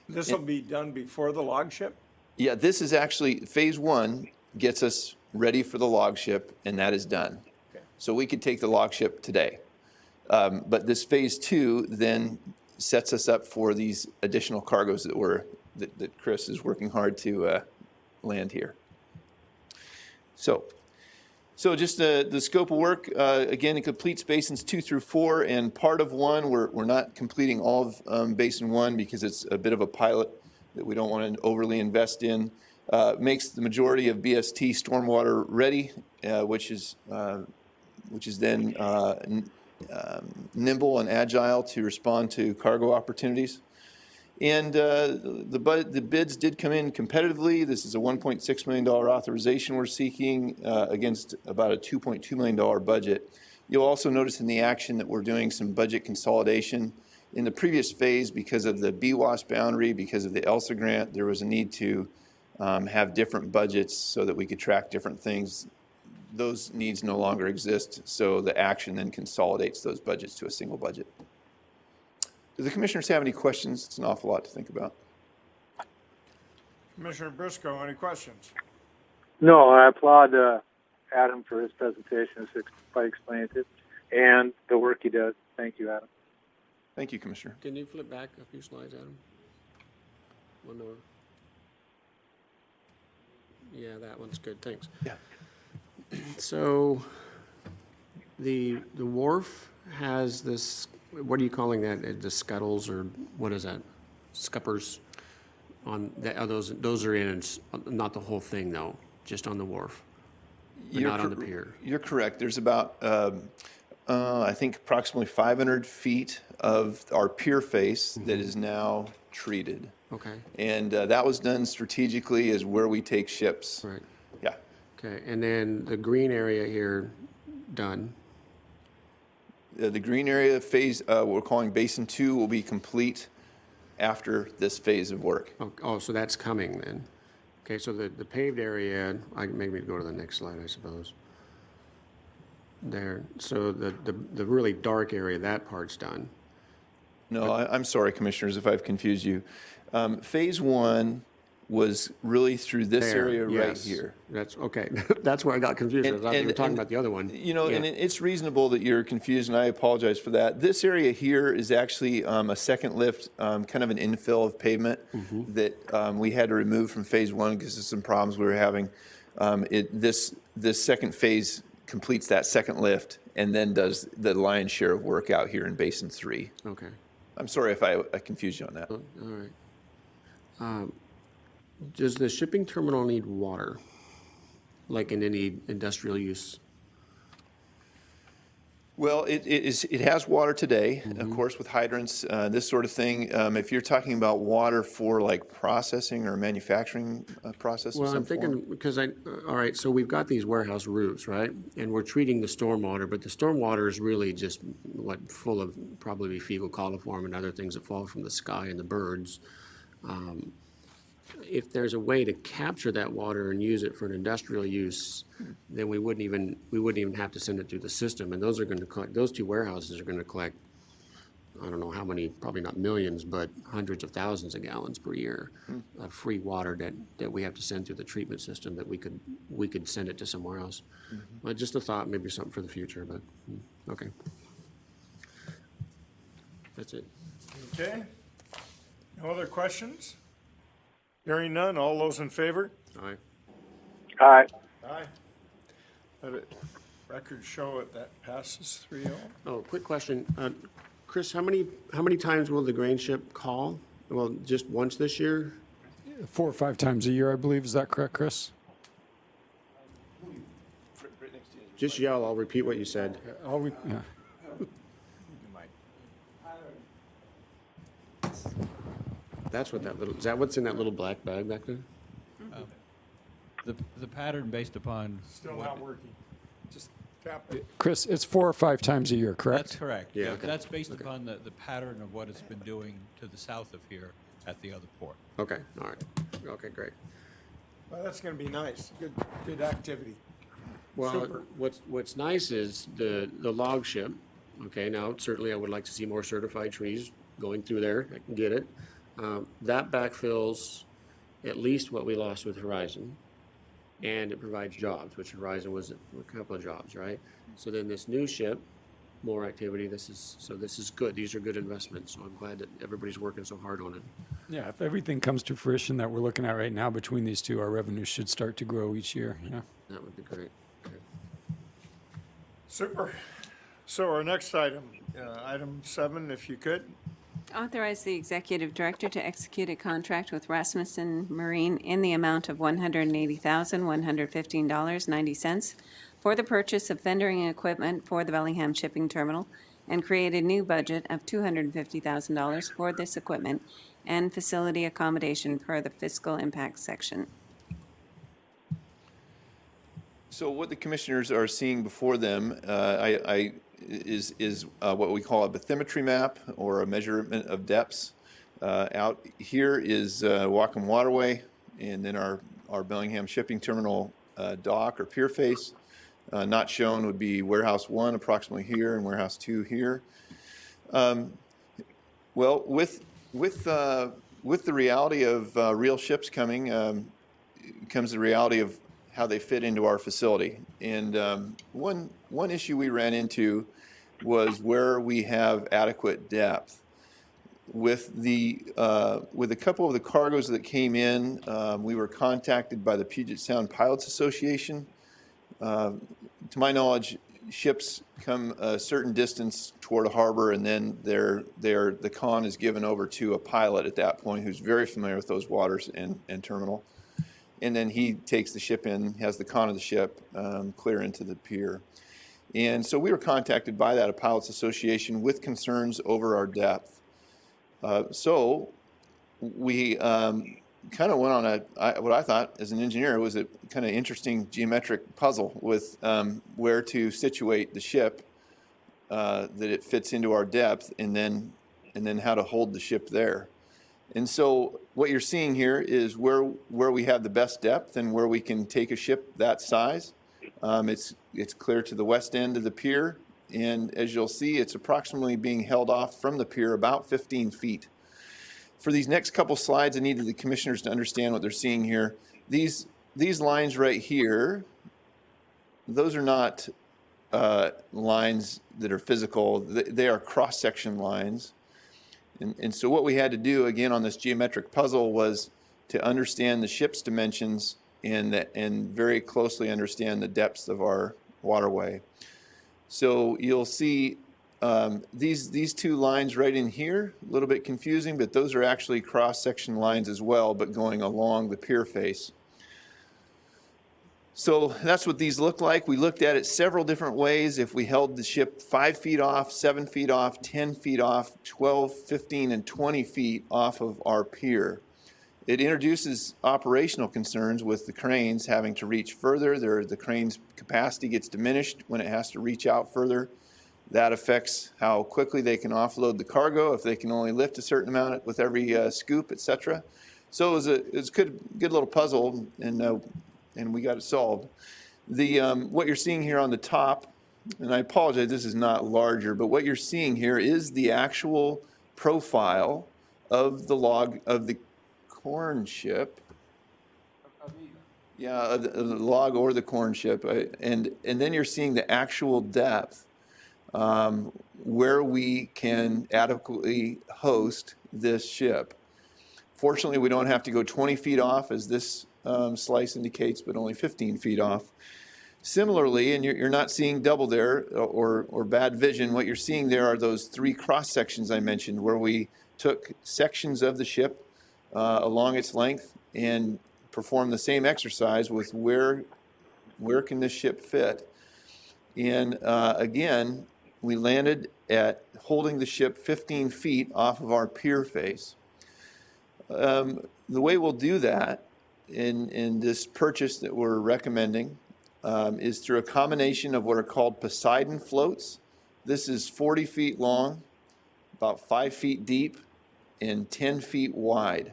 This will be done before the log ship? Yeah, this is actually, phase one gets us ready for the log ship, and that is done. Okay. So we could take the log ship today. But this phase two then sets us up for these additional cargoes that Chris is working hard to land here. So just the scope of work, again, it completes basins 2 through 4, and part of 1, we're not completing all of basin 1 because it's a bit of a pilot that we don't want to overly invest in. Makes the majority of BST stormwater ready, which is then nimble and agile to respond to cargo opportunities. And the bids did come in competitively. This is a $1.6 million authorization we're seeking against about a $2.2 million budget. You'll also notice in the action that we're doing some budget consolidation. In the previous phase, because of the BWAS boundary, because of the ELSA grant, there was a need to have different budgets so that we could track different things. Those needs no longer exist, so the action then consolidates those budgets to a single budget. Do the commissioners have any questions? It's an awful lot to think about. Commissioner Briscoe, any questions? No, I applaud Adam for his presentation. It's quite explained it, and the work he does. Thank you, Adam. Thank you, Commissioner. Can you flip back a few slides, Adam? One more. Yeah, that one's good, thanks. Yeah. So the wharf has this, what are you calling that? The scuttles, or what is that? Scuppers on that? Those are in, not the whole thing though, just on the wharf, but not on the pier. You're correct. There's about I think approximately 500 feet of our pier face that is now treated. Okay. And that was done strategically as where we take ships. Right. Yeah. Okay, and then the green area here, done. The green area phase, what we're calling Basin 2, will be complete after this phase of work. Oh, so that's coming then. Okay, so the paved area, maybe go to the next slide, I suppose. There, so the really dark area, that part's done. No, I'm sorry, Commissioners, if I've confused you. Phase 1 was really through this area right here. That's okay. That's where I got confused. I thought you were talking about the other one. You know, and it's reasonable that you're confused, and I apologize for that. This area here is actually a second lift, kind of an infill of pavement that we had to remove from phase 1 because of some problems we were having. This second phase completes that second lift and then does the lion's share of work out here in Basin 3. Okay. I'm sorry if I confused you on that. All right. Does the shipping terminal need water, like in any industrial use? Well, it has water today, of course, with hydrants, this sort of thing. If you're talking about water for like processing or manufacturing process of Well, some I'm thinking, form. because all right, so we've got these warehouse roofs, right? And we're treating the stormwater, but the stormwater is really just full of probably fecal coliform and other things that fall from the sky and the birds. if there's a way to capture that water and use it for an industrial use, then we wouldn't even have to send it through the system. And those are going to collect, those two warehouses are going to collect, I don't know how many, probably not millions, but hundreds of thousands of gallons per year of free water that we have to send through the treatment system that we could send it to somewhere else. But just a thought, maybe something for the future, but, okay. That's it. Okay. No other questions? Hearing none, all those in favor? Aye. Aye. Aye. Let it, records show it, that passes 3-0. Oh, quick question. Chris, how many times will the grain ship call? Well, just once this year? 4 or 5 times a year, I believe. Is that correct, Chris? Just yell, I'll repeat what you said. Yeah. That's what that little, is that what's in that little black bag back there? The pattern based upon. Still not working. Just tap it. Chris, it's 4 or 5 times a year, correct? That's correct. Yeah, okay. That's based upon the pattern of what it's been doing to the south of here at the other port. Okay, all right. Okay, great. Well, that's going to be nice. Good activity. Well, Super. what's nice is the log ship. Okay, now certainly I would like to see more certified trees going through there. I can get it. That backfills at least what we lost with Horizon, and it provides jobs, which Horizon was a couple of jobs, right? So then this new ship, more activity. This is good. These are good investments. So I'm glad that everybody's working so hard on it. Yeah, if everything comes to fruition that we're looking at right now between these two, our revenue should start to grow each year. Yeah. That would be great. Okay. Super. So our next item, item 7, if you could. Authorize the executive director to execute a contract with Rasmussen Marine in the amount of $180,115.90 for the purchase of fendering equipment for the Bellingham Shipping Terminal and create a new budget of $250,000 for this equipment and facility accommodation per the fiscal impact section. So what the commissioners are seeing before them is what we call a bathymetry map, or a measurement of depths. Out here is Whatcom Waterway, and then our Bellingham Shipping Terminal dock or pier face. Not shown would be Warehouse 1 approximately here, and Warehouse 2 here. Well, with the reality of real ships coming, comes the reality of how they fit into our facility. And one issue we ran into was where we have adequate depth. With a couple of the cargoes that came in, we were contacted by the Puget Sound Pilots Association. To my knowledge, ships come a certain distance toward a harbor, and then the con is given over to a pilot at that point who's very familiar with those waters and terminal. And then he takes the ship in, has the con of the ship clear into the pier. And so we were contacted by that Pilots Association with concerns over our depth. So we kind of went on what I thought as an engineer was a kind of interesting geometric puzzle with where to situate the ship that it fits into our depth, and then how to hold the ship there. And so what you're seeing here is where we have the best depth and where we can take a ship that size. It's clear to the west end of the pier, and as you'll see, it's approximately being held off from the pier about 15 feet. For these next couple slides, I needed the commissioners to understand what they're seeing here. These lines right here, those are not lines that are physical. They are cross-section lines. And so what we had to do, again, on this geometric puzzle was to understand the ship's dimensions and very closely understand the depths of our waterway. So you'll see these two lines right in here, a little bit confusing, but those are actually cross-section lines as well, but going along the pier face. So that's what these look like. We looked at it several different ways. If we held the ship 5 feet off, 7 feet off, 10 feet off, 12, 15, and 20 feet off of our pier. It introduces operational concerns with the cranes having to reach further. The crane's capacity gets diminished when it has to reach out further. That affects how quickly they can offload the cargo if they can only lift a certain amount with every scoop, etc. So it was good little puzzle, and we got it solved. What you're seeing here on the top, and I apologize, this is not larger, but what you're seeing here is the actual profile of the log of the corn ship. Yeah, the log or the corn ship, and then you're seeing the actual depth where we can adequately host this ship. Fortunately, we don't have to go 20 feet off, as this slice indicates, but only 15 feet off. Similarly, and you're not seeing double there or bad vision, what you're seeing there are those 3 cross sections I mentioned, where we took sections of the ship along its length and performed the same exercise with where can this ship fit. And again, we landed at holding the ship 15 feet off of our pier face. The way we'll do that in this purchase that we're recommending is through a combination of what are called Poseidon floats. This is 40 feet long, about 5 feet deep, and 10 feet wide.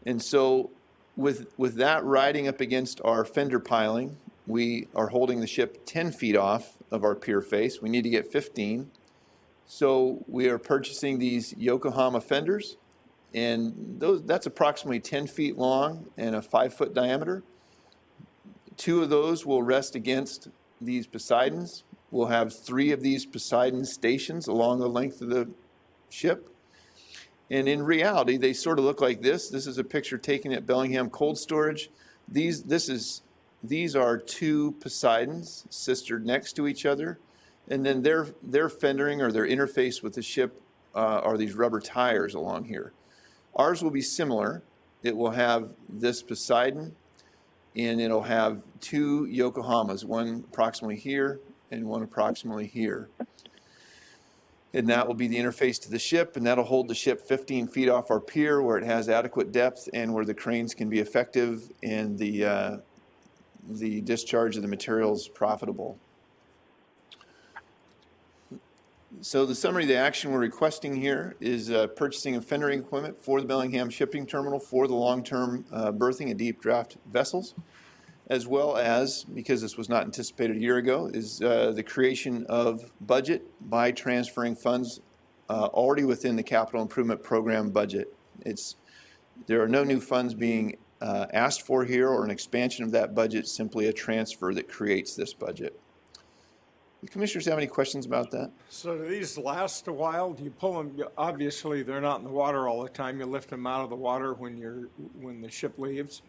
And so with that riding up against our fender piling, we are holding the ship 10 feet off of our pier face. We need to get 15. So we are purchasing these Yokohama fenders, and that's approximately 10 feet long and a 5-foot diameter. 2 of those will rest against these Poseidons. We'll have 3 of these Poseidon stations along the length of the ship. And in reality, they sort of look like this. This is a picture taken at Bellingham Cold Storage. These are 2 Poseidons sistered next to each other. And then their fendering or their interface with the ship are these rubber tires along here. Ours will be similar. It will have this Poseidon, and it'll have 2 Yokohamas, one approximately here and one approximately here. And that will be the interface to the ship, and that'll hold the ship 15 feet off our pier where it has adequate depth and where the cranes can be effective and the discharge of the materials profitable. So the summary of the action we're requesting here is purchasing of fendering equipment for the Bellingham shipping terminal for the long-term berthing and deep draft vessels, as well as, because this was not anticipated a year ago, is the creation of budget by transferring funds already within the capital improvement program budget. There are no new funds being asked for here or an expansion of that budget, simply a transfer that creates this budget. The commissioners have any questions about that? So do these last a while? Do you pull them? Obviously, they're not in the water all the time. You lift them out of the water when the ship leaves,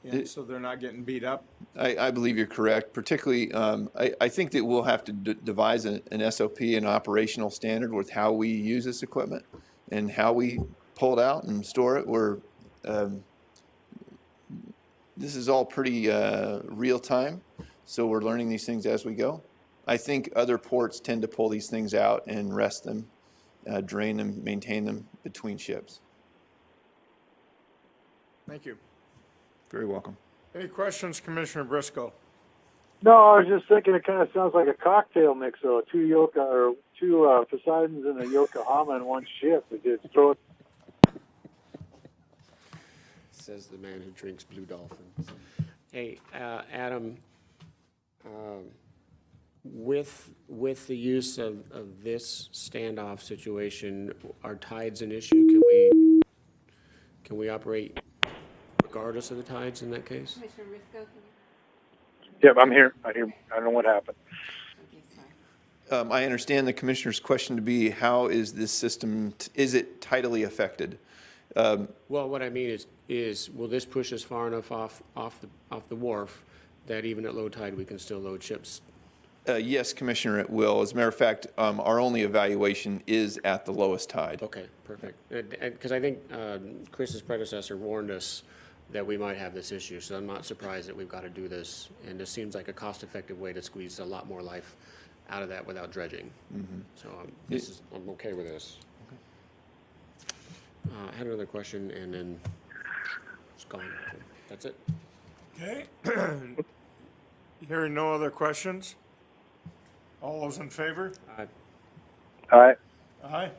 and so they're not getting beat up. I believe you're correct. Particularly, I think that we'll have to devise an SOP, an operational standard with how we use this equipment and how we pull it out and store it. This is all pretty real time, so we're learning these things as we go. I think other ports tend to pull these things out and rest them, drain them, maintain them between ships. Thank you. Very welcome. Any questions, Commissioner Briscoe? No, I was just thinking it kind of sounds like a cocktail mix, though. 2 Poseidons and a Yokohama in one ship. We just throw it. Says the man who drinks Blue Dolphins. Hey, Adam, with the use of this standoff situation, are tides an issue? Can we operate regardless of the tides in that case? Commissioner Risco, Yep, I'm here. I don't know what happened. I understand the commissioner's question to be, how is this system, is it tidally affected? Well, what I mean is will this push us far enough off the wharf that even at low tide we can still load ships? Yes, Commissioner, it will. As a matter of fact, our only evaluation is at the lowest tide. Okay, perfect. Because I think Chris's predecessor warned us that we might have this issue, so I'm not surprised that we've got to do this. And this seems like a cost-effective way to squeeze a lot more life out of that without dredging. Mm-hmm. So I'm okay with this. Okay. I had another question, and then it's gone. So that's it. Okay. Hearing no other questions? All those in favor? Aye. Aye. Aye.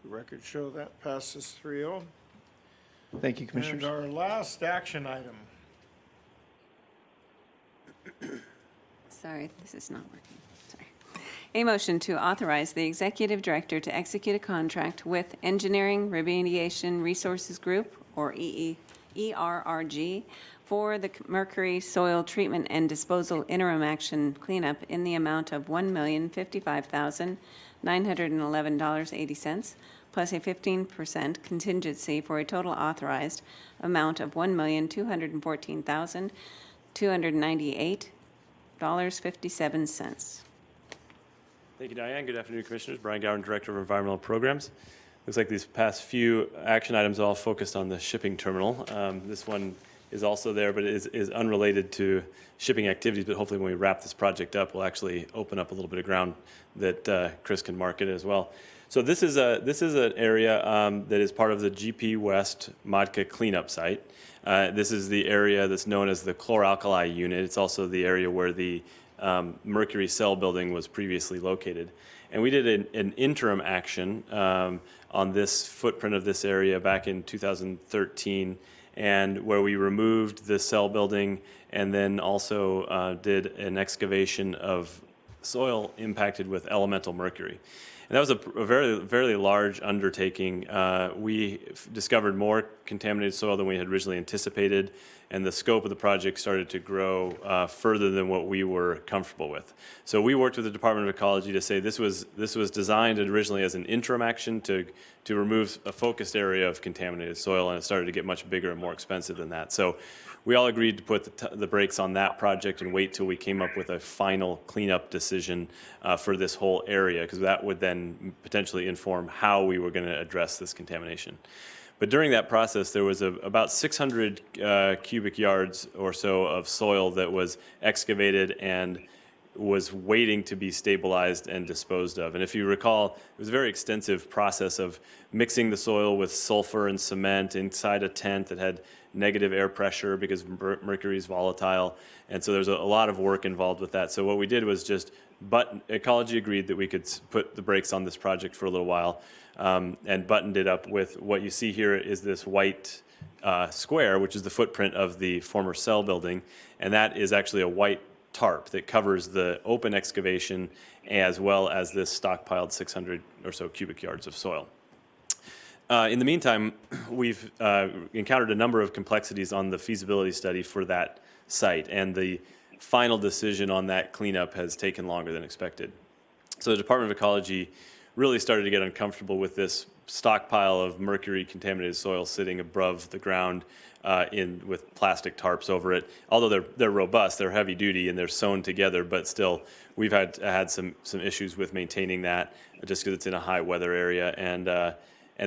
The record show that passes 3-0. Thank you, Commissioners. And our last action item. Sorry, this is not working. Sorry. A motion to authorize the executive director to execute a contract with Engineering Remediation Resources Group, or ERRG, for the mercury soil treatment and disposal interim action cleanup in the amount of $1,055,911.80, plus a 15% contingency for a total authorized amount of $1,214,298.57. Thank you, Diane. Good afternoon, Commissioners. Brian Gowan, Director of Environmental Programs. Looks like these past few action items all focused on the shipping terminal. This one is also there, but it is unrelated to shipping activities. But hopefully when we wrap this project up, we'll actually open up a little bit of ground that Chris can market as well. So this is an area that is part of the GP West Modca cleanup site. This is the area that's known as the chloralkali unit. It's also the area where the mercury cell building was previously located. And we did an interim action on this footprint of this area back in 2013, and where we removed the cell building and then also did an excavation of soil impacted with elemental mercury. And that was a very, very large undertaking. We discovered more contaminated soil than we had originally anticipated, and the scope of the project started to grow further than what we were comfortable with. So we worked with the Department of Ecology to say this was designed originally as an interim action to remove a focused area of contaminated soil, and it started to get much bigger and more expensive than that. So we all agreed to put the brakes on that project and wait till we came up with a final cleanup decision for this whole area, because that would then potentially inform how we were going to address this contamination. But during that process, there was about 600 cubic yards or so of soil that was excavated and was waiting to be stabilized and disposed of. And if you recall, it was a very extensive process of mixing the soil with sulfur and cement inside a tent that had negative air pressure because mercury is volatile. And so there's a lot of work involved with that. So what we did was just, Ecology agreed that we could put the brakes on this project for a little while, and buttoned it up with what you see here is this white square, which is the footprint of the former cell building. And that is actually a white tarp that covers the open excavation as well as this stockpiled 600 or so cubic yards of soil. In the meantime, we've encountered a number of complexities on the feasibility study for that site, and the final decision on that cleanup has taken longer than expected. So the Department of Ecology really started to get uncomfortable with this stockpile of mercury-contaminated soil sitting above the ground with plastic tarps over it. Although they're robust, they're heavy-duty, and they're sewn together, but still, we've had some issues with maintaining that just because it's in a high-weather area, and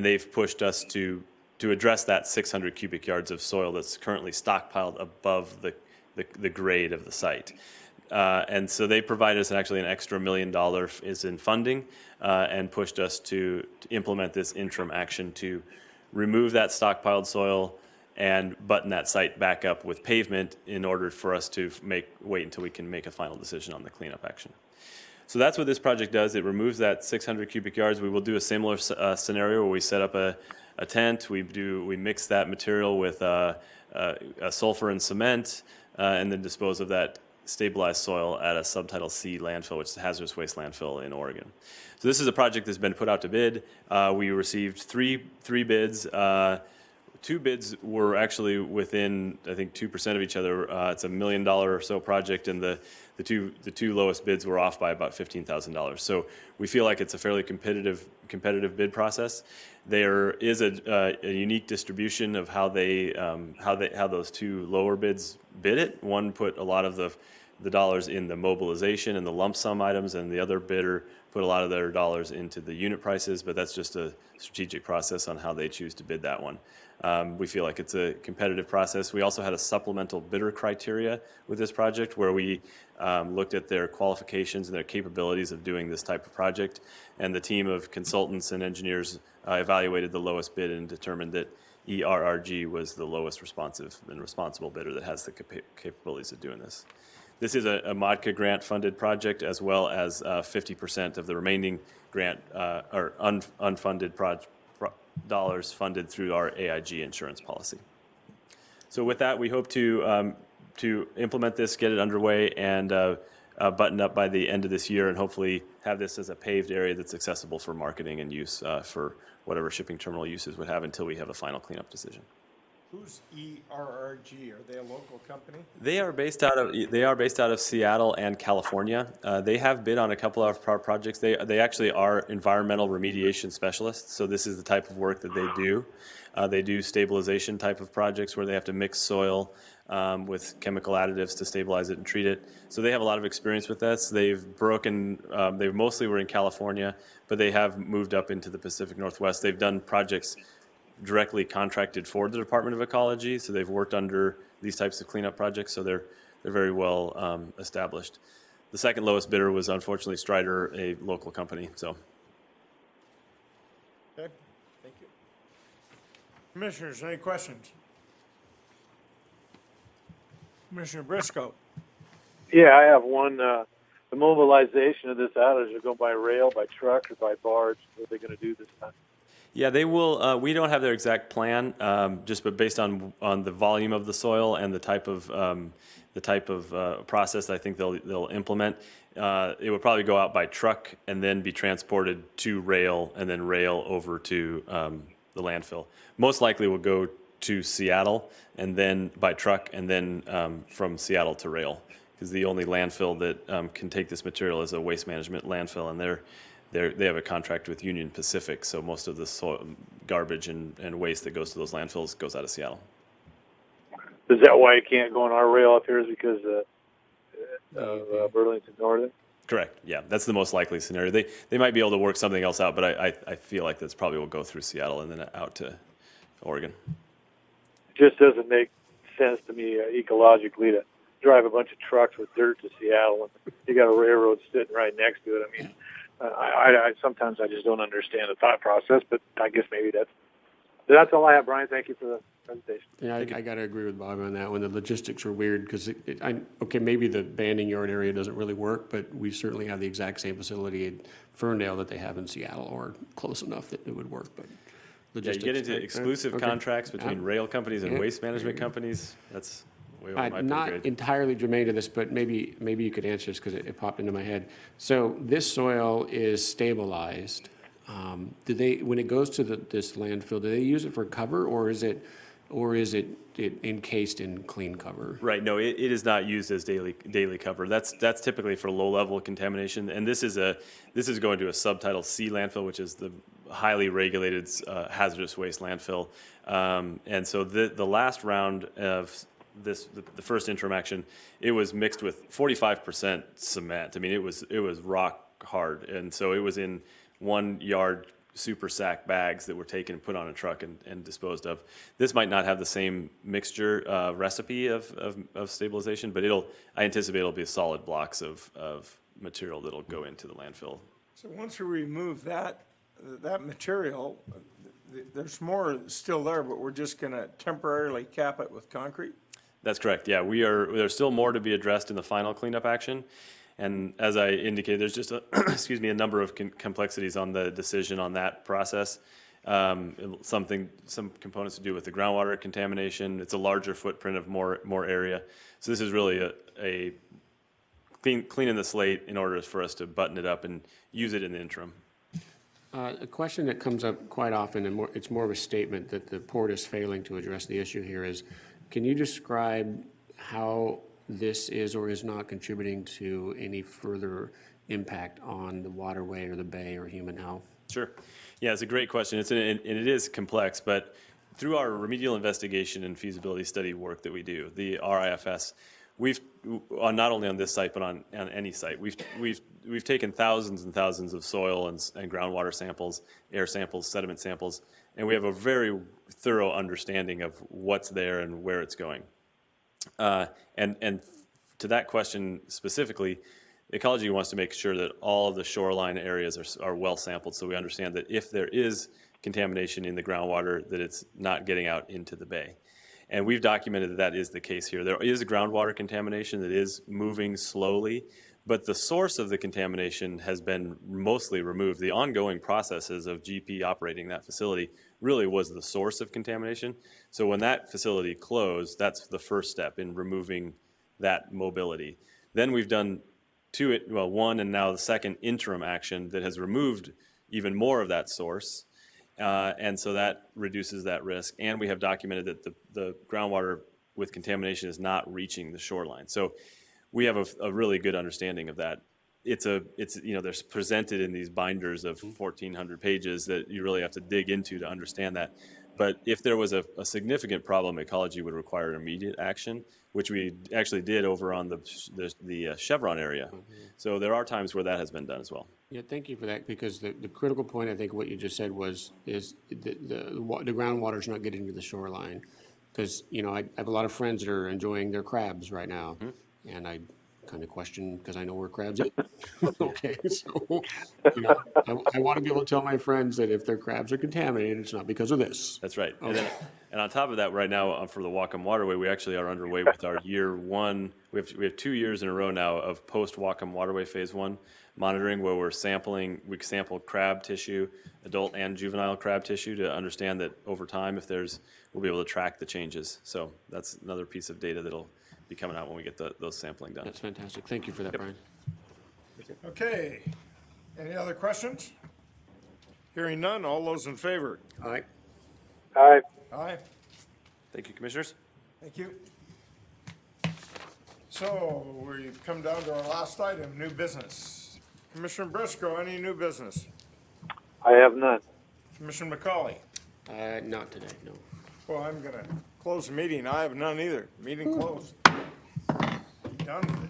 they've pushed us to address that 600 cubic yards of soil that's currently stockpiled above the grade of the site. And so they provided us actually an extra $1 million is in funding, and pushed us to implement this interim action to remove that stockpiled soil and button that site back up with pavement in order for us to wait until we can make a final decision on the cleanup action. So that's what this project does. It removes that 600 cubic yards. We will do a similar scenario where we set up a tent. We mix that material with sulfur and cement, and then dispose of that stabilized soil at a Subtitle C landfill, which is a hazardous waste landfill in Oregon. So this is a project that's been put out to bid. We received three bids. Two bids were actually within, I think, 2% of each other. It's $1 million or so project, and the two lowest bids were off by about $15,000. So we feel like it's a fairly competitive bid process. There is a unique distribution of how those two lower bids bid it. One put a lot of the dollars in the mobilization and the lump sum items, and the other bidder put a lot of their dollars into the unit prices, but that's just a strategic process on how they choose to bid that one. We feel like it's a competitive process. We also had a supplemental bidder criteria with this project where we looked at their qualifications and their capabilities of doing this type of project, and the team of consultants and engineers evaluated the lowest bid and determined that ERRG was the lowest responsive and responsible bidder that has the capabilities of doing this. This is a Modca grant-funded project, as well as 50% of the remaining grant or unfunded dollars funded through our AIG insurance policy. So with that, we hope to implement this, get it underway, and button up by the end of this year, and hopefully have this as a paved area that's accessible for marketing and use for whatever shipping terminal uses would have until we have a final cleanup decision. Who's ERRG? Are they a local company? They are based out of Seattle and California. They have bid on a couple of our projects. They actually are environmental remediation specialists, so this is the type of work that they do. They do stabilization type of projects where they have to mix soil with chemical additives to stabilize it and treat it. So they have a lot of experience with this. They mostly were in California, but they have moved up into the Pacific Northwest. They've done projects directly contracted for the Department of Ecology, so they've worked under these types of cleanup projects, so they're very well established. The second lowest bidder was unfortunately Strider, a local company. So, Okay, thank you. Commissioners, any questions? Commissioner Briscoe. Yeah, I have one. The mobilization of this outage will go by rail, by truck, or by barge. What are they going to do this time? yeah, they will. We don't have their exact plan, but based on the volume of the soil and the type of process I think they'll implement. It would probably go out by truck and then be transported to rail, and then rail over to the landfill. Most likely will go to Seattle, and then by truck, and then from Seattle to rail, because the only landfill that can take this material is a waste management landfill, and they have a contract with Union Pacific, so most of the soil, garbage and waste that goes to those landfills goes out of Seattle. Is that why it can't go on our rail up here? Is because of Burlington Northern? Correct. Yeah, that's the most likely scenario. They might be able to work something else out, but I feel like that's probably will go through Seattle and then out to Oregon. It just doesn't make sense to me ecologically to drive a bunch of trucks with dirt to Seattle and you got a railroad sitting right next to it. I mean, I sometimes I just don't understand the thought process, but I guess maybe that's all I have, Brian. Thank you for the presentation. Yeah, I got to agree with Bob on that one. The logistics are weird because, okay, maybe the banding yard area doesn't really work, but we certainly have the exact same facility in Ferndale that they have in Seattle, or close enough that it would work, but logistics. Yeah, you get into exclusive contracts between rail companies and waste management companies. That's way over my pay Not grade. entirely germane to this, but maybe you could answer this because it popped into my head. So this soil is stabilized. Do they, when it goes to this landfill, do they use it for cover, or is it encased in clean cover? Right. No, it is not used as daily cover. That's typically for low level contamination, and this is going to a subtitle C landfill, which is the highly regulated hazardous waste landfill. And so the last round of the first interim action, it was mixed with 45% cement. I mean, it was rock hard, and so it was in 1 yard super sack bags that were taken and put on a truck and disposed of. This might not have the same mixture recipe of stabilization, but I anticipate it'll be solid blocks of material that'll go into the landfill. So once we remove that material, there's more still there, but we're just going to temporarily cap it with concrete? That's correct. Yeah, there's still more to be addressed in the final cleanup action. And as I indicated, there's just a number of complexities on the decision on that process. Some components to do with the groundwater contamination. It's a larger footprint of more area. So this is really a cleaning the slate in order for us to button it up and use it in the interim. A question that comes up quite often, and it's more of a statement that the port is failing to address the issue here, is can you describe how this is or is not contributing to any further impact on the waterway or the bay or human health? Sure. Yeah, it's a great question. And it is complex, but through our remedial investigation and feasibility study work that we do, the RIFS, we've not only on this site but on any site, we've taken thousands and thousands of soil and groundwater samples, air samples, sediment samples, and we have a very thorough understanding of what's there and where it's going. And to that question specifically, ecology wants to make sure that all of the shoreline areas are well sampled, so we understand that if there is contamination in the groundwater, that it's not getting out into the bay. And we've documented that is the case here. There is a groundwater contamination that is moving slowly, But the source of the contamination has been mostly removed. The ongoing processes of GP operating that facility really was the source of contamination. So when that facility closed, that's the first step in removing that mobility. Then we've done one and now the second interim action that has removed even more of that source. And so that reduces that risk. And we have documented that the groundwater with contamination is not reaching the shoreline. So we have a really good understanding of that. There's presented in these binders of 1,400 pages that you really have to dig into to understand that. But if there was a significant problem, ecology would require immediate action, which we actually did over on the Chevron area. So there are times where that has been done as well. Yeah, thank you for that, because the critical point, I think what you just said is the groundwater's not getting to the shoreline. Because, I have a lot of friends that are enjoying their crabs right now, and I kind of question, because I know where crabs eat. Okay, so, I want to be able to tell my friends that if their crabs are contaminated, it's not because of this. That's right. Okay. And on top of that, right now for the Whatcom Waterway, we actually are underway with our year one. We have 2 years in a row now of post Whatcom Waterway phase 1 monitoring, where we sample crab tissue, adult and juvenile crab tissue, to understand that over time, we'll be able to track the changes. So that's another piece of data that'll be coming out when we get those sampling done. That's fantastic. Thank you for that, Brian. Okay. Any other questions? Hearing none, all those in favor? Aye. Aye. Aye. Thank you, Commissioners. Thank you. So we've come down to our last item, new business. Commissioner Briscoe, any new business? I have none. Commissioner McCauley? Not today, no. Well, I'm going to close the meeting. I have none either. Meeting closed. Done with it.